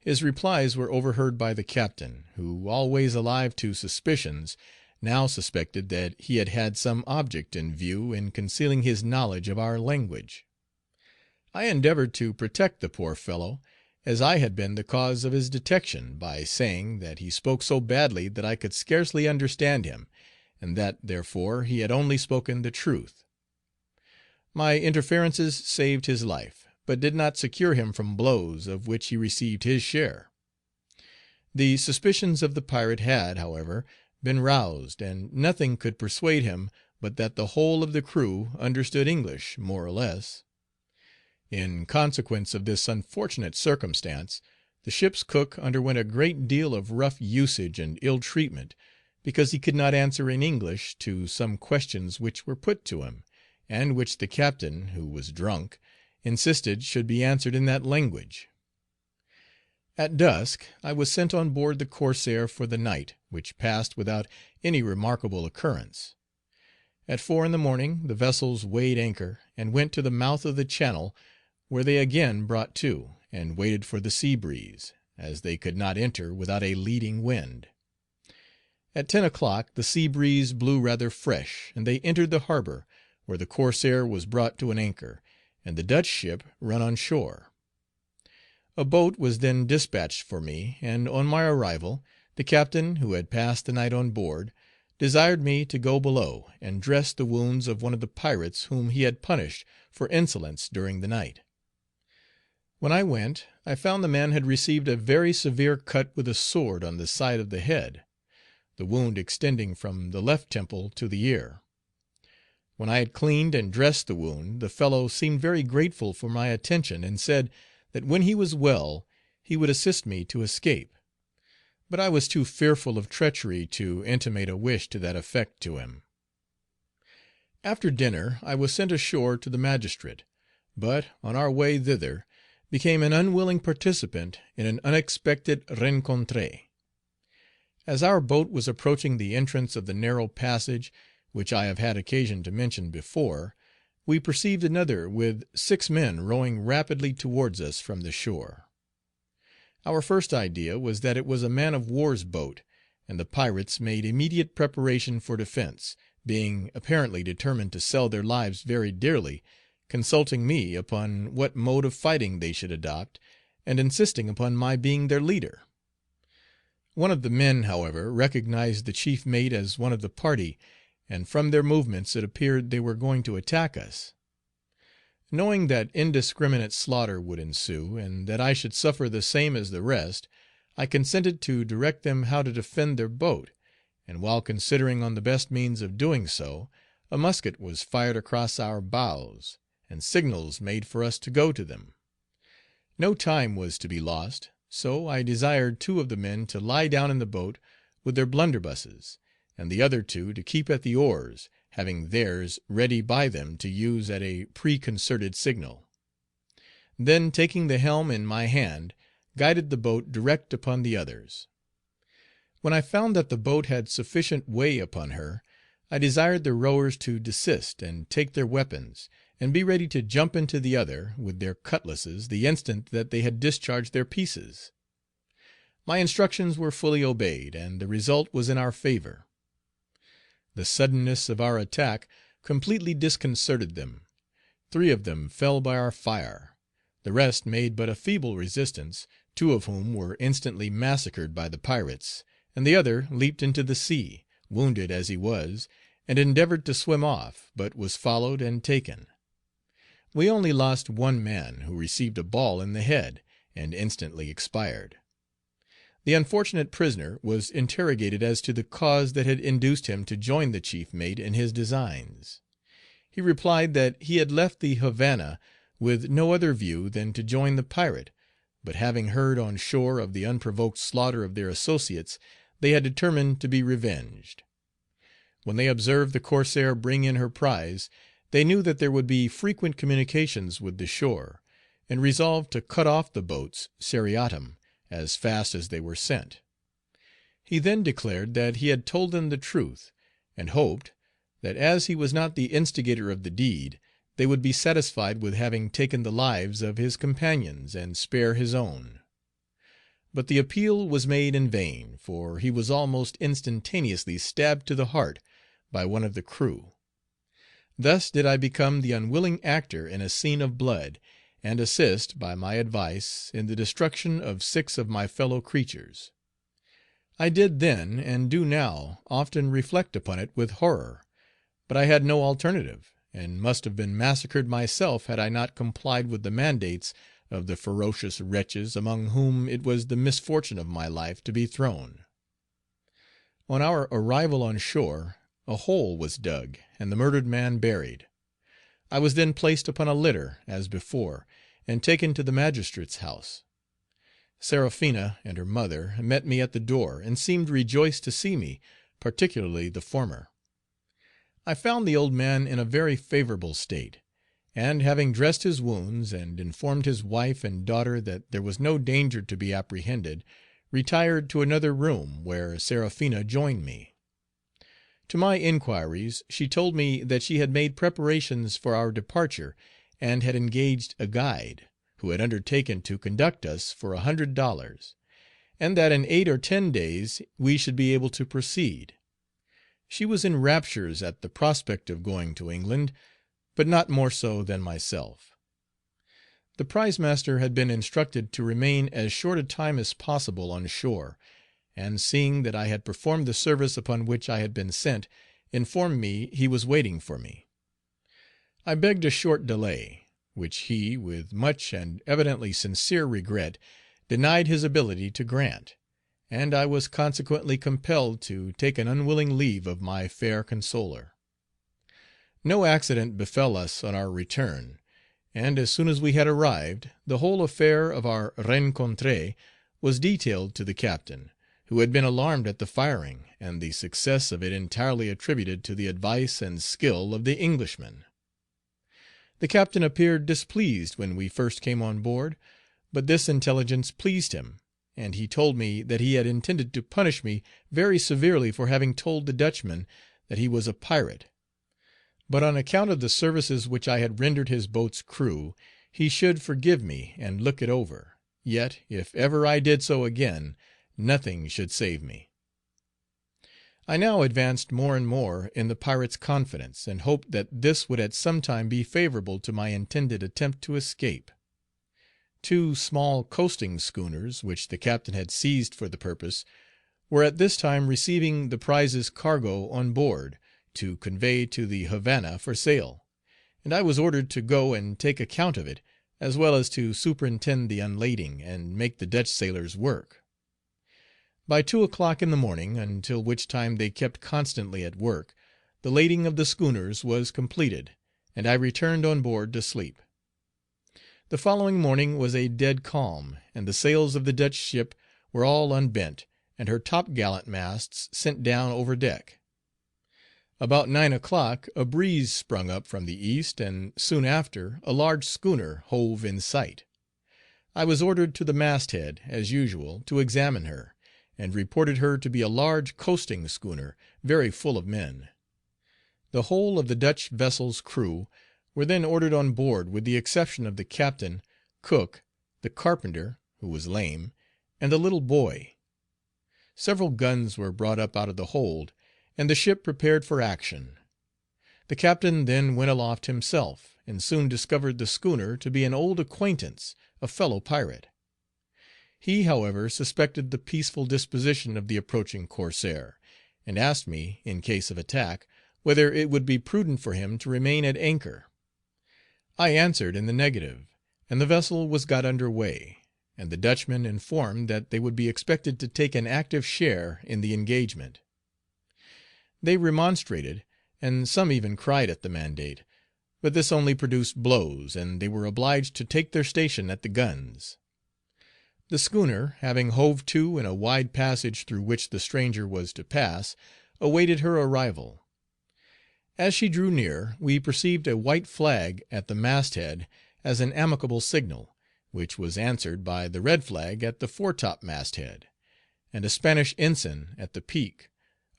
His replies were overheard by the captain, who, always alive to suspicions, now suspected that he had had some object in view in concealing his knowledge of our language. I endeavored to protect the poor fellow, as I had been the cause of his detection, by saying, that he spoke so badly that I could scarcely understand him, and that, therefore, he had only spoken the truth. My interferences saved his life, but did not secure him from blows of which he received his share. The suspicions of the pirate had, however, been roused, and nothing could persuade him but that the whole of the crew understood English, more or less. In consequence of this unfortunate circumstance, the ship's cook underwent a great deal of rough usage and ill treatment, because he could not answer in English to some questions which were put to him, and which the captain, who was drunk, insisted should be answered in that language. At dusk I was sent on board the Corsair for the night, which passed without any remarkable occurrence. At 4 in the morning the vessels weighed anchor, and went to the mouth of the channel, where they again brought to, and waited for the sea breeze, as they could not enter without a leading wind. At 10 o'clock the sea breeze blew rather fresh, and they entered the harbor, where the Corsair was brought to an anchor, and the Dutch ship run on shore. A boat was then dispatched for me, and on my arrival, the captain, who had passed the night on board, desired me to go below and dress the wounds of one of the pirates whom he had punished for insolence during the night. When I went, I found the man had received a very severe cut with a sword on the side of the head, the wound extending from the left temple to the ear. When I had cleaned and dressed the wound, the fellow seemed very grateful for my attention, and said that when he was well he would assist me to escape; but I was too fearful of treachery to intimate a wish to that effect to him. After dinner I was sent ashore to the magistrate, but, on our way thither, became an unwilling participant in an unexpected rencontre. As our boat was approaching the entrance of the narrow passage, which I have had occasion to mention before, we perceived another with 6 men rowing rapidly towards us from the shore. Our first idea was that it was a man of war's boat, and the pirates made immediate preparation for defence, being apparently determined to sell their lives very dearly, consulting me upon what mode of fighting they should adopt, and insisting upon my being their leader. One of the men, however, recognized the chief mate as one of the party, and from their movements it appeared they were going to attack us. Knowing that indiscriminate slaughter would ensue, and that I should suffer the same as the rest, I consented to direct them how to defend their boat, and while considering on the best means of doing so, a musket was fired across our bows, and signals made for us to go to them. No time was to be lost, so I desired 2 of the men to lie down in the boat with their blunderbusses, and the other 2 to keep at the oars, having theirs ready by them to use at a preconcerted signal. Then taking the helm in my hand, guided the boat direct upon the others. When I found that the boat had sufficient way upon her, I desired the rowers to desist and take their weapons, and be ready to jump into the other with their cutlasses the instant that they had discharged their pieces. My instructions were fully obeyed, and the result was in our favor. The suddenness of our attack completely disconcerted them. 3 of them fell by our fire. The rest made but a feeble resistance, 2 of whom were instantly massacred by the pirates, and the other leaped into the sea, wounded as he was, and endeavored to swim off, but was followed and taken. We only lost 1 man, who received a ball in the head, and instantly expired. The unfortunate prisoner was interrogated as to the cause that had induced him to join the chief mate in his designs. He replied that he had left the Havana with no other view than to join the pirate, but having heard on shore of the unprovoked slaughter of their associates, they had determined to be revenged. When they observed the corsair bring in her prize, they knew that there would be frequent communications with the shore, and resolved to cut off the boats seriatim as fast as they were sent. He then declared that he had told them the truth, and hoped, that as he was not the instigator of the deed, they would be satisfied with having taken the lives of his companions and spare his own. But the appeal was made in vain, for he was almost instantaneously stabbed to the heart by one of the crew. Thus did I become the unwilling actor in a scene of blood, and assist, by my advice, in the destruction of 6 of my fellow creatures. I did then, and do now, often reflect upon it with horror, but I had no alternative, and must have been massacred myself had I not complied with the mandates of the ferocious wretches among whom it was the misfortune of my life to be thrown. On our arrival on shore, a hole was dug, and the murdered man buried. I was then placed upon a litter, as before, and taken to the magistrate's house. Seraphina and her mother met me at the door, and seemed rejoiced to see me, particularly the former. I found the old man in a very favorable state, and having dressed his wounds, and informed his wife and daughter that there was no danger to be apprehended, retired to another room, where Seraphina joined me. To my inquiries, she told me that she had made preparations for our departure, and had engaged a guide, who had undertaken to conduct us for $100, and that in 8 or 10 days we should be able to proceed. She was in raptures at the prospect of going to England, but not more so than myself. The prize master had been instructed to remain as short a time as possible on shore, and seeing that I had performed the service upon which I had been sent, informed me he was waiting for me. I begged a short delay, which he, with much and evidently sincere regret, denied his ability to grant, and I was consequently compelled to take an unwilling leave of my fair consoler. No accident befell us on our return, and as soon as we had arrived, the whole affair of our rencontre was detailed to the captain, who had been alarmed at the firing, and the success of it entirely attributed to the advice and skill of the Englishmen. The captain appeared displeased when we first came on board, but this intelligence pleased him, and he told me that he had intended to punish me very severely for having told the Dutchman that he was a pirate; but on account of the services which I had rendered his boat's crew, he should forgive me and look it over, yet, if ever I did so again, nothing should save me. I now advanced more and more in the pirate's confidence, and hoped that this would at some time be favorable to my intended attempt to escape. 2 small coasting schooners, which the captain had seized for the purpose, were at this time receiving the prize's cargo on board, to convey to the Havana for sale, and I was ordered to go and take account of it, as well as to superintend the unlading, and make the Dutch sailors work. By 2 o'clock in the morning, until which time they kept constantly at work, the lading of the schooners was completed, and I returned on board to sleep. The following morning was a dead calm, and the sails of the Dutch ship were all unbent, and her top gallant masts sent down over deck. About 9 o'clock a breeze sprung up from the east, and soon after a large schooner hove in sight. I was ordered to the mast head, as usual, to examine her, and reported her to be a large coasting schooner, very full of men. The whole of the Dutch vessel's crew were then ordered on board, with the exception of the captain, cook, the carpenter, who was lame, and the little boy. Several guns were brought up out of the hold, and the ship prepared for action. The captain then went aloft himself, and soon discovered the schooner to be an old acquaintance, a fellow pirate. He, however, suspected the peaceful disposition of the approaching corsair, and asked me, in case of attack, whether it would be prudent for him to remain at anchor. I answered in the negative, and the vessel was got under way, and the Dutchmen informed that they would be expected to take an active share in the engagement. They remonstrated, and some even cried at the mandate, but this only produced blows, and they were obliged to take their station at the guns. The schooner, having hove to in a wide passage through which the stranger was to pass, awaited her arrival. As she drew near, we perceived a white flag at the mast head as an amicable signal, which was answered by the red flag at the foretop mast head, and a Spanish ensign at the peak,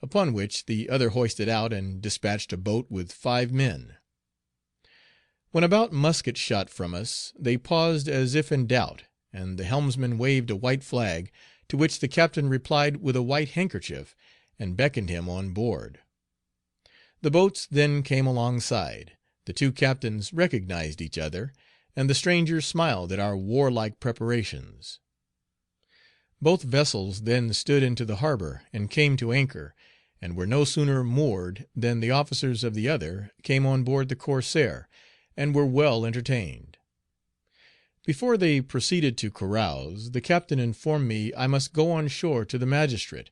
upon which the other hoisted out and dispatched a boat with 5 men. When about musket shot from us, they paused as if in doubt, and the helmsman waved a white flag, to which the captain replied with a white handkerchief, and beckoned him on board. The boats then came alongside, the 2 captains recognized each other, and the stranger smiled at our warlike preparations. Both vessels then stood into the harbor and came to anchor, and were no sooner moored than the officers of the other came on board the corsair, and were well entertained. Before they proceeded to carouse, the captain informed me I must go on shore to the magistrate,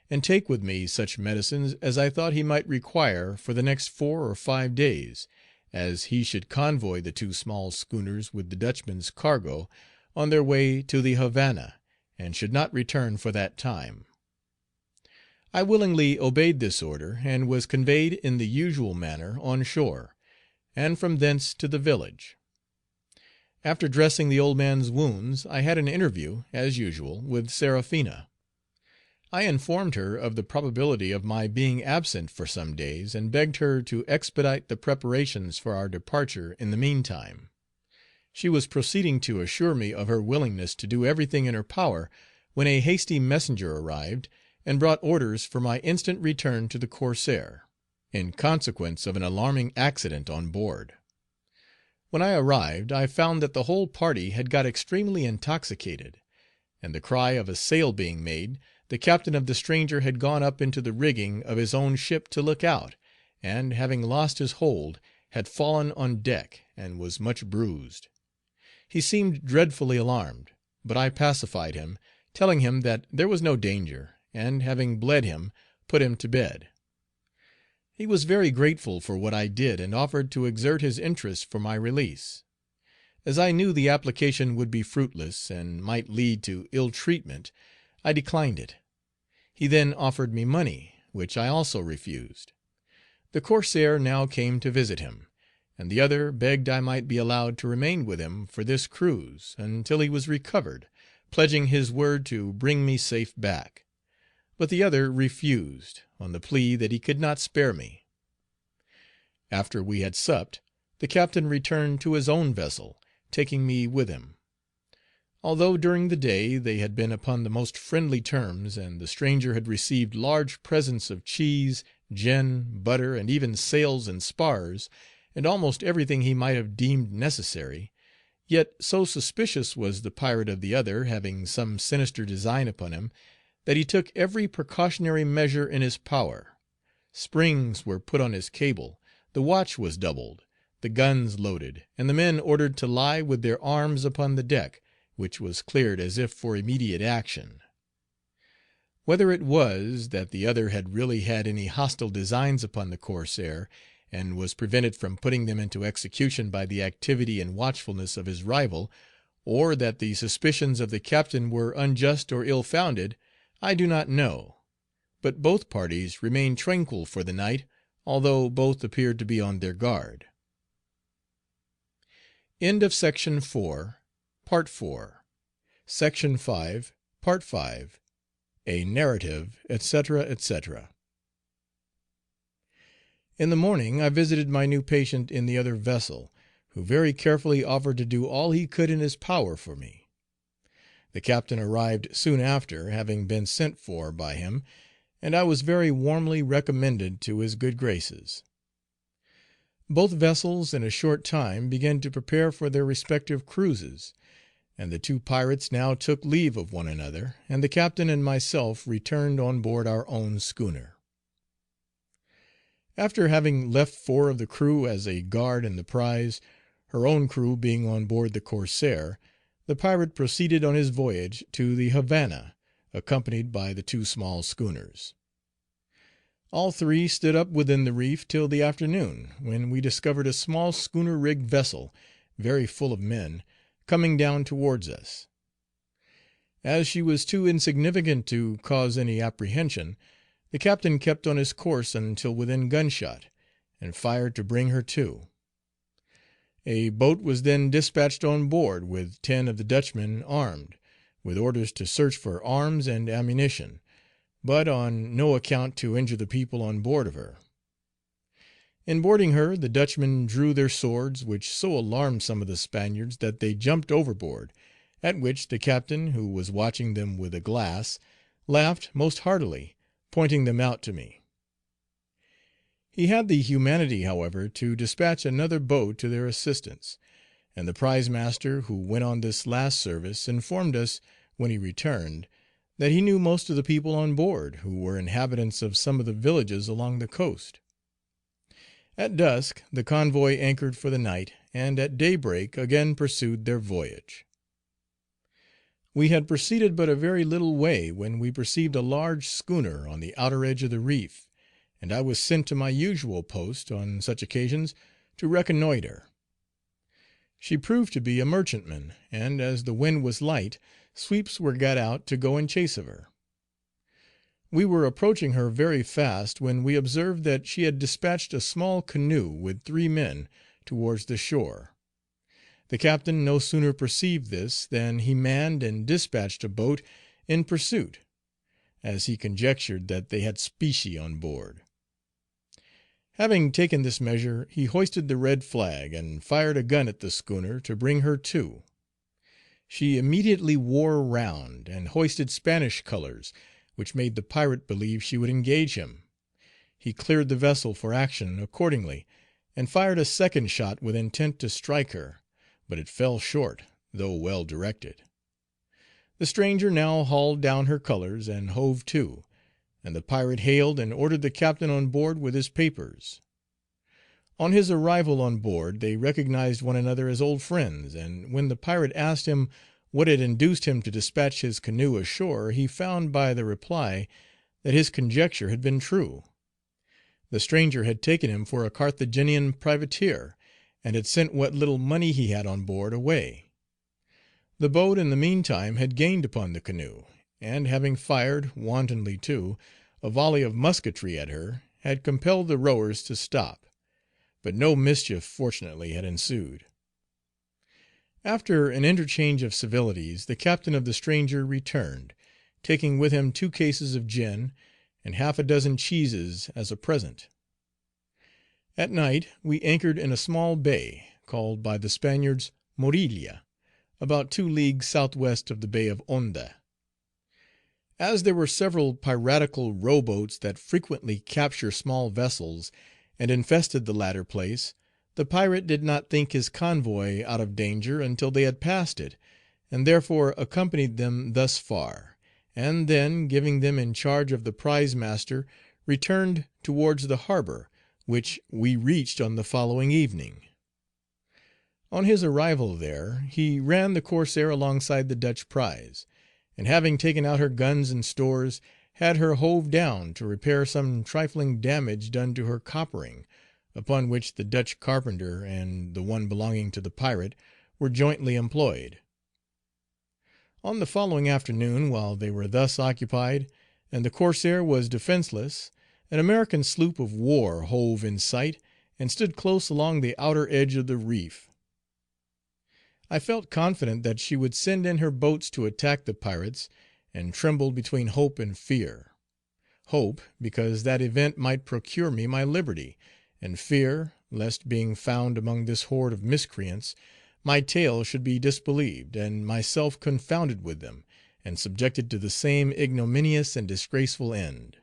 and take with me such medicines as I thought he might require for the next 4 or 5 days, as he should convoy the 2 small schooners with the Dutchman's cargo on their way to the Havana, and should not return for that time. I willingly obeyed this order, and was conveyed in the usual manner on shore, and from thence to the village. After dressing the old man's wounds, I had an interview, as usual, with Seraphina. I informed her of the probability of my being absent for some days, and begged her to expedite the preparations for our departure in the meantime. She was proceeding to assure me of her willingness to do everything in her power, when a hasty messenger arrived, and brought orders for my instant return to the corsair, in consequence of an alarming accident on board. When I arrived, I found that the whole party had got extremely intoxicated, and the cry of a sail being made, the captain of the stranger had gone up into the rigging of his own ship to look out, and, having lost his hold, had fallen on deck, and was much bruised. He seemed dreadfully alarmed, but I pacified him, telling him that there was no danger, and, having bled him, put him to bed. He was very grateful for what I did, and offered to exert his interest for my release. As I knew the application would be fruitless, and might lead to ill treatment, I declined it. He then offered me money, which I also refused. The corsair now came to visit him, and the other begged I might be allowed to remain with him for this cruise, until he was recovered, pledging his word to bring me safe back. But the other refused, on the plea that he could not spare me. After we had supped, the captain returned to his own vessel, taking me with him. Although during the day they had been upon the most friendly terms, and the stranger had received large presents of cheese, gin, butter, and even sails and spars, and almost everything he might have deemed necessary, yet so suspicious was the pirate of the other, having some sinister design upon him, that he took every precautionary measure in his power. Springs were put on his cable, the watch was doubled, the guns loaded, and the men ordered to lie with their arms upon the deck, which was cleared as if for immediate action. Whether it was, that the other had really had any hostile designs upon the corsair, and was prevented from putting them into execution by the activity and watchfulness of his rival, or that the suspicions of the captain were unjust or ill founded, I do not know, but both parties remained tranquil for the night, although both appeared to be on their guard. End of Section 4, Part 4. Section 5, Part 5. A narrative, etc., etc. In the morning I visited my new patient in the other vessel, who very carefully offered to do all he could in his power for me. The captain arrived soon after, having been sent for by him, and I was very warmly recommended to his good graces. Both vessels in a short time began to prepare for their respective cruises, and the two pirates now took leave of one another, and the captain and myself returned on board our own schooner. After having left 4 of the crew as a guard in the prize, her own crew being on board the Corsair, the pirate proceeded on his voyage to the Havana, accompanied by the 2 small schooners. All 3 stood up within the reef till the afternoon, when we discovered a small schooner rigged vessel, very full of men, coming down towards us. As she was too insignificant to cause any apprehension, the captain kept on his course until within gunshot, and fired to bring her to. A boat was then dispatched on board with 10 of the Dutchmen armed, with orders to search for arms and ammunition, but on no account to injure the people on board of her. In boarding her, the Dutchmen drew their swords, which so alarmed some of the Spaniards that they jumped overboard, at which the captain, who was watching them with a glass, laughed most heartily, pointing them out to me. He had the humanity, however, to dispatch another boat to their assistance, and the prize master, who went on this last service, informed us, when he returned, that he knew most of the people on board, who were inhabitants of some of the villages along the coast. At dusk the convoy anchored for the night, and at daybreak again pursued their voyage. We had proceeded but a very little way when we perceived a large schooner on the outer edge of the reef, and I was sent to my usual post on such occasions to reconnoitre. She proved to be a merchantman, and, as the wind was light, sweeps were got out to go in chase of her. We were approaching her very fast when we observed that she had dispatched a small canoe with 3 men towards the shore. The captain no sooner perceived this than he manned and dispatched a boat in pursuit, as he conjectured that they had specie on board. Having taken this measure, he hoisted the red flag, and fired a gun at the schooner to bring her to. She immediately wore round, and hoisted Spanish colors, which made the pirate believe she would engage him. He cleared the vessel for action accordingly, and fired a second shot with intent to strike her, but it fell short, though well directed. The stranger now hauled down her colors and hove to, and the pirate hailed and ordered the captain on board with his papers. On his arrival on board they recognized one another as old friends, and when the pirate asked him what had induced him to dispatch his canoe ashore, he found by the reply that his conjecture had been true. The stranger had taken him for a Carthaginian privateer, and had sent what little money he had on board away. The boat in the meantime had gained upon the canoe, and having fired, wantonly too, a volley of musketry at her, had compelled the rowers to stop, but no mischief fortunately had ensued. After an interchange of civilities, the captain of the stranger returned, taking with him 2 cases of gin, and half a dozen cheeses as a present. At night we anchored in a small bay, called by the Spaniards Morilla, about 2 leagues southwest of the Bay of Honda. As there were several piratical row boats that frequently capture small vessels and infested the latter place, the pirate did not think his convoy out of danger until they had passed it, and therefore accompanied them thus far, and then, giving them in charge of the prize master, returned towards the harbor, which we reached on the following evening. On his arrival there, he ran the Corsair alongside the Dutch prize, and having taken out her guns and stores, had her hove down to repair some trifling damage done to her coppering, upon which the Dutch carpenter and the one belonging to the pirate were jointly employed. On the following afternoon, while they were thus occupied, and the Corsair was defenceless, an American sloop of war hove in sight, and stood close along the outer edge of the reef. I felt confident that she would send in her boats to attack the pirates, and trembled between hope and fear. Hope, because that event might procure me my liberty, and fear, lest being found among this horde of miscreants, my tale should be disbelieved, and myself confounded with them, and subjected to the same ignominious and disgraceful end.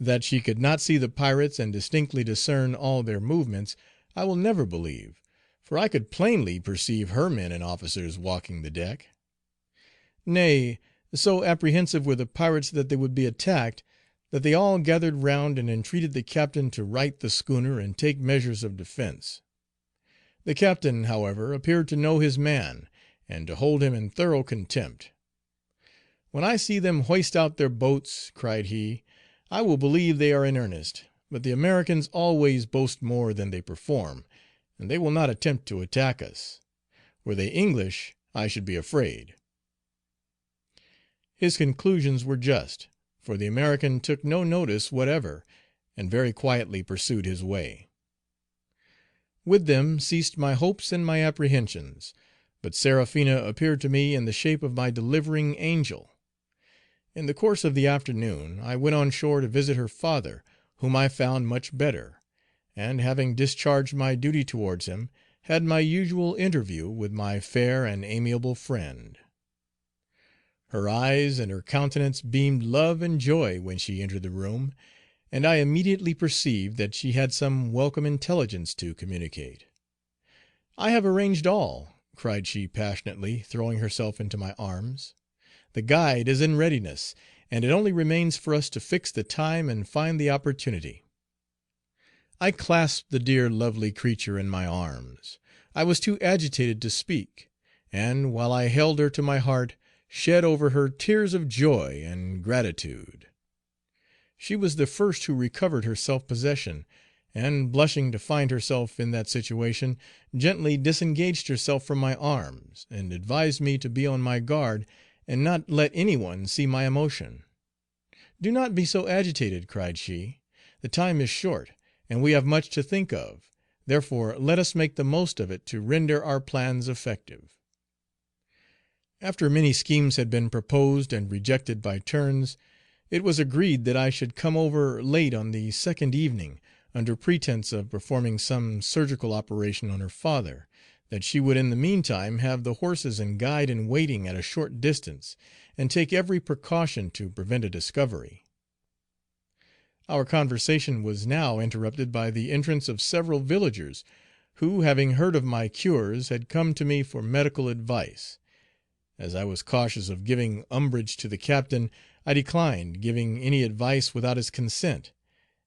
That she could not see the pirates and distinctly discern all their movements, I will never believe, for I could plainly perceive her men and officers walking the deck. Nay, so apprehensive were the pirates that they would be attacked, that they all gathered round and entreated the captain to right the schooner and take measures of defence. The captain, however, appeared to know his man, and to hold him in thorough contempt. "When I see them hoist out their boats," cried he, "I will believe they are in earnest, but the Americans always boast more than they perform, and they will not attempt to attack us. Were they English, I should be afraid." His conclusions were just, for the American took no notice whatever, and very quietly pursued his way. With them ceased my hopes and my apprehensions, but Seraphina appeared to me in the shape of my delivering angel. In the course of the afternoon I went on shore to visit her father, whom I found much better, and, having discharged my duty towards him, had my usual interview with my fair and amiable friend. Her eyes and her countenance beamed love and joy when she entered the room, and I immediately perceived that she had some welcome intelligence to communicate. "I have arranged all," cried she passionately, throwing herself into my arms. "The guide is in readiness, and it only remains for us to fix the time and find the opportunity." I clasped the dear lovely creature in my arms. I was too agitated to speak, and, while I held her to my heart, shed over her tears of joy and gratitude. She was the first who recovered her self possession, and, blushing to find herself in that situation, gently disengaged herself from my arms, and advised me to be on my guard and not let any one see my emotion. "Do not be so agitated," cried she. "The time is short, and we have much to think of, therefore let us make the most of it to render our plans effective." After many schemes had been proposed and rejected by turns, it was agreed that I should come over late on the second evening, under pretence of performing some surgical operation on her father; that she would in the meantime have the horses and guide in waiting at a short distance, and take every precaution to prevent a discovery. Our conversation was now interrupted by the entrance of several villagers, who, having heard of my cures, had come to me for medical advice. As I was cautious of giving umbrage to the captain, I declined giving any advice without his consent,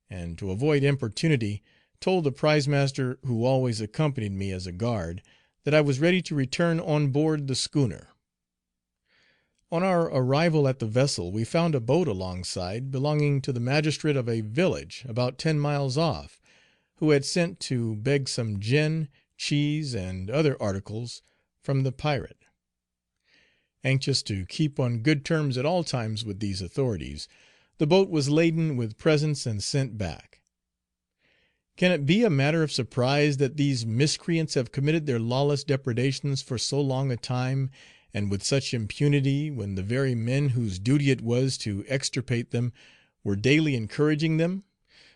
and, to avoid importunity, told the prize master, who always accompanied me as a guard, that I was ready to return on board the schooner. On our arrival at the vessel we found a boat alongside, belonging to the magistrate of a village about 10 miles off, who had sent to beg some gin, cheese, and other articles from the pirate. Anxious to keep on good terms at all times with these authorities, the boat was laden with presents and sent back. Can it be a matter of surprise that these miscreants have committed their lawless depredations for so long a time, and with such impunity, when the very men whose duty it was to extirpate them were daily encouraging them;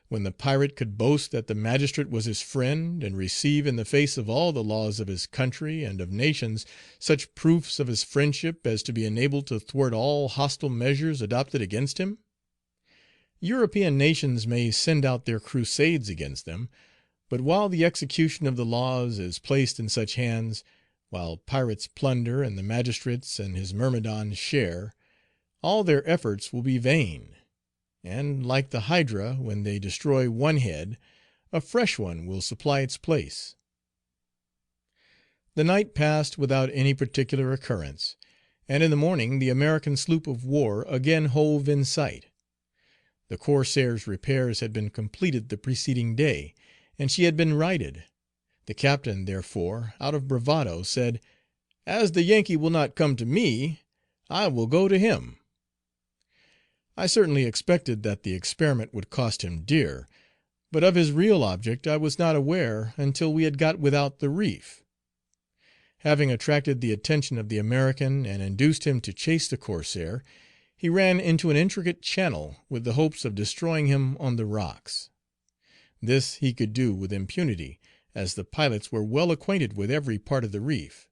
when the pirate could boast that the magistrate was his friend, and receive in the face of all the laws of his country and of nations such proofs of his friendship as to be enabled to thwart all hostile measures adopted against him? European nations may send out their crusades against them, but while the execution of the laws is placed in such hands, while pirates plunder and the magistrates and his myrmidons share, all their efforts will be vain, and, like the hydra, when they destroy one head, a fresh one will supply its place. The night passed without any particular occurrence, and in the morning the American sloop of war again hove in sight. The corsair's repairs had been completed the preceding day, and she had been righted. The captain, therefore, out of bravado, said, "As the Yankee will not come to me, I will go to him." I certainly expected that the experiment would cost him dear, but of his real object I was not aware until we had got without the reef. Having attracted the attention of the American and induced him to chase the corsair, he ran into an intricate channel with the hopes of destroying him on the rocks. This he could do with impunity, as the pilots were well acquainted with every part of the reef.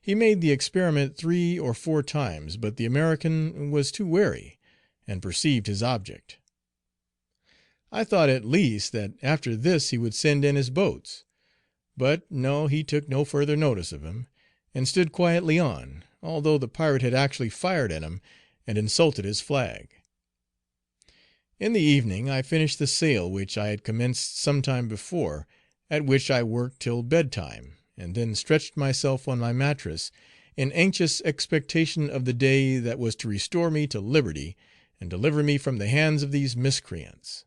He made the experiment 3 or 4 times, but the American was too wary, and perceived his object. I thought at least that after this he would send in his boats. But no, he took no further notice of him, and stood quietly on, although the pirate had actually fired at him and insulted his flag. In the evening I finished the sail which I had commenced some time before, at which I worked till bedtime, and then stretched myself on my mattress in anxious expectation of the day that was to restore me to liberty and deliver me from the hands of these miscreants.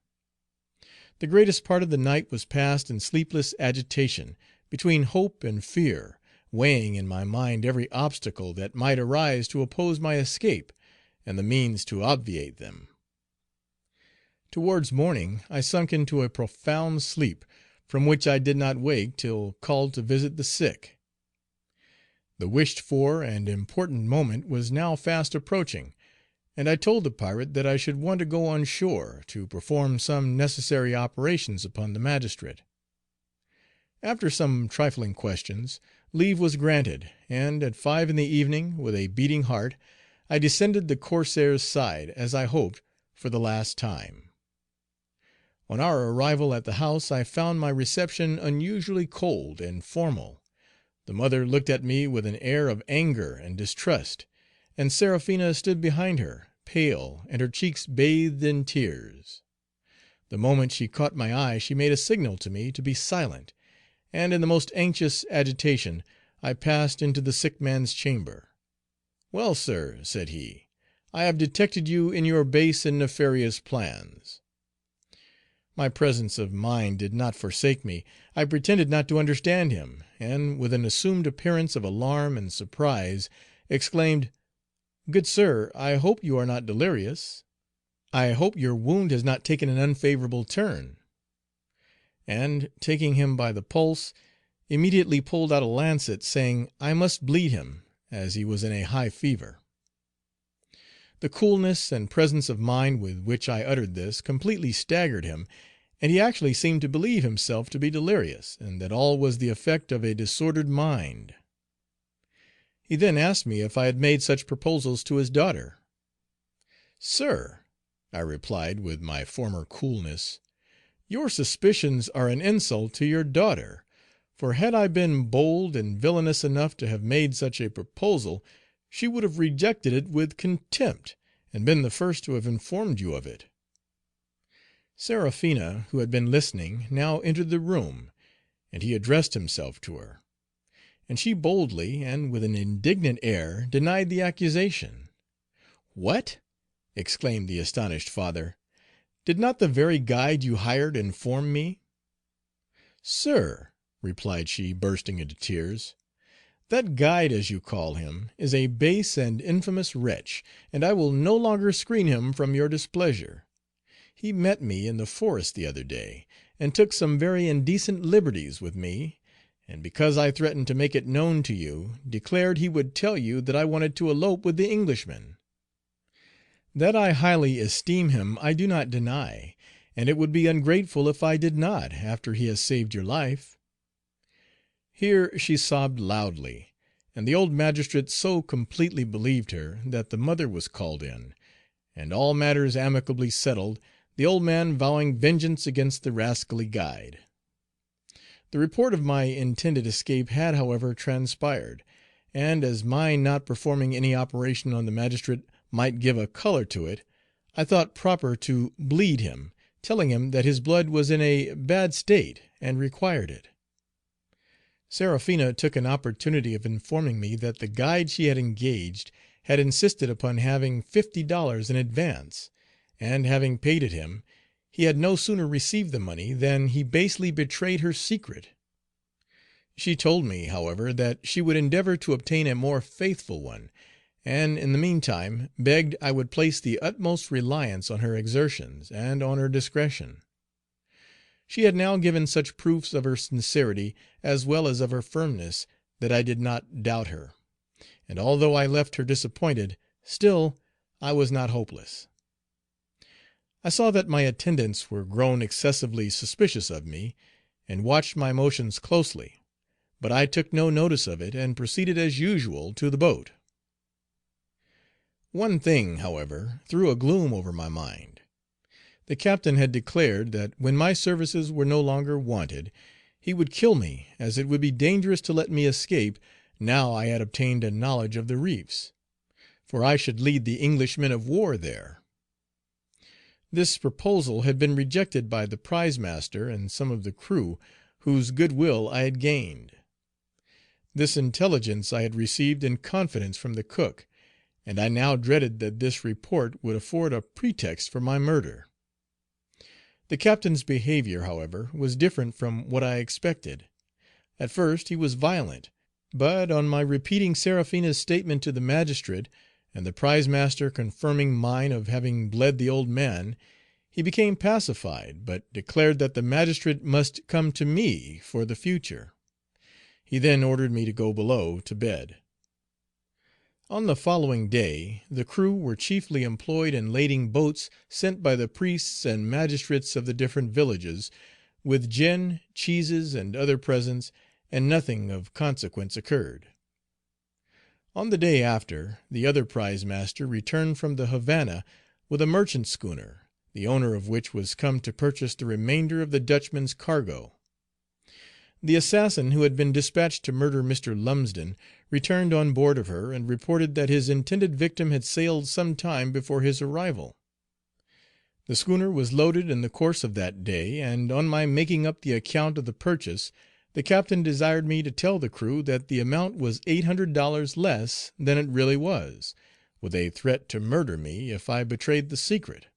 The greatest part of the night was passed in sleepless agitation, between hope and fear, weighing in my mind every obstacle that might arise to oppose my escape, and the means to obviate them. Towards morning I sunk into a profound sleep, from which I did not wake till called to visit the sick. The wished for and important moment was now fast approaching, and I told the pirate that I should want to go on shore, to perform some necessary operations upon the magistrate. After some trifling questions, leave was granted, and at 5 in the evening, with a beating heart, I descended the corsair's side, as I hoped, for the last time. On our arrival at the house I found my reception unusually cold and formal. The mother looked at me with an air of anger and distrust, and Seraphina stood behind her, pale, and her cheeks bathed in tears. The moment she caught my eye she made a signal to me to be silent, and in the most anxious agitation I passed into the sick man's chamber. "Well, sir," said he, "I have detected you in your base and nefarious plans." My presence of mind did not forsake me. I pretended not to understand him, and, with an assumed appearance of alarm and surprise, exclaimed, "Good sir, I hope you are not delirious. I hope your wound has not taken an unfavorable turn," and, taking him by the pulse, immediately pulled out a lancet, saying I must bleed him, as he was in a high fever. The coolness and presence of mind with which I uttered this completely staggered him, and he actually seemed to believe himself to be delirious, and that all was the effect of a disordered mind. He then asked me if I had made such proposals to his daughter. "Sir," I replied, with my former coolness, "your suspicions are an insult to your daughter, for had I been bold and villainous enough to have made such a proposal, she would have rejected it with contempt, and been the first to have informed you of it." Seraphina, who had been listening, now entered the room, and he addressed himself to her; and she boldly, and with an indignant air, denied the accusation. "What!" exclaimed the astonished father, "did not the very guide you hired inform me?" "Sir," replied she, bursting into tears, "that guide, as you call him, is a base and infamous wretch, and I will no longer screen him from your displeasure. He met me in the forest the other day, and took some very indecent liberties with me, and because I threatened to make it known to you, declared he would tell you that I wanted to elope with the Englishman. That I highly esteem him I do not deny, and it would be ungrateful if I did not, after he has saved your life." Here she sobbed loudly, and the old magistrate so completely believed her, that the mother was called in, and all matters amicably settled, the old man vowing vengeance against the rascally guide. The report of my intended escape had, however, transpired, and as my not performing any operation on the magistrate might give a color to it, I thought proper to bleed him, telling him that his blood was in a bad state and required it. Seraphina took an opportunity of informing me that the guide she had engaged had insisted upon having $50 in advance, and having paid it him, he had no sooner received the money than he basely betrayed her secret. She told me, however, that she would endeavor to obtain a more faithful one, and in the meantime begged I would place the utmost reliance on her exertions and on her discretion. She had now given such proofs of her sincerity, as well as of her firmness, that I did not doubt her; and although I left her disappointed, still I was not hopeless. I saw that my attendants were grown excessively suspicious of me, and watched my motions closely, but I took no notice of it, and proceeded as usual to the boat. One thing, however, threw a gloom over my mind. The captain had declared that when my services were no longer wanted, he would kill me, as it would be dangerous to let me escape now I had obtained a knowledge of the reefs, for I should lead the English men of war there. This proposal had been rejected by the prize master and some of the crew, whose good will I had gained. This intelligence I had received in confidence from the cook, and I now dreaded that this report would afford a pretext for my murder. The captain's behavior, however, was different from what I expected. At first he was violent, but on my repeating Seraphina's statement to the magistrate, and the prize master confirming mine of having bled the old man, he became pacified, but declared that the magistrate must come to me for the future. He then ordered me to go below to bed. On the following day the crew were chiefly employed in lading boats sent by the priests and magistrates of the different villages, with gin, cheeses, and other presents, and nothing of consequence occurred. On the day after, the other prize master returned from the Havana with a merchant schooner, the owner of which was come to purchase the remainder of the Dutchman's cargo. The assassin who had been dispatched to murder Mr. Lumsden returned on board of her, and reported that his intended victim had sailed some time before his arrival. The schooner was loaded in the course of that day, and on my making up the account of the purchase, the captain desired me to tell the crew that the amount was $800 less than it really was, with a threat to murder me if I betrayed the secret.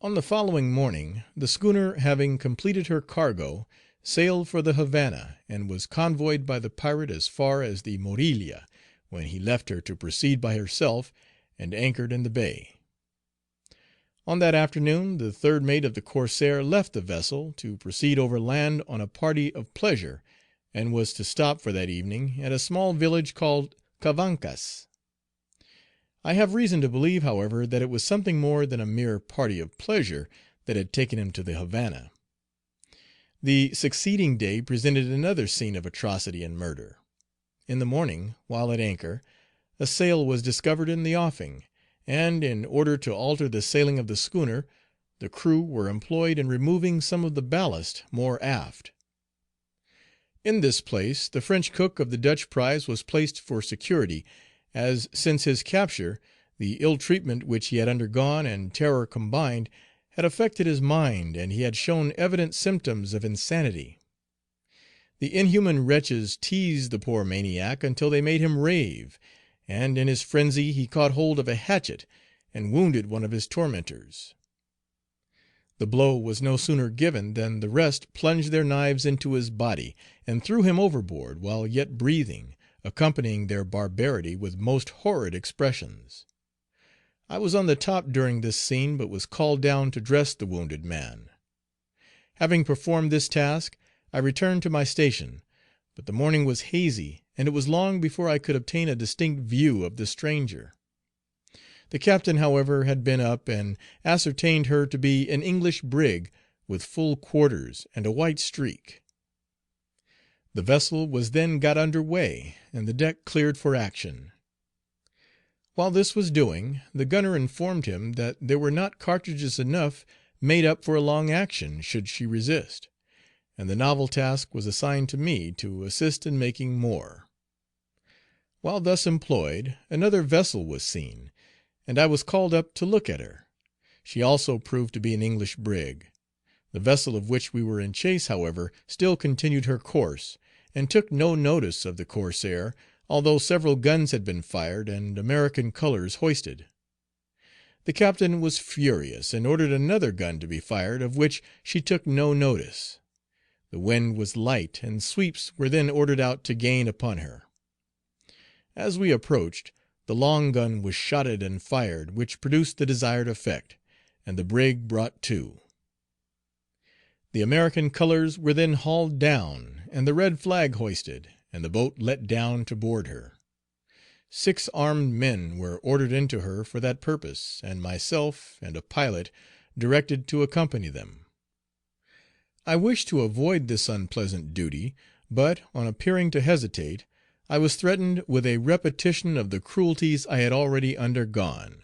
On the following morning, the schooner having completed her cargo, sailed for the Havana, and was convoyed by the pirate as far as the Morilla, when he left her to proceed by herself, and anchored in the bay. On that afternoon the third mate of the Corsair left the vessel to proceed over land on a party of pleasure, and was to stop for that evening at a small village called Cavancas. I have reason to believe, however, that it was something more than a mere party of pleasure that had taken him to the Havana. The succeeding day presented another scene of atrocity and murder. In the morning, while at anchor, a sail was discovered in the offing, and, in order to alter the sailing of the schooner, the crew were employed in removing some of the ballast more aft. In this place the French cook of the Dutch prize was placed for security, as, since his capture, the ill treatment which he had undergone and terror combined had affected his mind, and he had shown evident symptoms of insanity. The inhuman wretches teased the poor maniac until they made him rave, and in his frenzy he caught hold of a hatchet and wounded one of his tormentors. The blow was no sooner given than the rest plunged their knives into his body, and threw him overboard while yet breathing, accompanying their barbarity with most horrid expressions. I was on the top during this scene, but was called down to dress the wounded man. Having performed this task, I returned to my station, but the morning was hazy, and it was long before I could obtain a distinct view of the stranger. The captain, however, had been up, and ascertained her to be an English brig, with full quarters and a white streak. The vessel was then got under way, and the deck cleared for action. While this was doing, the gunner informed him that there were not cartridges enough made up for a long action, should she resist, and the novel task was assigned to me to assist in making more. While thus employed, another vessel was seen, and I was called up to look at her. She also proved to be an English brig. The vessel of which we were in chase, however, still continued her course, and took no notice of the Corsair, although several guns had been fired and American colors hoisted. The captain was furious, and ordered another gun to be fired, of which she took no notice. The wind was light, and sweeps were then ordered out to gain upon her. As we approached, the long gun was shotted and fired, which produced the desired effect, and the brig brought to. The American colors were then hauled down, and the red flag hoisted, and the boat let down to board her. 6 armed men were ordered into her for that purpose, and myself and a pilot directed to accompany them. I wished to avoid this unpleasant duty, but, on appearing to hesitate, I was threatened with a repetition of the cruelties I had already undergone.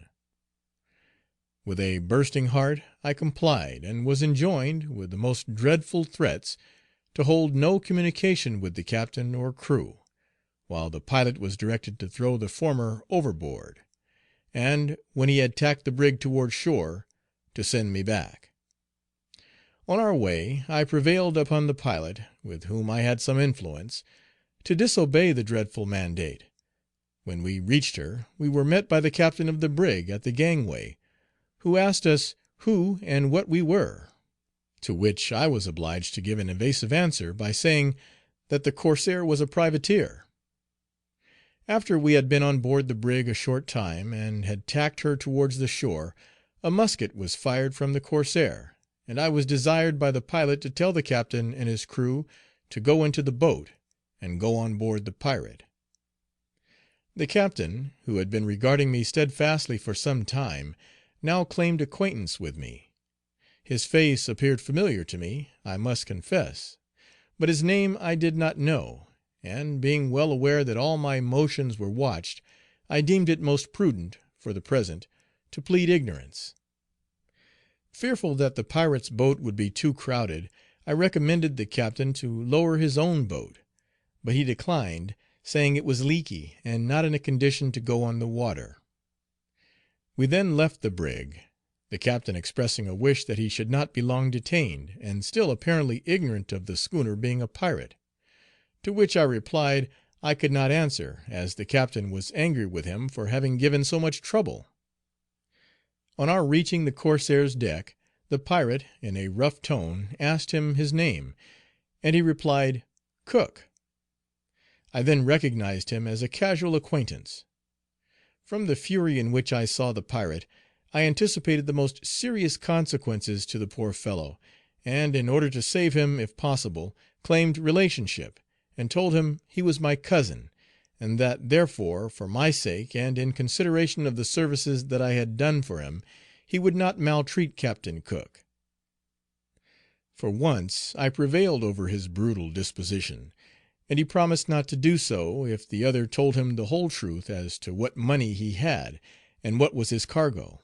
With a bursting heart I complied, and was enjoined, with the most dreadful threats, to hold no communication with the captain or crew, while the pilot was directed to throw the former overboard, and, when he had tacked the brig toward shore, to send me back. On our way I prevailed upon the pilot, with whom I had some influence, to disobey the dreadful mandate. When we reached her, we were met by the captain of the brig at the gangway, who asked us who and what we were, to which I was obliged to give an evasive answer by saying that the corsair was a privateer. After we had been on board the brig a short time, and had tacked her towards the shore, a musket was fired from the corsair, and I was desired by the pilot to tell the captain and his crew to go into the boat, and go on board the pirate. The captain, who had been regarding me steadfastly for some time, now claimed acquaintance with me. His face appeared familiar to me, I must confess, but his name I did not know, and, being well aware that all my motions were watched, I deemed it most prudent, for the present, to plead ignorance. Fearful that the pirate's boat would be too crowded, I recommended the captain to lower his own boat, but he declined, saying it was leaky and not in a condition to go on the water. We then left the brig, the captain expressing a wish that he should not be long detained, and still apparently ignorant of the schooner being a pirate; to which I replied I could not answer, as the captain was angry with him for having given so much trouble. On our reaching the corsair's deck, the pirate, in a rough tone, asked him his name, and he replied, "Cook." I then recognized him as a casual acquaintance. From the fury in which I saw the pirate, I anticipated the most serious consequences to the poor fellow, and, in order to save him if possible, claimed relationship, and told him he was my cousin, and that, therefore, for my sake, and in consideration of the services that I had done for him, he would not maltreat Captain Cook. For once I prevailed over his brutal disposition, and he promised not to do so if the other told him the whole truth as to what money he had, and what was his cargo.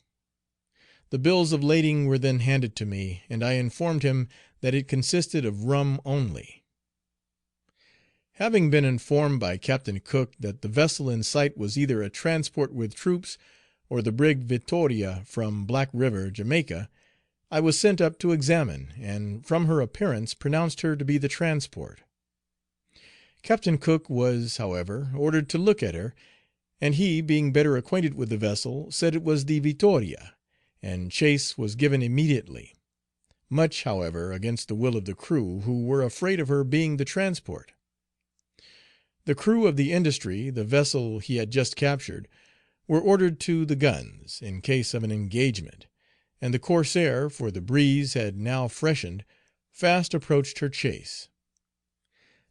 The bills of lading were then handed to me, and I informed him that it consisted of rum only. Having been informed by Captain Cook that the vessel in sight was either a transport with troops, or the brig Victoria from Black River, Jamaica, I was sent up to examine, and from her appearance pronounced her to be the transport. Captain Cook was, however, ordered to look at her, and he, being better acquainted with the vessel, said it was the Victoria, and chase was given immediately; much, however, against the will of the crew, who were afraid of her being the transport. The crew of the Industry, the vessel he had just captured, were ordered to the guns, in case of an engagement, and the corsair, for the breeze had now freshened, fast approached her chase.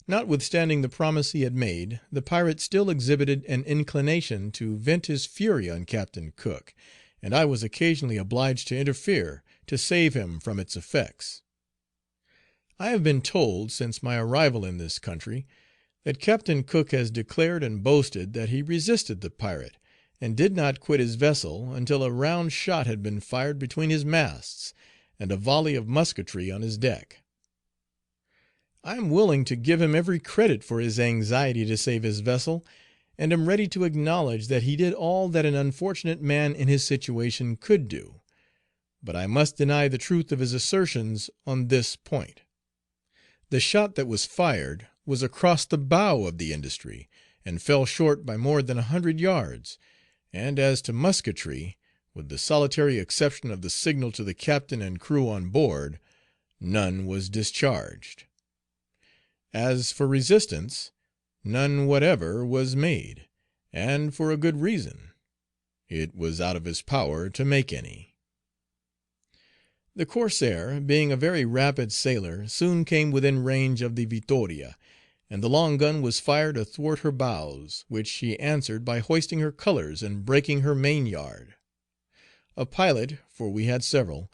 Notwithstanding the promise he had made, the pirate still exhibited an inclination to vent his fury on Captain Cook, and I was occasionally obliged to interfere to save him from its effects. I have been told, since my arrival in this country, that Captain Cook has declared and boasted that he resisted the pirate, and did not quit his vessel until a round shot had been fired between his masts, and a volley of musketry on his deck. I am willing to give him every credit for his anxiety to save his vessel, and am ready to acknowledge that he did all that an unfortunate man in his situation could do, but I must deny the truth of his assertions on this point. The shot that was fired was across the bow of the Industry, and fell short by more than 100 yards, and as to musketry, with the solitary exception of the signal to the captain and crew on board, none was discharged. As for resistance, none whatever was made, and for a good reason. It was out of his power to make any. The corsair, being a very rapid sailor, soon came within range of the Victoria, and the long gun was fired athwart her bows, which she answered by hoisting her colors and breaking her main yard. A pilot, for we had several,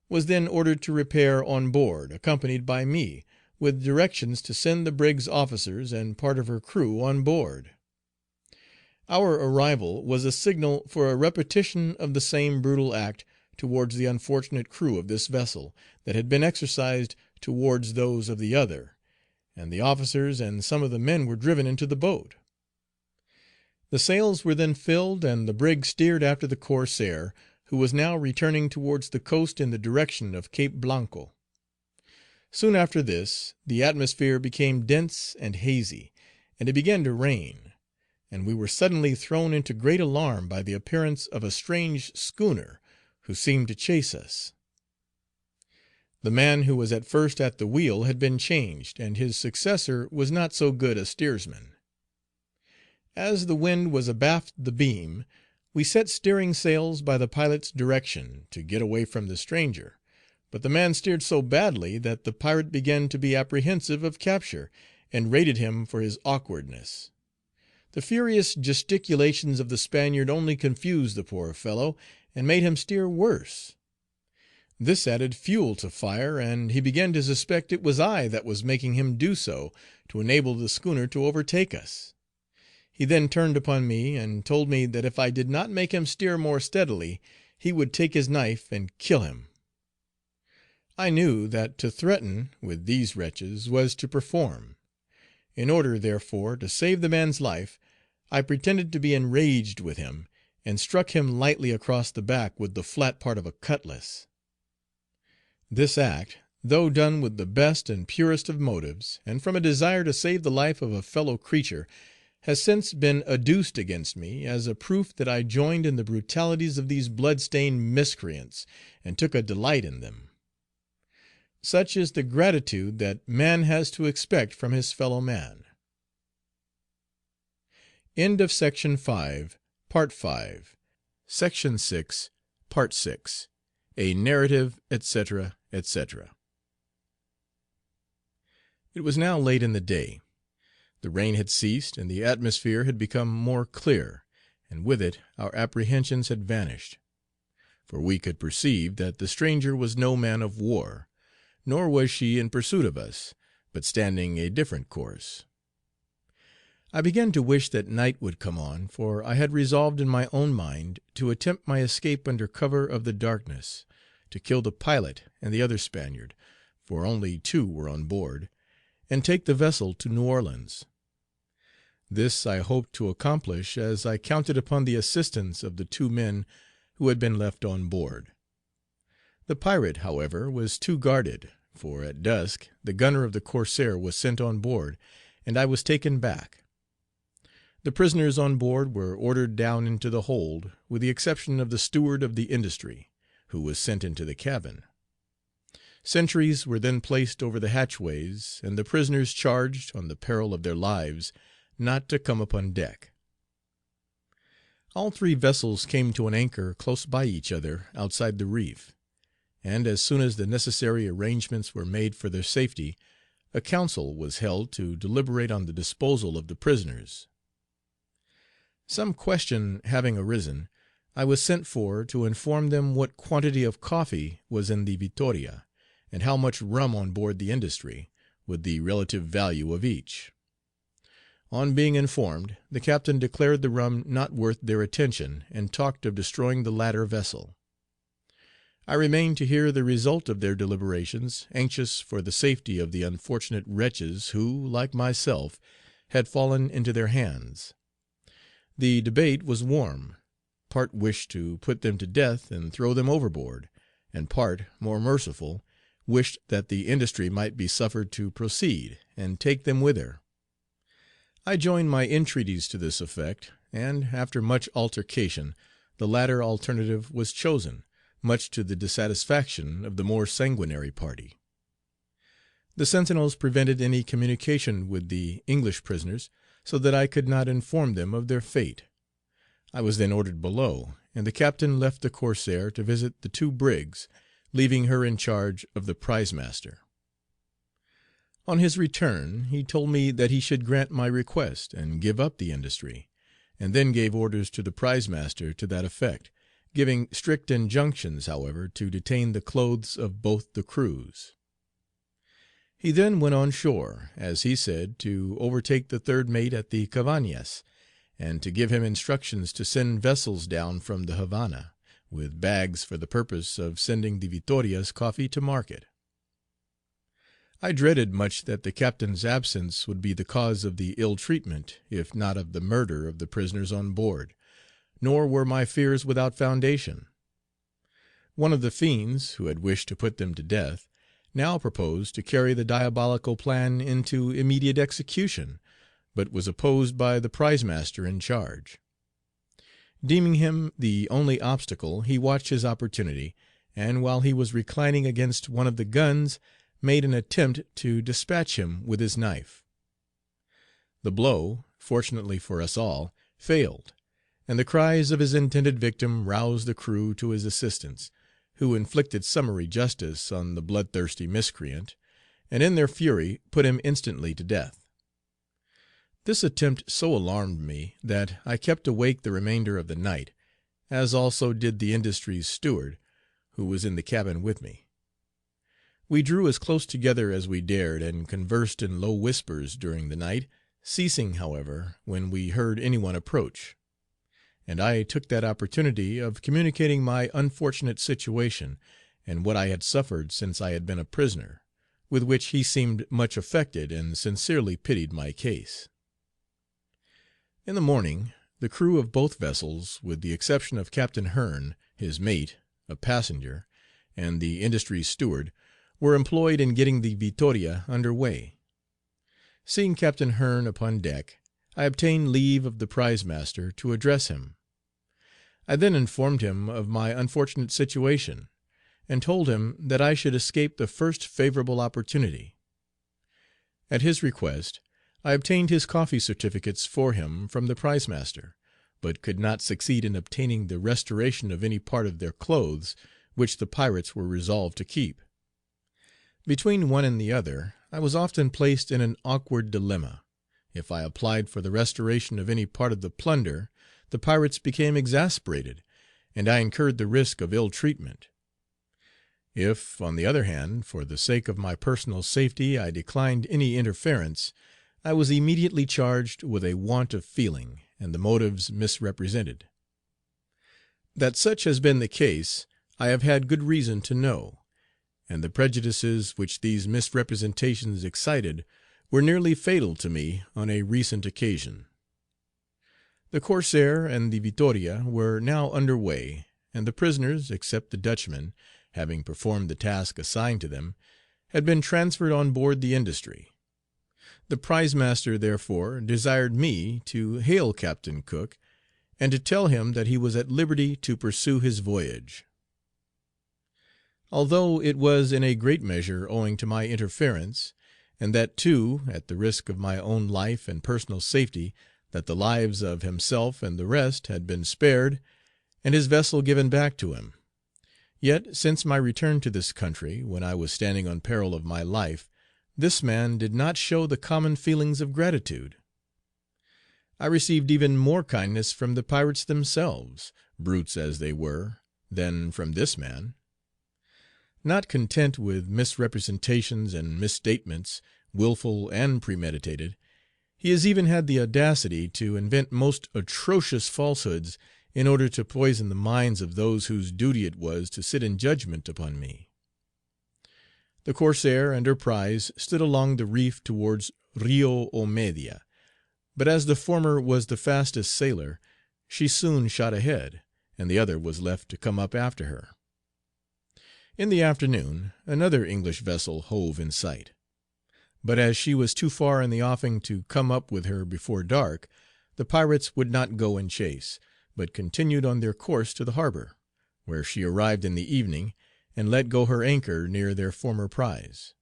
was then ordered to repair on board, accompanied by me, with directions to send the brig's officers and part of her crew on board. Our arrival was a signal for a repetition of the same brutal act towards the unfortunate crew of this vessel that had been exercised towards those of the other, and the officers and some of the men were driven into the boat. The sails were then filled, and the brig steered after the corsair, who was now returning towards the coast in the direction of Cape Blanco. Soon after this, the atmosphere became dense and hazy, and it began to rain, and we were suddenly thrown into great alarm by the appearance of a strange schooner, who seemed to chase us. The man who was at first at the wheel had been changed, and his successor was not so good a steersman. As the wind was abaft the beam, we set steering sails by the pilot's direction, to get away from the stranger, but the man steered so badly that the pirate began to be apprehensive of capture, and rated him for his awkwardness. The furious gesticulations of the Spaniard only confused the poor fellow, and made him steer worse. This added fuel to fire, and he began to suspect it was I that was making him do so, to enable the schooner to overtake us. He then turned upon me, and told me that if I did not make him steer more steadily, he would take his knife and kill him. I knew that to threaten with these wretches was to perform. In order, therefore, to save the man's life, I pretended to be enraged with him, and struck him lightly across the back with the flat part of a cutlass. This act, though done with the best and purest of motives, and from a desire to save the life of a fellow creature, has since been adduced against me as a proof that I joined in the brutalities of these blood-stained miscreants, and took a delight in them. Such is the gratitude that man has to expect from his fellow man. End of Section 5, Part 5. Section 6, Part 6. A narrative, etc., etc. It was now late in the day. The rain had ceased, and the atmosphere had become more clear, and with it our apprehensions had vanished; for we could perceive that the stranger was no man of war, nor was she in pursuit of us, but standing a different course. I began to wish that night would come on, for I had resolved in my own mind to attempt my escape under cover of the darkness, to kill the pilot and the other Spaniard, for only 2 were on board, and take the vessel to New Orleans. This I hoped to accomplish, as I counted upon the assistance of the 2 men who had been left on board. The pirate, however, was too guarded, for at dusk the gunner of the corsair was sent on board, and I was taken back. The prisoners on board were ordered down into the hold, with the exception of the steward of the Industry, who was sent into the cabin. Sentries were then placed over the hatchways, and the prisoners charged, on the peril of their lives, not to come upon deck. All 3 vessels came to an anchor close by each other outside the reef, and as soon as the necessary arrangements were made for their safety, a council was held to deliberate on the disposal of the prisoners. Some question having arisen, I was sent for to inform them what quantity of coffee was in the Victoria, and how much rum on board the Industry, with the relative value of each. On being informed, the captain declared the rum not worth their attention, and talked of destroying the latter vessel. I remained to hear the result of their deliberations, anxious for the safety of the unfortunate wretches who, like myself, had fallen into their hands. The debate was warm. Part wished to put them to death and throw them overboard, and part, more merciful, wished that the Industry might be suffered to proceed, and take them with her. I joined my entreaties to this effect, and, after much altercation, the latter alternative was chosen, much to the dissatisfaction of the more sanguinary party. The sentinels prevented any communication with the English prisoners, so that I could not inform them of their fate. I was then ordered below, and the captain left the corsair to visit the 2 brigs, leaving her in charge of the prize master. On his return, he told me that he should grant my request, and give up the Industry, and then gave orders to the prize master to that effect, giving strict injunctions, however, to detain the clothes of both the crews. He then went on shore, as he said, to overtake the 3rd mate at the Cavagnas, and to give him instructions to send vessels down from the Havana, with bags for the purpose of sending the Vitoria's coffee to market. I dreaded much that the captain's absence would be the cause of the ill treatment, if not of the murder of the prisoners on board, nor were my fears without foundation. One of the fiends, who had wished to put them to death, now proposed to carry the diabolical plan into immediate execution, but was opposed by the prize master in charge. Deeming him the only obstacle, he watched his opportunity, and while he was reclining against one of the guns, made an attempt to despatch him with his knife. The blow, fortunately for us all, failed, and the cries of his intended victim roused the crew to his assistance, who inflicted summary justice on the bloodthirsty miscreant, and in their fury put him instantly to death. This attempt so alarmed me that I kept awake the remainder of the night, as also did the Industry's steward, who was in the cabin with me. We drew as close together as we dared, and conversed in low whispers during the night, ceasing, however, when we heard any one approach; and I took that opportunity of communicating my unfortunate situation, and what I had suffered since I had been a prisoner, with which he seemed much affected, and sincerely pitied my case. In the morning, the crew of both vessels, with the exception of Captain Hearn, his mate, a passenger, and the Industry's steward, were employed in getting the Victoria under way. Seeing Captain Hearn upon deck, I obtained leave of the prize master to address him. I then informed him of my unfortunate situation, and told him that I should escape the first favorable opportunity. At his request, I obtained his coffee certificates for him from the prize master, but could not succeed in obtaining the restoration of any part of their clothes, which the pirates were resolved to keep. Between one and the other, I was often placed in an awkward dilemma. If I applied for the restoration of any part of the plunder, the pirates became exasperated, and I incurred the risk of ill treatment. If, on the other hand, for the sake of my personal safety, I declined any interference, I was immediately charged with a want of feeling, and the motives misrepresented. That such has been the case, I have had good reason to know, and the prejudices which these misrepresentations excited were nearly fatal to me on a recent occasion. The Corsair and the Victoria were now under way, and the prisoners, except the Dutchman, having performed the task assigned to them, had been transferred on board the Industry. The prize master, therefore, desired me to hail Captain Cook, and to tell him that he was at liberty to pursue his voyage. Although it was in a great measure owing to my interference, and that too at the risk of my own life and personal safety, that the lives of himself and the rest had been spared, and his vessel given back to him, yet since my return to this country, when I was standing on peril of my life, this man did not show the common feelings of gratitude. I received even more kindness from the pirates themselves, brutes as they were, than from this man. Not content with misrepresentations and misstatements, wilful and premeditated, he has even had the audacity to invent most atrocious falsehoods in order to poison the minds of those whose duty it was to sit in judgment upon me. The Corsair and her prize stood along the reef towards Rio Omedia, but as the former was the fastest sailer, she soon shot ahead, and the other was left to come up after her. In the afternoon another English vessel hove in sight, but as she was too far in the offing to come up with her before dark, the pirates would not go in chase, but continued on their course to the harbor, where she arrived in the evening, and let go her anchor near their former prize.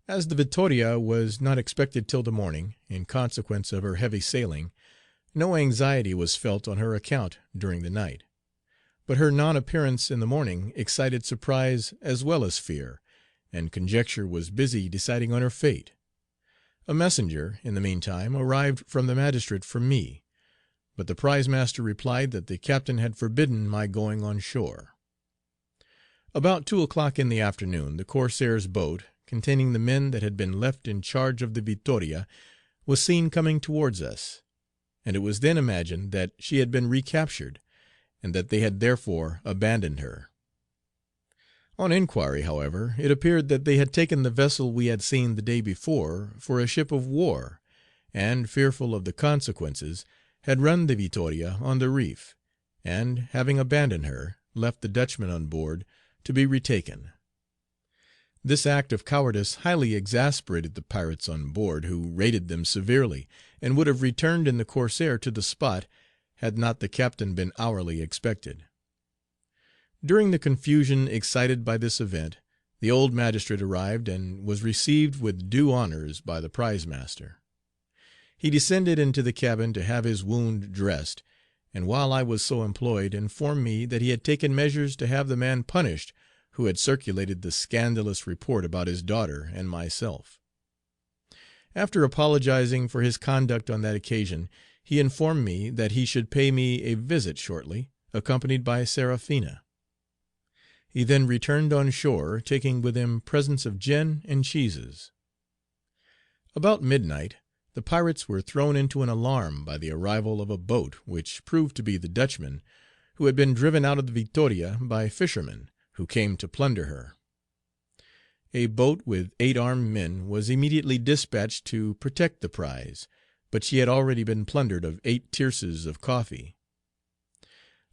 As the Victoria was not expected till the morning, in consequence of her heavy sailing, no anxiety was felt on her account during the night, but her non-appearance in the morning excited surprise as well as fear, and conjecture was busy deciding on her fate. A messenger, in the meantime, arrived from the magistrate for me, but the prize master replied that the captain had forbidden my going on shore. About 2 o'clock in the afternoon the Corsair's boat, containing the men that had been left in charge of the Victoria, was seen coming towards us, and it was then imagined that she had been recaptured, and that they had therefore abandoned her. On inquiry, however, it appeared that they had taken the vessel we had seen the day before for a ship of war, and, fearful of the consequences, had run the Victoria on the reef, and, having abandoned her, left the Dutchman on board to be retaken. This act of cowardice highly exasperated the pirates on board, who rated them severely, and would have returned in the Corsair to the spot, had not the captain been hourly expected. During the confusion excited by this event, the old magistrate arrived, and was received with due honors by the prize master. He descended into the cabin to have his wound dressed, and while I was so employed, informed me that he had taken measures to have the man punished who had circulated the scandalous report about his daughter and myself. After apologizing for his conduct on that occasion, he informed me that he should pay me a visit shortly, accompanied by Seraphina. He then returned on shore, taking with him presents of gin and cheeses. About midnight, the pirates were thrown into an alarm by the arrival of a boat, which proved to be the Dutchman, who had been driven out of the Victoria by fishermen, who came to plunder her. A boat with 8 armed men was immediately dispatched to protect the prize, but she had already been plundered of 8 tierces of coffee.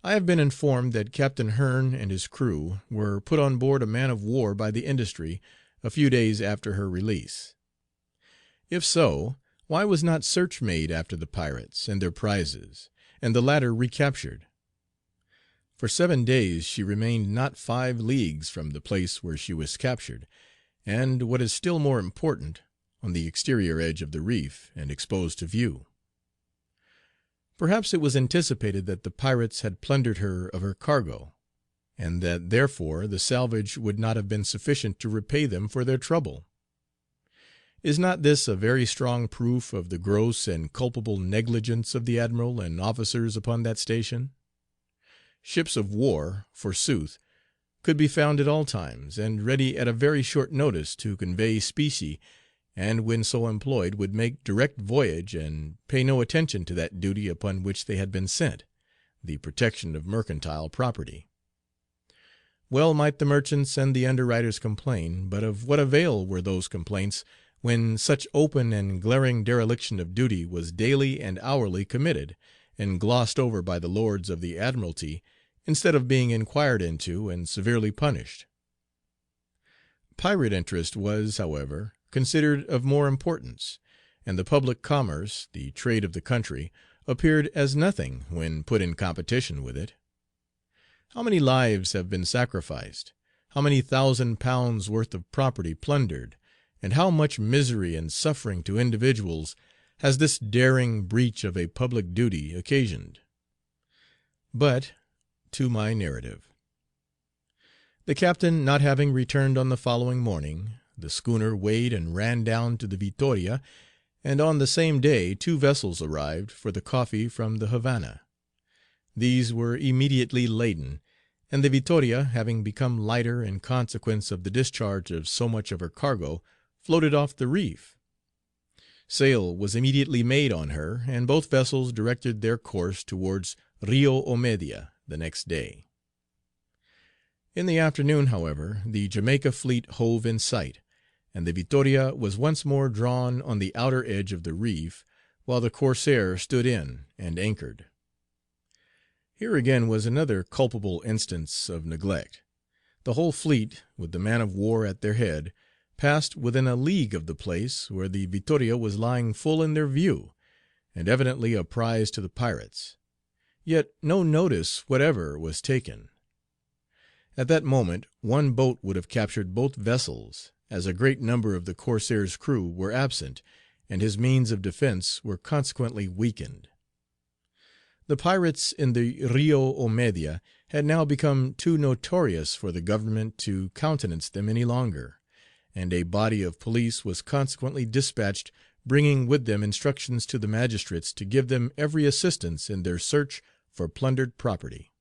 I have been informed that Captain Hearn and his crew were put on board a man of war by the Industry a few days after her release. If so, why was not search made after the pirates and their prizes, and the latter recaptured? For 7 days she remained not 5 leagues from the place where she was captured, and, what is still more important, on the exterior edge of the reef and exposed to view. Perhaps it was anticipated that the pirates had plundered her of her cargo, and that therefore the salvage would not have been sufficient to repay them for their trouble. Is not this a very strong proof of the gross and culpable negligence of the admiral and officers upon that station? Ships of war, forsooth, could be found at all times, and ready at a very short notice to convey specie, and when so employed would make direct voyage and pay no attention to that duty upon which they had been sent, the protection of mercantile property. Well might the merchants and the underwriters complain, but of what avail were those complaints when such open and glaring dereliction of duty was daily and hourly committed, and glossed over by the lords of the admiralty, instead of being inquired into and severely punished? Pirate interest was, however, considered of more importance, and the public commerce, the trade of the country, appeared as nothing when put in competition with it. How many lives have been sacrificed, how many £1,000 worth of property plundered, and how much misery and suffering to individuals has this daring breach of a public duty occasioned? But to my narrative. The captain not having returned on the following morning, the schooner weighed and ran down to the Victoria, and on the same day 2 vessels arrived for the coffee from the Havana. These were immediately laden, and the Victoria, having become lighter in consequence of the discharge of so much of her cargo, floated off the reef. Sail was immediately made on her, and both vessels directed their course towards Rio Omedia the next day. In the afternoon, however, the Jamaica fleet hove in sight, and the Victoria was once more drawn on the outer edge of the reef, while the Corsair stood in and anchored. Here again was another culpable instance of neglect. The whole fleet, with the man of war at their head, passed within a league of the place where the Victoria was lying full in their view, and evidently a prize to the pirates. Yet no notice whatever was taken. At that moment one boat would have captured both vessels, as a great number of the Corsair's crew were absent, and his means of defense were consequently weakened. The pirates in the Rio Omedia had now become too notorious for the government to countenance them any longer, and a body of police was consequently dispatched, bringing with them instructions to the magistrates to give them every assistance in their search for plundered property.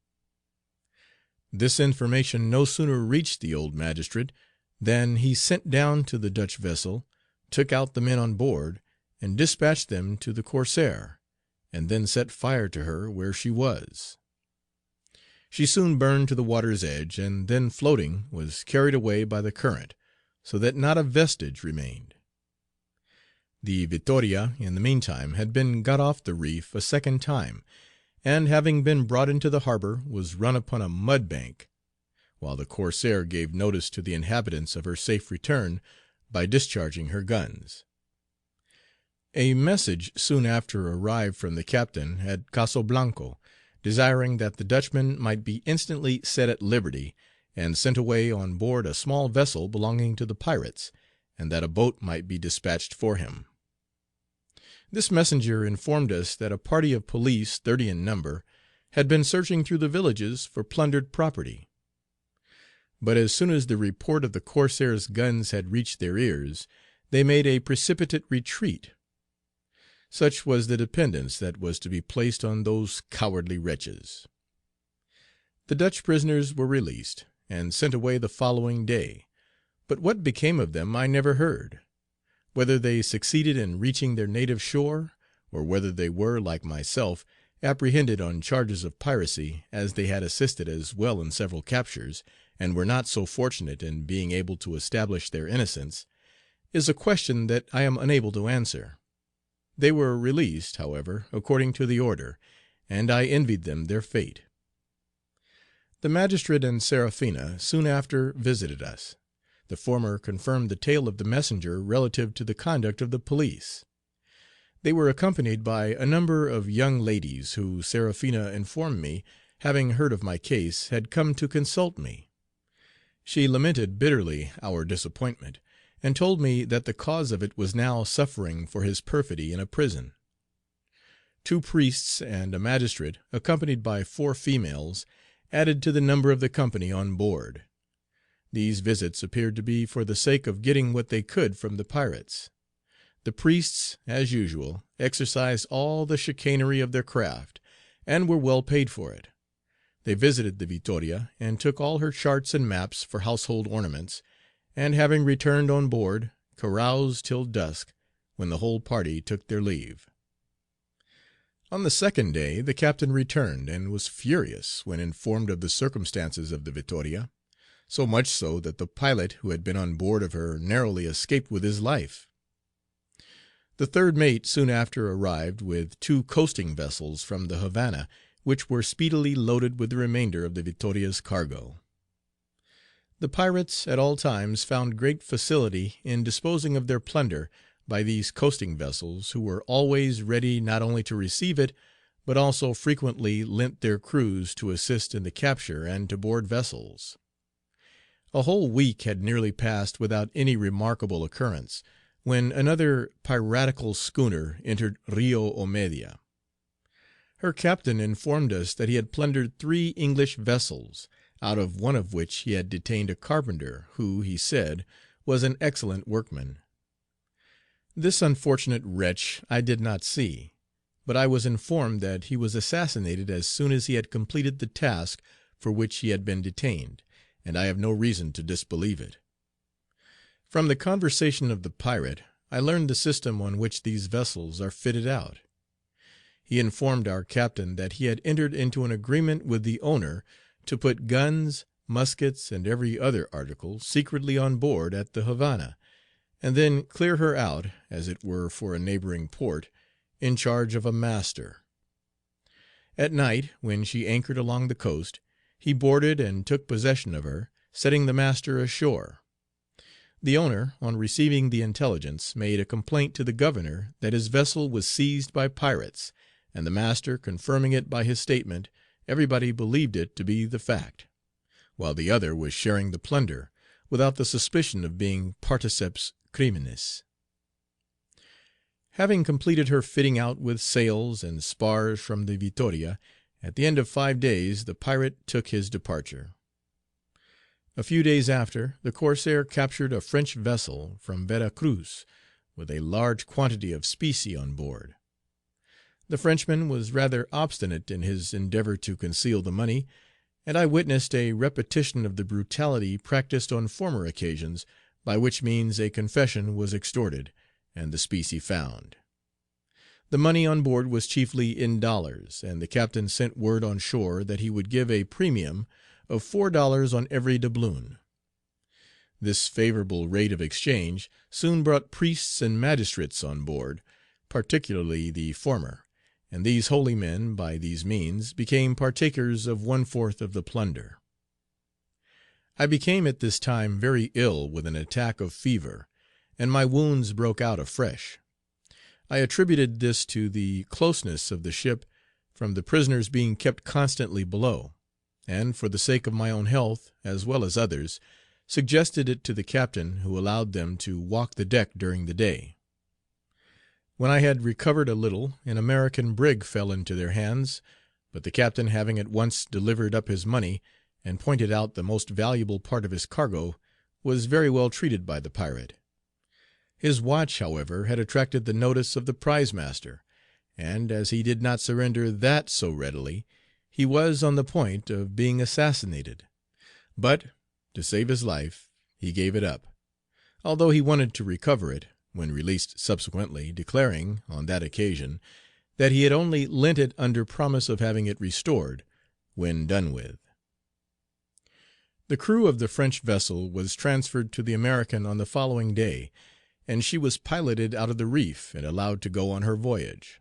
This information no sooner reached the old magistrate than he sent down to the Dutch vessel, took out the men on board, and dispatched them to the Corsair, and then set fire to her where she was. She soon burned to the water's edge, and then floating, was carried away by the current, so that not a vestige remained. The Victoria, in the meantime, had been got off the reef a second time, and, having been brought into the harbor, was run upon a mud bank, while the corsair gave notice to the inhabitants of her safe return by discharging her guns. A message soon after arrived from the captain at Caso Blanco, desiring that the Dutchman might be instantly set at liberty, and sent away on board a small vessel belonging to the pirates, and that a boat might be dispatched for him. This messenger informed us that a party of police, 30 in number, had been searching through the villages for plundered property. But as soon as the report of the corsairs' guns had reached their ears, they made a precipitate retreat. Such was the dependence that was to be placed on those cowardly wretches. The Dutch prisoners were released, and sent away the following day, but what became of them I never heard. Whether they succeeded in reaching their native shore, or whether they were, like myself, apprehended on charges of piracy, as they had assisted as well in several captures, and were not so fortunate in being able to establish their innocence, is a question that I am unable to answer. They were released, however, according to the order, and I envied them their fate. The magistrate and Seraphina soon after visited us. The former confirmed the tale of the messenger relative to the conduct of the police. They were accompanied by a number of young ladies, who, Seraphina informed me, having heard of my case, had come to consult me. She lamented bitterly our disappointment, and told me that the cause of it was now suffering for his perfidy in a prison. 2 priests and a magistrate, accompanied by 4 females, added to the number of the company on board. These visits appeared to be for the sake of getting what they could from the pirates. The priests, as usual, exercised all the chicanery of their craft, and were well paid for it. They visited the Victoria, and took all her charts and maps for household ornaments, and having returned on board, caroused till dusk, when the whole party took their leave. On the second day the captain returned, and was furious when informed of the circumstances of the Victoria, so much so that the pilot who had been on board of her narrowly escaped with his life. The third mate soon after arrived with 2 coasting vessels from the Havana, which were speedily loaded with the remainder of the Victoria's cargo. The pirates at all times found great facility in disposing of their plunder by these coasting vessels, who were always ready not only to receive it, but also frequently lent their crews to assist in the capture and to board vessels. A whole week had nearly passed without any remarkable occurrence, when another piratical schooner entered Rio Omedia. Her captain informed us that he had plundered 3 English vessels, out of one of which he had detained a carpenter, who, he said, was an excellent workman. This unfortunate wretch I did not see, but I was informed that he was assassinated as soon as he had completed the task for which he had been detained, and I have no reason to disbelieve it. From the conversation of the pirate, I learned the system on which these vessels are fitted out. He informed our captain that he had entered into an agreement with the owner to put guns, muskets, and every other article secretly on board at the Havana, and then clear her out, as it were for a neighboring port, in charge of a master. At night, when she anchored along the coast, he boarded and took possession of her, setting the master ashore. The owner, on receiving the intelligence, made a complaint to the governor that his vessel was seized by pirates, and the master confirming it by his statement, everybody believed it to be the fact, while the other was sharing the plunder, without the suspicion of being particeps criminis. Having completed her fitting out with sails and spars from the Victoria, at the end of 5 days the pirate took his departure. A few days after, the corsair captured a French vessel from Vera Cruz, with a large quantity of specie on board. The Frenchman was rather obstinate in his endeavor to conceal the money, and I witnessed a repetition of the brutality practiced on former occasions, by which means a confession was extorted, and the specie found. The money on board was chiefly in dollars, and the captain sent word on shore that he would give a premium of $4 on every doubloon. This favorable rate of exchange soon brought priests and magistrates on board, particularly the former, and these holy men, by these means, became partakers of one fourth of the plunder. I became at this time very ill with an attack of fever, and my wounds broke out afresh. I attributed this to the closeness of the ship, from the prisoners being kept constantly below, and, for the sake of my own health, as well as others, suggested it to the captain, who allowed them to walk the deck during the day. When I had recovered a little, an American brig fell into their hands, but the captain having at once delivered up his money, and pointed out the most valuable part of his cargo, was very well treated by the pirate. His watch, however, had attracted the notice of the prize master, and, as he did not surrender that so readily, he was on the point of being assassinated; but, to save his life, he gave it up, although he wanted to recover it, when released subsequently, declaring, on that occasion, that he had only lent it under promise of having it restored when done with. The crew of the French vessel was transferred to the American on the following day, and she was piloted out of the reef and allowed to go on her voyage.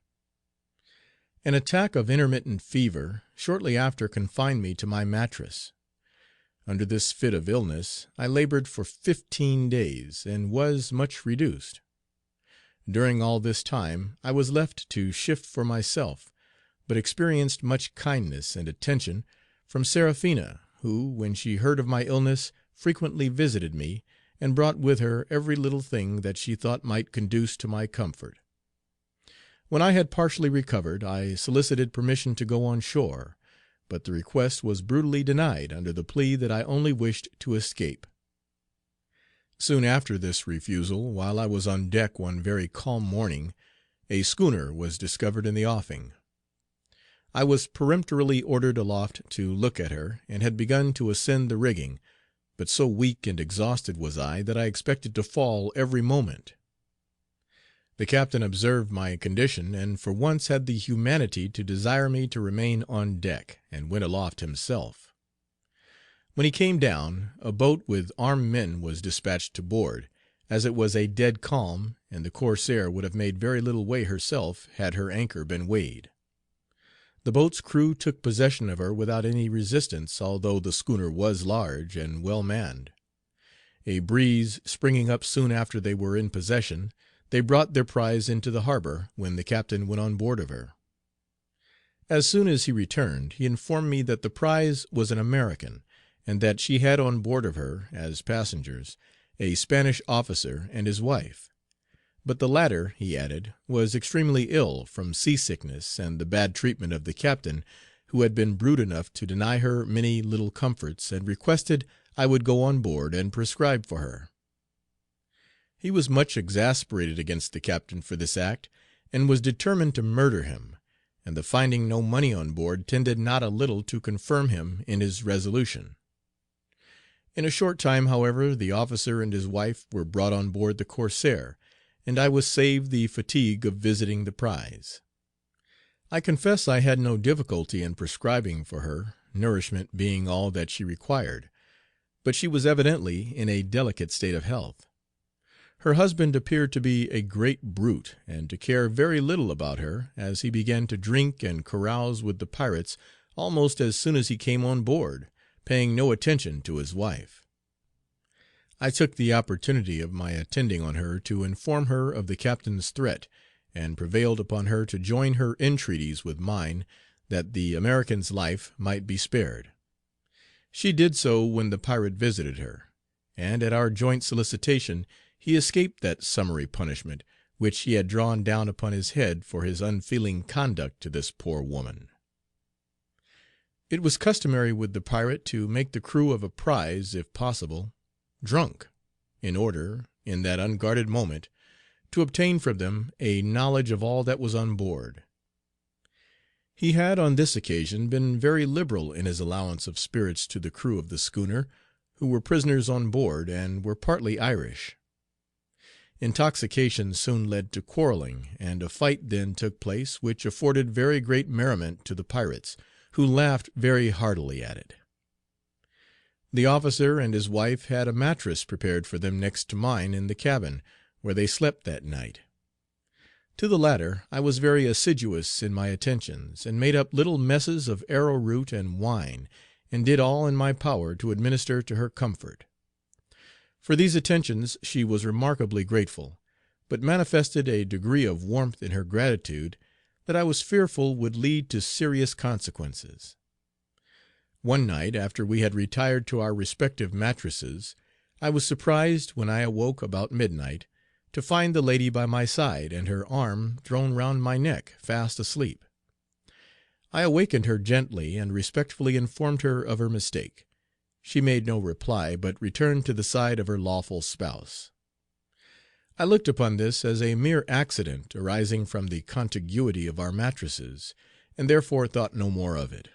An attack of intermittent fever shortly after confined me to my mattress. Under this fit of illness I labored for 15 days, and was much reduced. During all this time I was left to shift for myself, but experienced much kindness and attention from Seraphina, who, when she heard of my illness, frequently visited me, and brought with her every little thing that she thought might conduce to my comfort. When I had partially recovered, I solicited permission to go on shore, but the request was brutally denied under the plea that I only wished to escape. Soon after this refusal, while I was on deck one very calm morning, a schooner was discovered in the offing. I was peremptorily ordered aloft to look at her, and had begun to ascend the rigging, but so weak and exhausted was I that I expected to fall every moment. The captain observed my condition, and for once had the humanity to desire me to remain on deck, and went aloft himself. When he came down, a boat with armed men was dispatched to board, as it was a dead calm, and the corsair would have made very little way herself had her anchor been weighed. The boat's crew took possession of her without any resistance, although the schooner was large and well manned. A breeze springing up soon after they were in possession, they brought their prize into the harbor, when the captain went on board of her. As soon as he returned, he informed me that the prize was an American, and that she had on board of her, as passengers, a Spanish officer and his wife; but the latter, he added, was extremely ill from sea-sickness and the bad treatment of the captain, who had been brute enough to deny her many little comforts, and requested I would go on board and prescribe for her. He was much exasperated against the captain for this act, and was determined to murder him, and the finding no money on board tended not a little to confirm him in his resolution. In a short time, however, the officer and his wife were brought on board the corsair, and I was saved the fatigue of visiting the prize. I confess I had no difficulty in prescribing for her, nourishment being all that she required, but she was evidently in a delicate state of health. Her husband appeared to be a great brute, and to care very little about her, as he began to drink and carouse with the pirates almost as soon as he came on board, paying no attention to his wife. I took the opportunity of my attending on her to inform her of the captain's threat, and prevailed upon her to join her entreaties with mine that the American's life might be spared. She did so when the pirate visited her, and at our joint solicitation he escaped that summary punishment which he had drawn down upon his head for his unfeeling conduct to this poor woman. It was customary with the pirate to make the crew of a prize, if possible, drunk, in order, in that unguarded moment, to obtain from them a knowledge of all that was on board. He had on this occasion been very liberal in his allowance of spirits to the crew of the schooner, who were prisoners on board, and were partly Irish. Intoxication soon led to quarreling, and a fight then took place which afforded very great merriment to the pirates, who laughed very heartily at it. The officer and his wife had a mattress prepared for them next to mine in the cabin, where they slept that night. To the latter I was very assiduous in my attentions, and made up little messes of arrowroot and wine, and did all in my power to administer to her comfort. For these attentions she was remarkably grateful, but manifested a degree of warmth in her gratitude that I was fearful would lead to serious consequences. One night, after we had retired to our respective mattresses, I was surprised, when I awoke about midnight, to find the lady by my side, and her arm thrown round my neck, fast asleep. I awakened her gently, and respectfully informed her of her mistake. She made no reply, but returned to the side of her lawful spouse. I looked upon this as a mere accident arising from the contiguity of our mattresses, and therefore thought no more of it.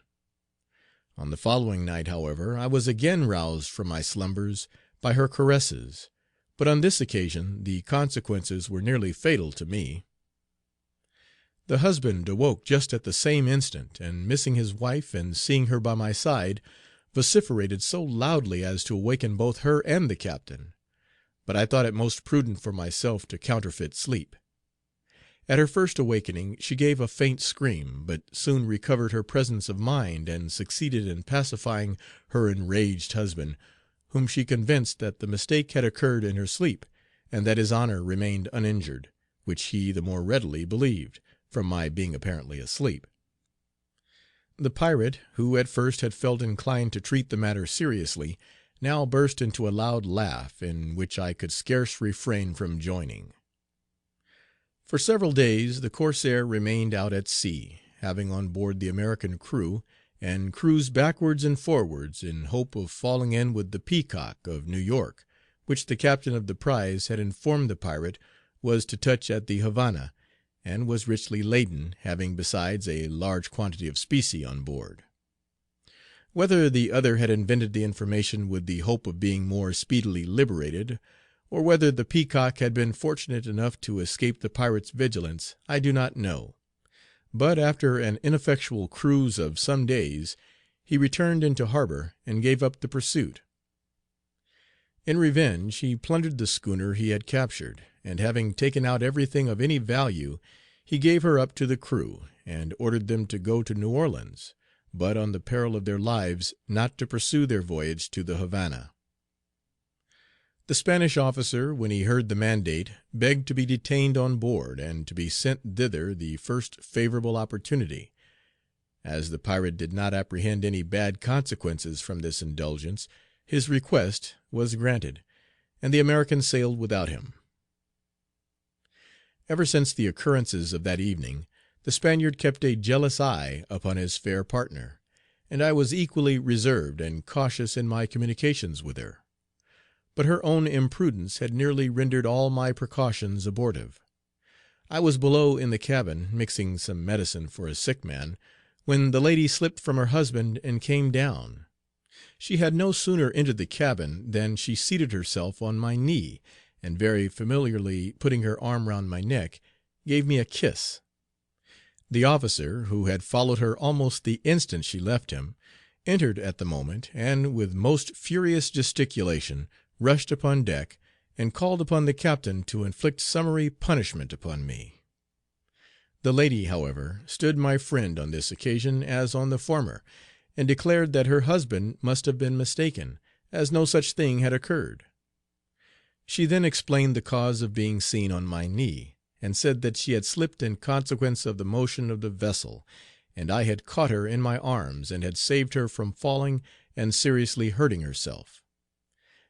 On the following night, however, I was again roused from my slumbers by her caresses, but on this occasion the consequences were nearly fatal to me. The husband awoke just at the same instant, and missing his wife and seeing her by my side, vociferated so loudly as to awaken both her and the captain, but I thought it most prudent for myself to counterfeit sleep. At her first awakening she gave a faint scream, but soon recovered her presence of mind and succeeded in pacifying her enraged husband, whom she convinced that the mistake had occurred in her sleep, and that his honor remained uninjured, which he the more readily believed, from my being apparently asleep. The pirate, who at first had felt inclined to treat the matter seriously, now burst into a loud laugh, in which I could scarce refrain from joining. For several days the corsair remained out at sea, having on board the American crew, and cruised backwards and forwards in hope of falling in with the Peacock, of New York, which the captain of the prize had informed the pirate was to touch at the Havana, and was richly laden, having besides a large quantity of specie on board. Whether the other had invented the information with the hope of being more speedily liberated, or whether the Peacock had been fortunate enough to escape the pirate's vigilance, I do not know, but after an ineffectual cruise of some days, he returned into harbor and gave up the pursuit. In revenge he plundered the schooner he had captured, and having taken out everything of any value, he gave her up to the crew, and ordered them to go to New Orleans, but on the peril of their lives not to pursue their voyage to the Havana. The Spanish officer, when he heard the mandate, begged to be detained on board, and to be sent thither the first favorable opportunity. As the pirate did not apprehend any bad consequences from this indulgence, his request was granted, and the American sailed without him. Ever since the occurrences of that evening, the Spaniard kept a jealous eye upon his fair partner, and I was equally reserved and cautious in my communications with her. But her own imprudence had nearly rendered all my precautions abortive. I was below in the cabin, mixing some medicine for a sick man, when the lady slipped from her husband and came down. She had no sooner entered the cabin than she seated herself on my knee, and very familiarly putting her arm round my neck, gave me a kiss. The officer, who had followed her almost the instant she left him, entered at the moment, and, with most furious gesticulation, rushed upon deck, and called upon the captain to inflict summary punishment upon me. The lady, however, stood my friend on this occasion as on the former, and declared that her husband must have been mistaken, as no such thing had occurred. She then explained the cause of being seen on my knee, and said that she had slipped in consequence of the motion of the vessel, and I had caught her in my arms and had saved her from falling and seriously hurting herself.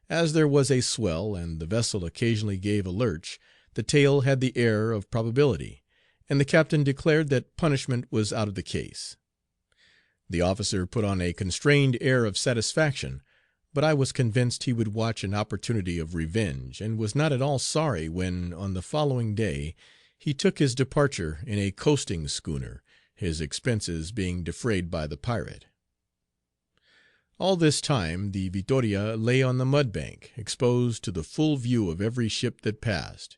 As there was a swell, and the vessel occasionally gave a lurch, the tale had the air of probability, and the captain declared that punishment was out of the case. The officer put on a constrained air of satisfaction, but I was convinced he would watch an opportunity of revenge, and was not at all sorry when, on the following day, he took his departure in a coasting schooner, his expenses being defrayed by the pirate. All this time the Victoria lay on the mud bank, exposed to the full view of every ship that passed.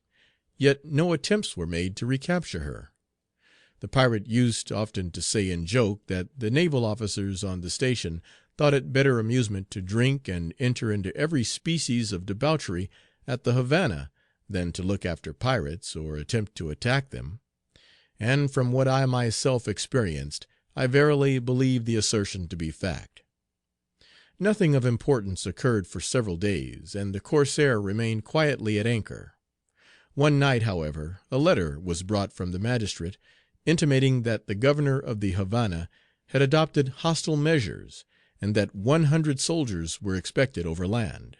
yet no attempts were made to recapture her. The pirate used often to say in joke that the naval officers on the station thought it better amusement to drink and enter into every species of debauchery at the Havana than to look after pirates or attempt to attack them; and from what I myself experienced, I verily believe the assertion to be fact. Nothing of importance occurred for several days, and the corsair remained quietly at anchor. One night, however, a letter was brought from the magistrate, intimating that the Governor of the Havana had adopted hostile measures, and that 100 soldiers were expected over land,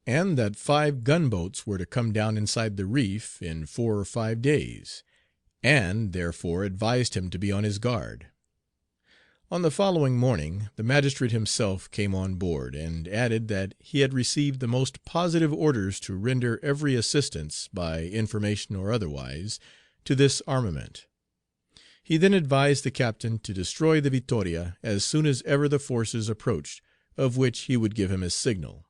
and that 5 gunboats were to come down inside the reef in 4 or 5 days, and therefore advised him to be on his guard. On the following morning the magistrate himself came on board, and added that he had received the most positive orders to render every assistance, by information or otherwise, to this armament. He then advised the captain to destroy the Victoria as soon as ever the forces approached, of which he would give him a signal.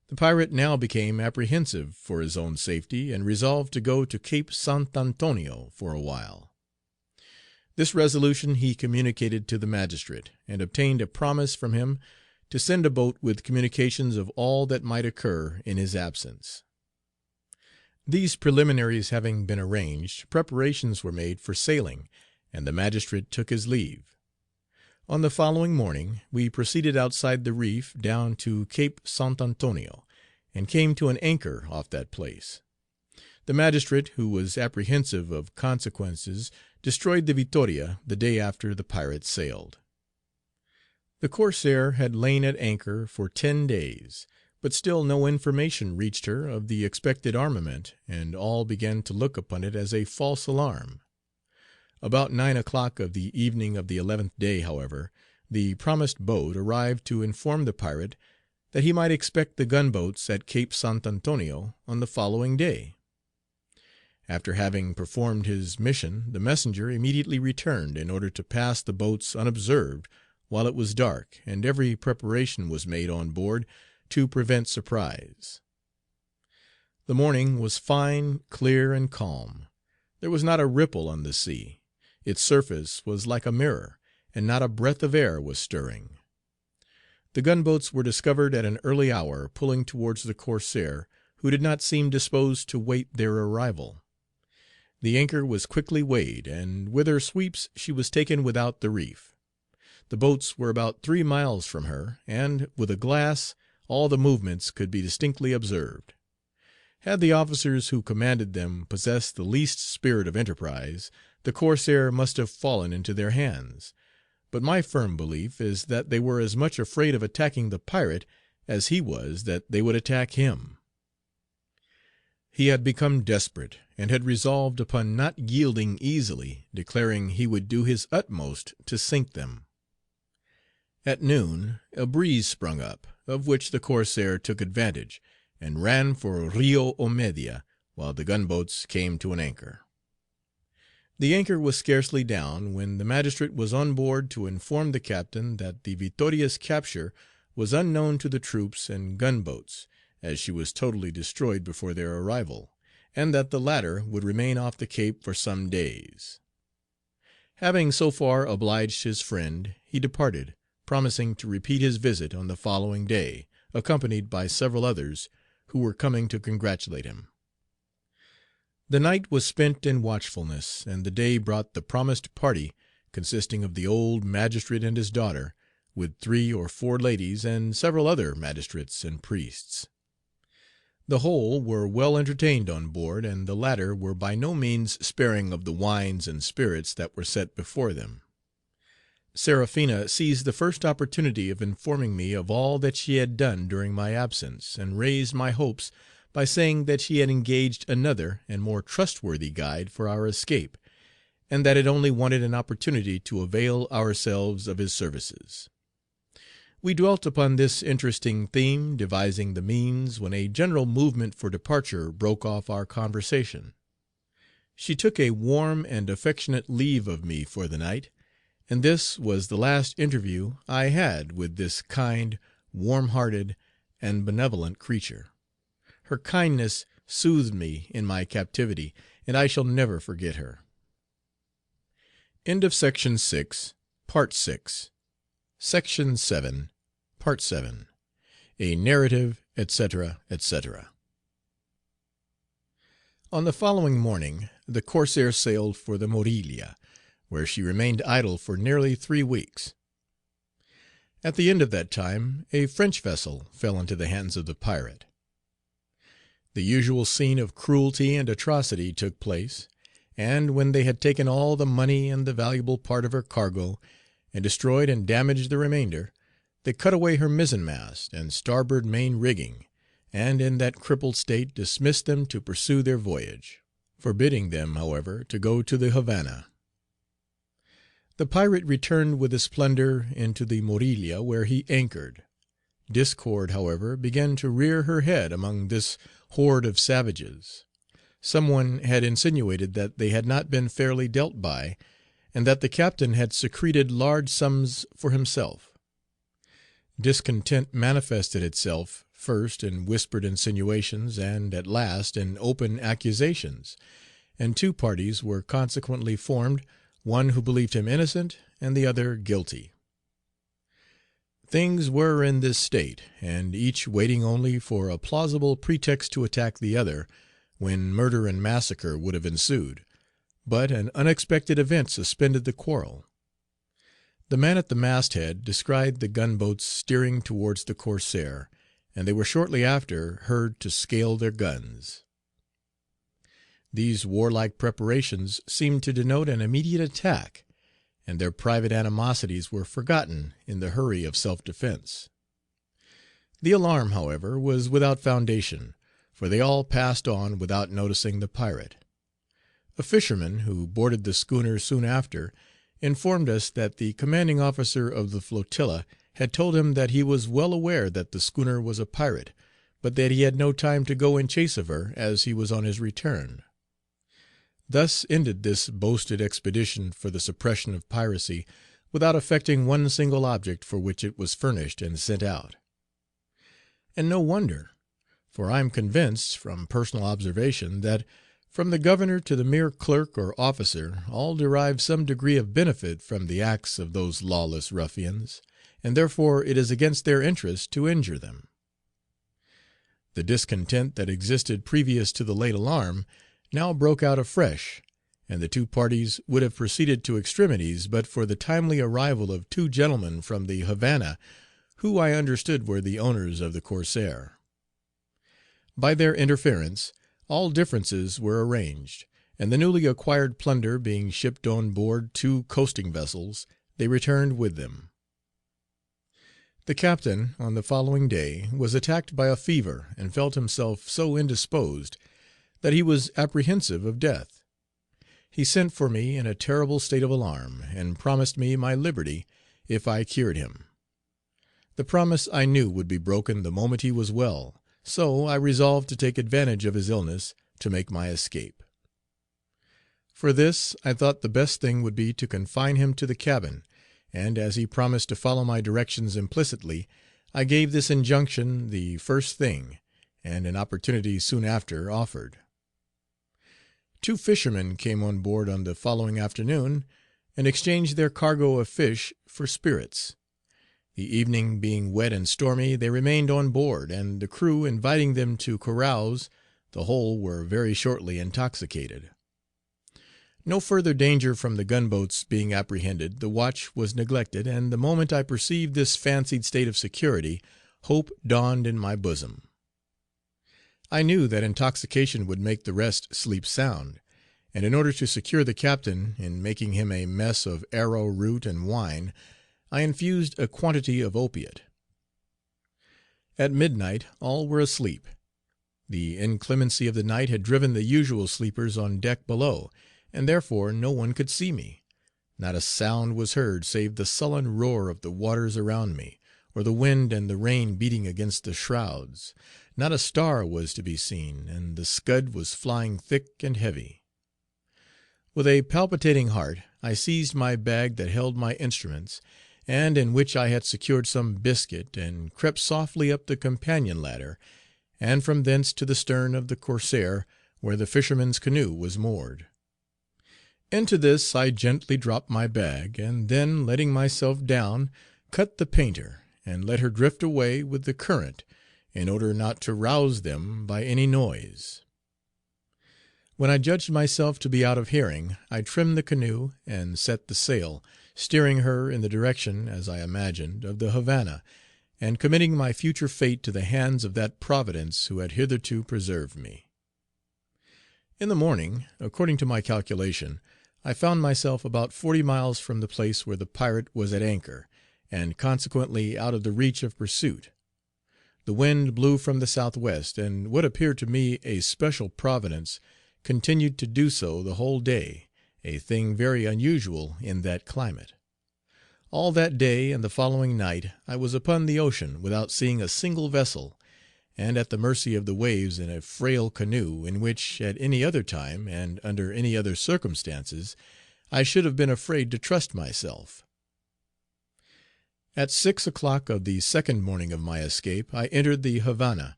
The pirate now became apprehensive for his own safety, and resolved to go to Cape Sant' Antonio for a while. This resolution he communicated to the magistrate, and obtained a promise from him to send a boat with communications of all that might occur in his absence. These preliminaries having been arranged, preparations were made for sailing, and the magistrate took his leave. On the following morning we proceeded outside the reef down to Cape Sant' Antonio, and came to an anchor off that place. The magistrate, who was apprehensive of consequences, destroyed the Victoria the day after the pirate sailed. The corsair had lain at anchor for 10 days, but still no information reached her of the expected armament, and all began to look upon it as a false alarm. About 9 o'clock of the evening of the 11th day, however, the promised boat arrived to inform the pirate that he might expect the gunboats at Cape Sant' Antonio on the following day. After having performed his mission, the messenger immediately returned, in order to pass the boats unobserved while it was dark, and every preparation was made on board to prevent surprise. The morning was fine, clear, and calm. There was not a ripple on the sea. Its surface was like a mirror, and not a breath of air was stirring. The gunboats were discovered at an early hour pulling towards the corsair, who did not seem disposed to wait their arrival. The anchor was quickly weighed, and with her sweeps she was taken without the reef. The boats were about 3 miles from her, and, with a glass, all the movements could be distinctly observed. Had the officers who commanded them possessed the least spirit of enterprise, the corsair must have fallen into their hands; but my firm belief is that they were as much afraid of attacking the pirate as he was that they would attack him. He had become desperate, and had resolved upon not yielding easily, declaring he would do his utmost to sink them. At noon a breeze sprung up, of which the corsair took advantage, and ran for Rio Omedia, while the gunboats came to an anchor. The anchor was scarcely down, when the magistrate was on board to inform the captain that the Victoria's capture was unknown to the troops and gunboats, as she was totally destroyed before their arrival, and that the latter would remain off the Cape for some days. Having so far obliged his friend, he departed, promising to repeat his visit on the following day, accompanied by several others who were coming to congratulate him. The night was spent in watchfulness, and the day brought the promised party, consisting of the old magistrate and his daughter, with 3 or 4 ladies and several other magistrates and priests. The whole were well entertained on board, and the latter were by no means sparing of the wines and spirits that were set before them. Seraphina seized the first opportunity of informing me of all that she had done during my absence, and raised my hopes by saying that she had engaged another and more trustworthy guide for our escape, and that it only wanted an opportunity to avail ourselves of his services. We dwelt upon this interesting theme, devising the means, when a general movement for departure broke off our conversation. She took a warm and affectionate leave of me for the night, and this was the last interview I had with this kind, warm hearted, and benevolent creature. Her kindness soothed me in my captivity, and I shall never forget her. End of Section 6, Part 6. Section 7, Part 7. A narrative, etc., etc. On the following morning the Corsair sailed for the Morelia, where she remained idle for nearly 3 weeks. At the end of that time a French vessel fell into the hands of the pirate. The usual scene of cruelty and atrocity took place, and when they had taken all the money and the valuable part of her cargo, and destroyed and damaged the remainder, they cut away her mizzenmast and starboard main rigging, and in that crippled state dismissed them to pursue their voyage, forbidding them, however, to go to the Havana. The pirate returned with his plunder into the Morelia, where he anchored. Discord, however, began to rear her head among this horde of savages. Some one had insinuated that they had not been fairly dealt by, and that the captain had secreted large sums for himself. Discontent manifested itself, first in whispered insinuations, and at last in open accusations, and 2 parties were consequently formed, one who believed him innocent and the other guilty. Things were in this state, and each waiting only for a plausible pretext to attack the other, when murder and massacre would have ensued, but an unexpected event suspended the quarrel. The man at the masthead descried the gunboats steering towards the Corsair, and they were shortly after heard to scale their guns. These warlike preparations seemed to denote an immediate attack, and their private animosities were forgotten in the hurry of self-defense. The alarm, however, was without foundation, for they all passed on without noticing the pirate. A fisherman, who boarded the schooner soon after, informed us that the commanding officer of the flotilla had told him that he was well aware that the schooner was a pirate, but that he had no time to go in chase of her, as he was on his return. Thus ended this boasted expedition for the suppression of piracy, without effecting one single object for which it was furnished and sent out. And no wonder, for I am convinced, from personal observation, that from the governor to the mere clerk or officer, all derive some degree of benefit from the acts of those lawless ruffians, and therefore it is against their interest to injure them. The discontent that existed previous to the late alarm now broke out afresh, and the 2 parties would have proceeded to extremities but for the timely arrival of 2 gentlemen from the Havana, who I understood were the owners of the Corsair. By their interference all differences were arranged, and the newly acquired plunder being shipped on board 2 coasting vessels, they returned with them. The captain, on the following day, was attacked by a fever, and felt himself so indisposed that he was apprehensive of death. He sent for me in a terrible state of alarm, and promised me my liberty if I cured him. The promise I knew would be broken the moment he was well, so I resolved to take advantage of his illness to make my escape. For this I thought the best thing would be to confine him to the cabin, and as he promised to follow my directions implicitly, I gave this injunction the first thing, and an opportunity soon after offered. 2 fishermen came on board on the following afternoon, and exchanged their cargo of fish for spirits. The evening being wet and stormy, they remained on board, and the crew inviting them to carouse, the whole were very shortly intoxicated. No further danger from the gunboats being apprehended, the watch was neglected, and the moment I perceived this fancied state of security, hope dawned in my bosom. I knew that intoxication would make the rest sleep sound, and in order to secure the captain in making him a mess of arrow root and wine, I infused a quantity of opiate. At midnight all were asleep. The inclemency of the night had driven the usual sleepers on deck below, and therefore no one could see me. Not a sound was heard save the sullen roar of the waters around me, or the wind and the rain beating against the shrouds. Not a star was to be seen, and the scud was flying thick and heavy. With a palpitating heart I seized my bag that held my instruments, and in which I had secured some biscuit, and crept softly up the companion ladder, and from thence to the stern of the corsair, where the fisherman's canoe was moored. Into this I gently dropped my bag, and then letting myself down, cut the painter, and let her drift away with the current, in order not to rouse them by any noise. When I judged myself to be out of hearing, I trimmed the canoe and set the sail, steering her in the direction, as I imagined, of the Havana, and committing my future fate to the hands of that Providence who had hitherto preserved me. In the morning, according to my calculation, I found myself about 40 miles from the place where the pirate was at anchor, and consequently out of the reach of pursuit. The wind blew from the southwest, and what appeared to me a special providence continued to do so the whole day, a thing very unusual in that climate. All that day and the following night I was upon the ocean without seeing a single vessel, and at the mercy of the waves in a frail canoe in which, at any other time and under any other circumstances, I should have been afraid to trust myself. At 6 o'clock of the second morning of my escape I entered the Havana,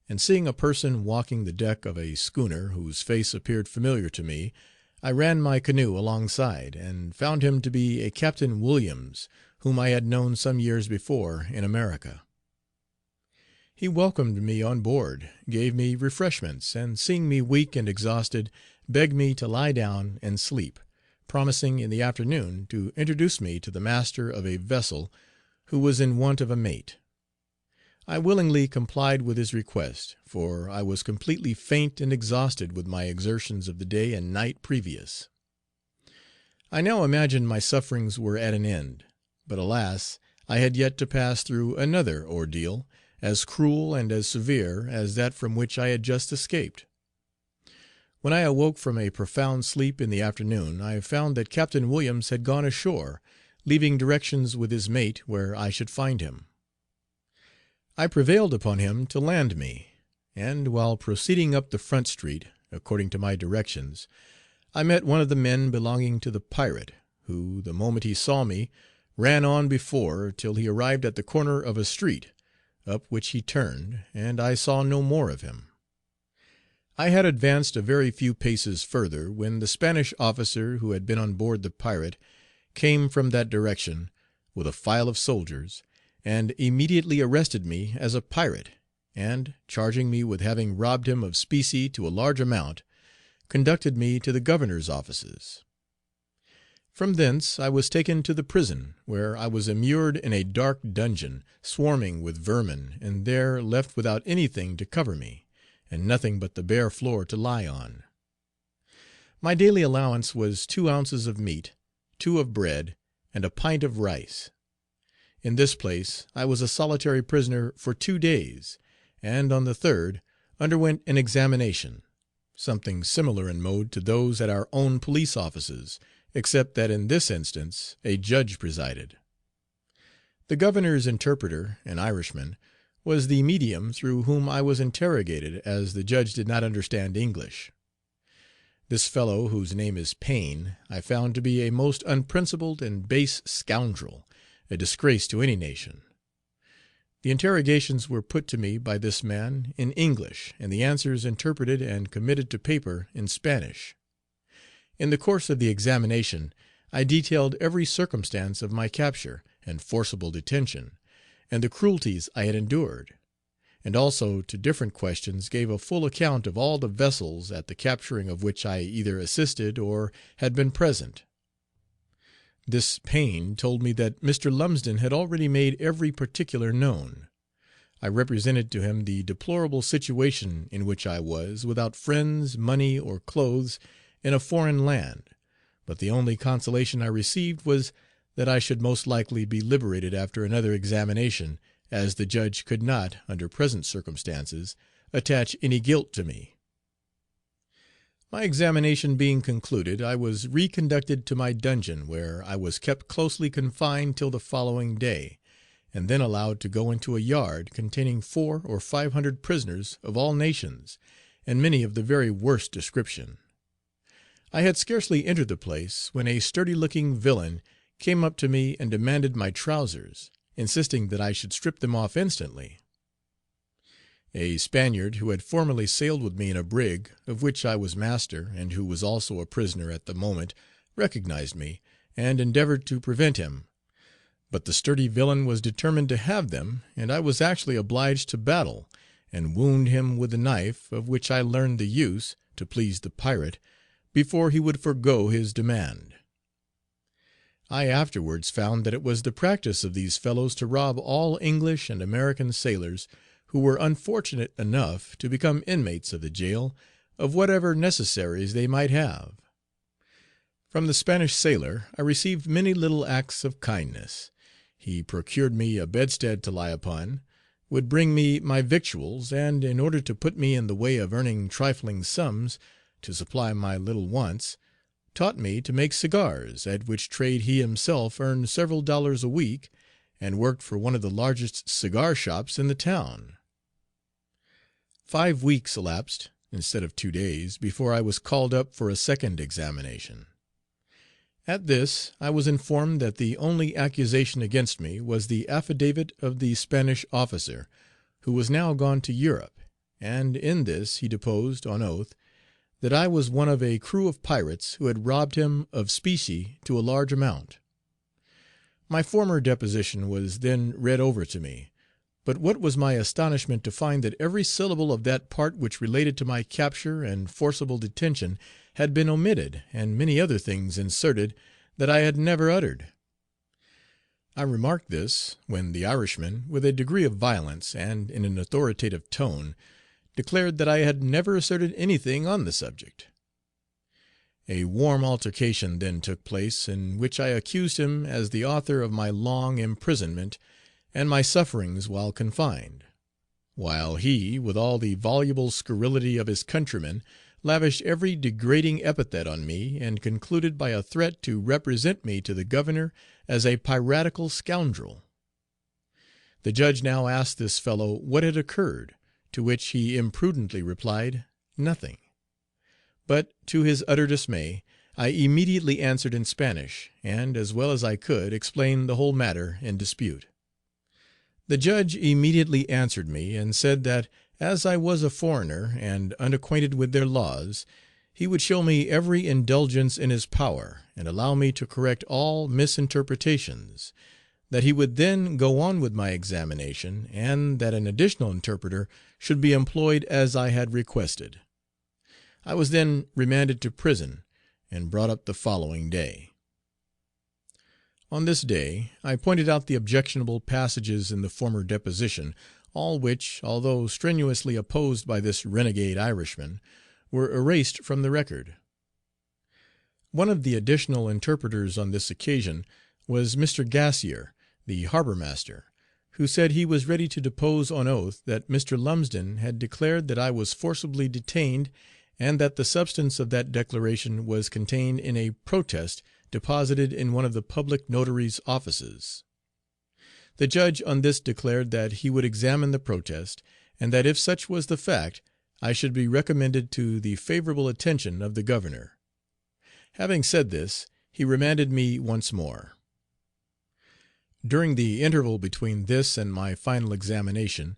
and seeing a person walking the deck of a schooner whose face appeared familiar to me, I ran my canoe alongside, and found him to be a Captain Williams, whom I had known some years before in America. He welcomed me on board, gave me refreshments, and seeing me weak and exhausted, begged me to lie down and sleep, promising in the afternoon to introduce me to the master of a vessel who was in want of a mate. I willingly complied with his request, for I was completely faint and exhausted with my exertions of the day and night previous. I now imagined my sufferings were at an end, but alas! I had yet to pass through another ordeal, as cruel and as severe as that from which I had just escaped. When I awoke from a profound sleep in the afternoon, I found that Captain Williams had gone ashore, leaving directions with his mate where I should find him. I prevailed upon him to land me, and, while proceeding up the front street, according to my directions, I met one of the men belonging to the pirate, who, the moment he saw me, ran on before till he arrived at the corner of a street, up which he turned, and I saw no more of him. I had advanced a very few paces further, when the Spanish officer who had been on board the pirate came from that direction, with a file of soldiers, and immediately arrested me as a pirate, and, charging me with having robbed him of specie to a large amount, conducted me to the governor's offices. From thence I was taken to the prison, where I was immured in a dark dungeon, swarming with vermin, and there left without anything to cover me, and nothing but the bare floor to lie on. My daily allowance was 2 ounces of meat, 2 of bread, and a pint of rice. In this place I was a solitary prisoner for 2 days, and on the third underwent an examination, something similar in mode to those at our own police offices, except that in this instance a judge presided. The Governor's interpreter, an Irishman, was the medium through whom I was interrogated, as the judge did not understand English. This fellow, whose name is Payne, I found to be a most unprincipled and base scoundrel, a disgrace to any nation. The interrogations were put to me by this man in English, and the answers interpreted and committed to paper in Spanish. In the course of the examination I detailed every circumstance of my capture and forcible detention, and the cruelties I had endured, and also to different questions gave a full account of all the vessels at the capturing of which I either assisted or had been present. This Payne told me that Mr. Lumsden had already made every particular known. I represented to him the deplorable situation in which I was, without friends, money, or clothes, in a foreign land, but the only consolation I received was that I should most likely be liberated after another examination, as the judge could not, under present circumstances, attach any guilt to me. My examination being concluded, I was reconducted to my dungeon, where I was kept closely confined till the following day, and then allowed to go into a yard containing 400 or 500 prisoners of all nations, and many of the very worst description. I had scarcely entered the place, when a sturdy looking villain came up to me and demanded my trousers, insisting that I should strip them off instantly. A Spaniard who had formerly sailed with me in a brig, of which I was master, and who was also a prisoner at the moment, recognized me, and endeavored to prevent him; but the sturdy villain was determined to have them, and I was actually obliged to battle, and wound him with the knife, of which I learned the use, to please the pirate, before he would forego his demand. I afterwards found that it was the practice of these fellows to rob all English and American sailors who were unfortunate enough to become inmates of the jail, of whatever necessaries they might have. From the Spanish sailor I received many little acts of kindness. He procured me a bedstead to lie upon, would bring me my victuals, and, in order to put me in the way of earning trifling sums to supply my little wants, taught me to make cigars, at which trade he himself earned several dollars a week, and worked for one of the largest cigar shops in the town. 5 weeks elapsed, instead of 2 days, before I was called up for a second examination. At this I was informed that the only accusation against me was the affidavit of the Spanish officer, who was now gone to Europe, and in this he deposed, on oath, that I was one of a crew of pirates who had robbed him of specie to a large amount. My former deposition was then read over to me, but what was my astonishment to find that every syllable of that part which related to my capture and forcible detention had been omitted, and many other things inserted that I had never uttered. I remarked this, when the Irishman, with a degree of violence, and in an authoritative tone, declared that I had never asserted anything on the subject. A warm altercation then took place, in which I accused him as the author of my long imprisonment and my sufferings while confined; while he, with all the voluble scurrility of his countrymen, lavished every degrading epithet on me, and concluded by a threat to represent me to the Governor as a piratical scoundrel. The judge now asked this fellow what had occurred, to which he imprudently replied, "Nothing." But, to his utter dismay, I immediately answered in Spanish, and, as well as I could, explained the whole matter in dispute. The judge immediately answered me, and said that, as I was a foreigner, and unacquainted with their laws, he would show me every indulgence in his power, and allow me to correct all misinterpretations; that he would then go on with my examination, and that an additional interpreter should be employed as I had requested. I was then remanded to prison, and brought up the following day. On this day I pointed out the objectionable passages in the former deposition, all which, although strenuously opposed by this renegade Irishman, were erased from the record. One of the additional interpreters on this occasion was Mr. Gassier, the harbor master, who said he was ready to depose on oath that Mr. Lumsden had declared that I was forcibly detained, and that the substance of that declaration was contained in a protest deposited in one of the public notary's offices. The judge on this declared that he would examine the protest, and that if such was the fact, I should be recommended to the favorable attention of the Governor. Having said this, he remanded me once more. During the interval between this and my final examination,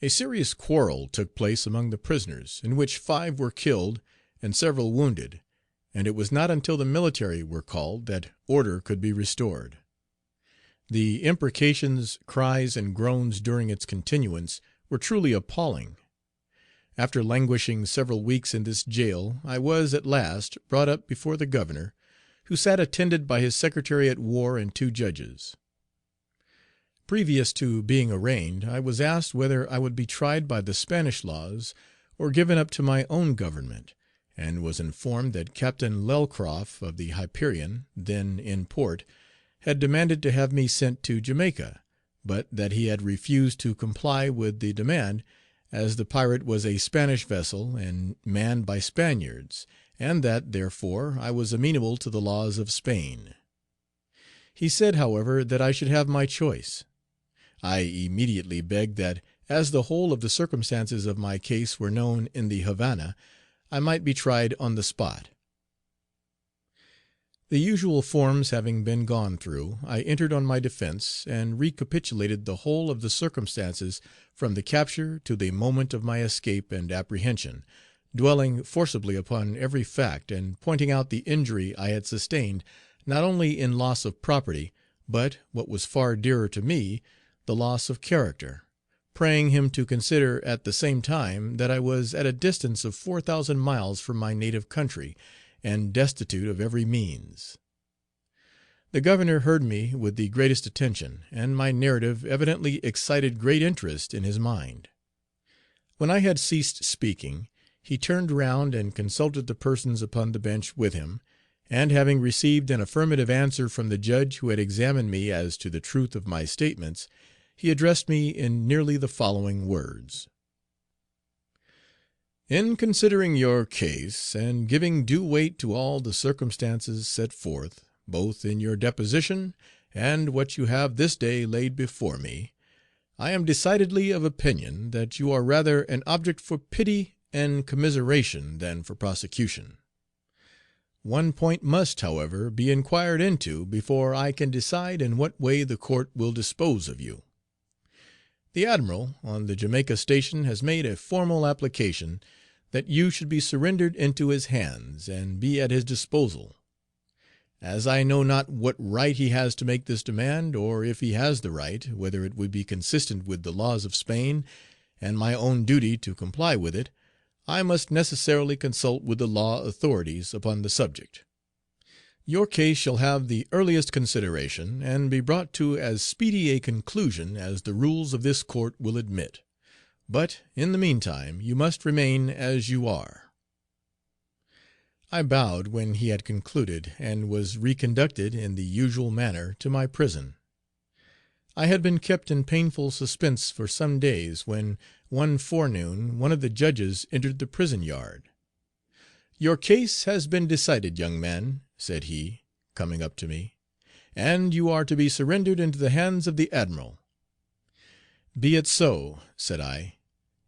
a serious quarrel took place among the prisoners, in which 5 were killed and several wounded, and it was not until the military were called that order could be restored. The imprecations, cries, and groans during its continuance were truly appalling. After languishing several weeks in this jail, I was, at last, brought up before the Governor, who sat attended by his Secretary at War and 2 judges. Previous to being arraigned, I was asked whether I would be tried by the Spanish laws or given up to my own government, and was informed that Captain Lelcroft, of the Hyperion, then in port, had demanded to have me sent to Jamaica, but that he had refused to comply with the demand, as the pirate was a Spanish vessel and manned by Spaniards, and that, therefore, I was amenable to the laws of Spain. He said, however, that I should have my choice. I immediately begged that, as the whole of the circumstances of my case were known in the Havana, I might be tried on the spot. The usual forms having been gone through, I entered on my defence, and recapitulated the whole of the circumstances from the capture to the moment of my escape and apprehension, dwelling forcibly upon every fact, and pointing out the injury I had sustained, not only in loss of property, but, what was far dearer to me, the loss of character, praying him to consider at the same time that I was at a distance of 4,000 miles from my native country, and destitute of every means. The Governor heard me with the greatest attention, and my narrative evidently excited great interest in his mind. When I had ceased speaking, he turned round and consulted the persons upon the bench with him, and having received an affirmative answer from the judge who had examined me as to the truth of my statements, he addressed me in nearly the following words: "In considering your case, and giving due weight to all the circumstances set forth, both in your deposition and what you have this day laid before me, I am decidedly of opinion that you are rather an object for pity and commiseration than for prosecution. One point must, however, be inquired into before I can decide in what way the court will dispose of you. The admiral on the Jamaica station has made a formal application that you should be surrendered into his hands, and be at his disposal. As I know not what right he has to make this demand, or if he has the right, whether it would be consistent with the laws of Spain, and my own duty to comply with it, I must necessarily consult with the law authorities upon the subject. Your case shall have the earliest consideration, and be brought to as speedy a conclusion as the rules of this court will admit. But, in the meantime, you must remain as you are." I bowed when he had concluded, and was reconducted in the usual manner to my prison. I had been kept in painful suspense for some days, when, one forenoon, one of the judges entered the prison yard. "Your case has been decided, young man," said he, coming up to me, "and you are to be surrendered into the hands of the admiral." "Be it so," said I.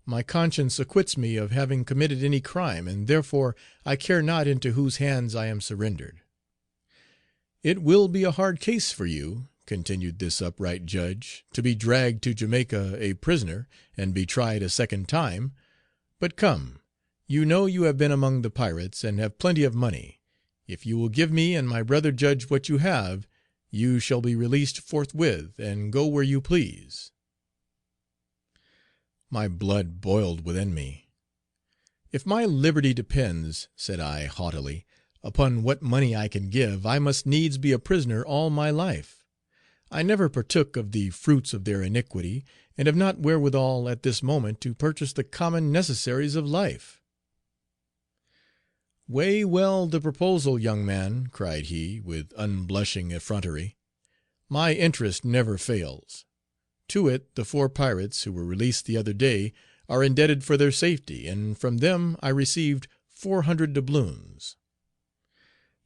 "My conscience acquits me of having committed any crime, and therefore I care not into whose hands I am surrendered." "It will be a hard case for you," continued this upright judge, "to be dragged to Jamaica a prisoner, and be tried a second time. But come, you know you have been among the pirates, and have plenty of money. If you will give me and my brother judge what you have, you shall be released forthwith, and go where you please." My blood boiled within me. "If my liberty depends," said I haughtily, "upon what money I can give, I must needs be a prisoner all my life. I never partook of the fruits of their iniquity, and have not wherewithal at this moment to purchase the common necessaries of life." "Weigh well the proposal, young man," cried he, with unblushing effrontery. "My interest never fails. To it the 4 pirates, who were released the other day, are indebted for their safety, and from them I received 400 doubloons."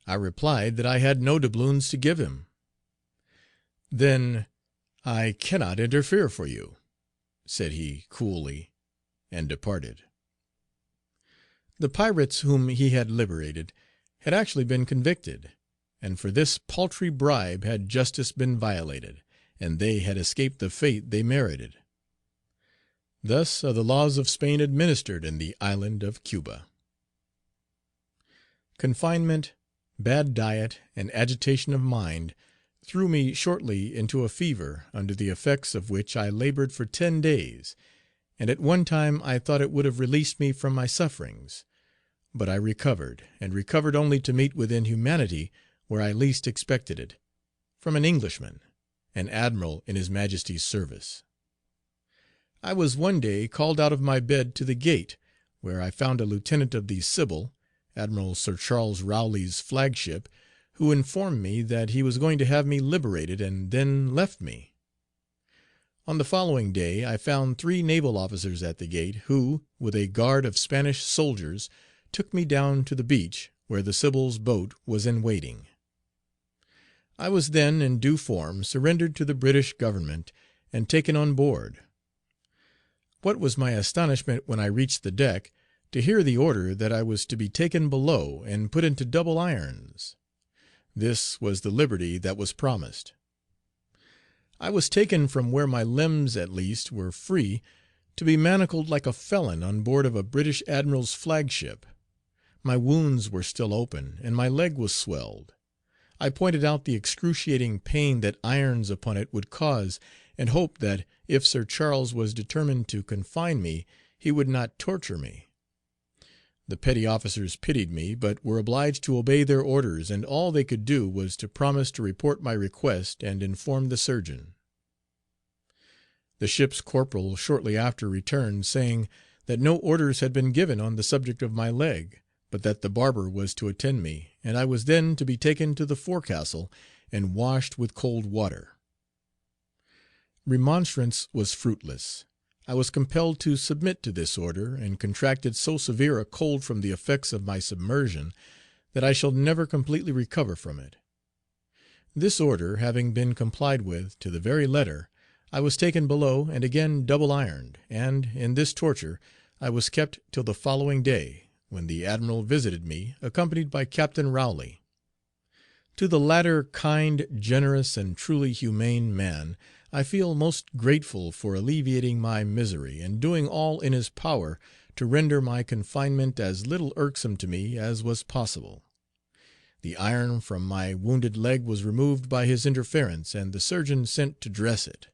I replied that I had no doubloons to give him. "Then I cannot interfere for you," said he coolly, and departed. The pirates whom he had liberated had actually been convicted, and for this paltry bribe had justice been violated, and they had escaped the fate they merited. Thus are the laws of Spain administered in the island of Cuba. Confinement, bad diet, and agitation of mind threw me shortly into a fever, under the effects of which I labored for 10 days, and at one time I thought it would have released me from my sufferings. But I recovered, and recovered only to meet with inhumanity where I least expected it, from an Englishman, an admiral in his Majesty's service. I was one day called out of my bed to the gate, where I found a lieutenant of the Sybil, Admiral Sir Charles Rowley's flag ship, who informed me that he was going to have me liberated, and then left me. On the following day I found 3 naval officers at the gate, who, with a guard of Spanish soldiers, took me down to the beach, where the Sybil's boat was in waiting. I was then, in due form, surrendered to the British Government, and taken on board. What was my astonishment when I reached the deck, to hear the order that I was to be taken below and put into double irons. This was the liberty that was promised. I was taken from where my limbs at least were free to be manacled like a felon on board of a British admiral's flagship. My wounds were still open, and my leg was swelled. I pointed out the excruciating pain that irons upon it would cause, and hoped that, if Sir Charles was determined to confine me, he would not torture me. The petty officers pitied me, but were obliged to obey their orders, and all they could do was to promise to report my request and inform the surgeon. The ship's corporal shortly after returned, saying that no orders had been given on the subject of my leg, but that the barber was to attend me, and I was then to be taken to the forecastle and washed with cold water. Remonstrance was fruitless. I was compelled to submit to this order, and contracted so severe a cold from the effects of my submersion that I shall never completely recover from it. This order having been complied with to the very letter, I was taken below and again double ironed, and, in this torture, I was kept till the following day, when the admiral visited me, accompanied by Captain Rowley. To the latter kind, generous, and truly humane man I feel most grateful for alleviating my misery, and doing all in his power to render my confinement as little irksome to me as was possible. The iron from my wounded leg was removed by his interference, and the surgeon sent to dress it.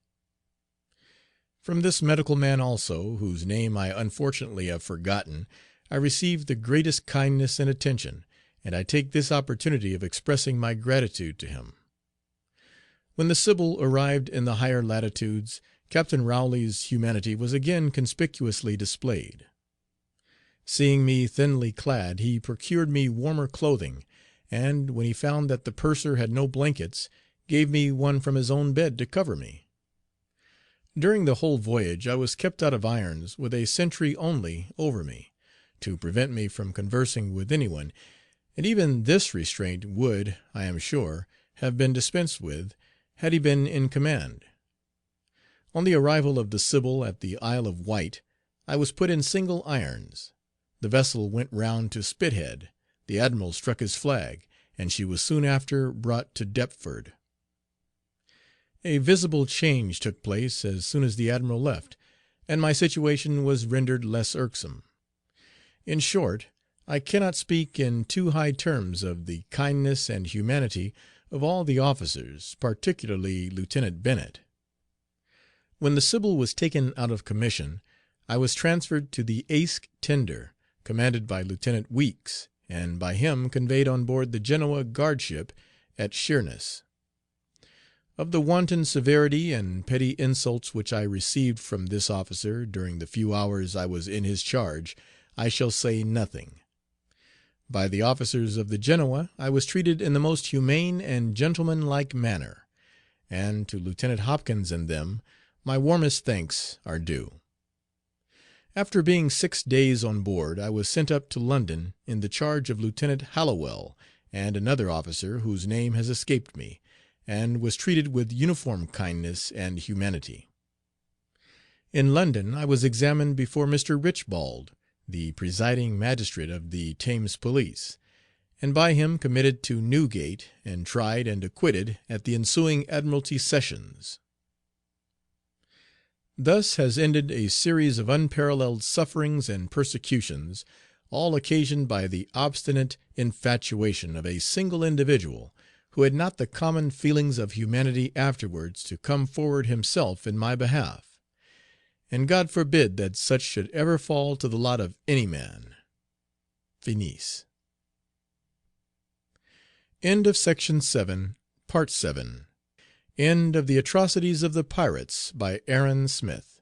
From this medical man also, whose name I unfortunately have forgotten, I received the greatest kindness and attention, and I take this opportunity of expressing my gratitude to him. When the Sybil arrived in the higher latitudes, Captain Rowley's humanity was again conspicuously displayed. Seeing me thinly clad, he procured me warmer clothing, and, when he found that the purser had no blankets, gave me one from his own bed to cover me. During the whole voyage I was kept out of irons, with a sentry only over me, to prevent me from conversing with any one, and even this restraint would, I am sure, have been dispensed with, had he been in command. On the arrival of the Sybil at the Isle of Wight, I was put in single irons. The vessel went round to Spithead, the admiral struck his flag, and she was soon after brought to Deptford. A visible change took place as soon as the admiral left, and my situation was rendered less irksome. In short, I cannot speak in too high terms of the kindness and humanity of all the officers, particularly Lieutenant Bennet. When the Sybil was taken out of commission, I was transferred to the Aske tender, commanded by Lieutenant Weeks, and by him conveyed on board the Genoa guardship at Sheerness. Of the wanton severity and petty insults which I received from this officer during the few hours I was in his charge, I shall say nothing. By the officers of the Genoa I was treated in the most humane and gentlemanlike manner, and to Lieutenant Hopkins and them my warmest thanks are due. After being 6 days on board, I was sent up to London in the charge of Lieutenant Hallowell and another officer whose name has escaped me, and was treated with uniform kindness and humanity. In London I was examined before Mr. Richbald, the presiding magistrate of the Thames Police, and by him committed to Newgate, and tried and acquitted at the ensuing Admiralty sessions. Thus has ended a series of unparalleled sufferings and persecutions, all occasioned by the obstinate infatuation of a single individual, who had not the common feelings of humanity afterwards to come forward himself in my behalf. And God forbid that such should ever fall to the lot of any man. Finis. End of Section 7, Part 7. End of the Atrocities of the Pirates by Aaron Smith.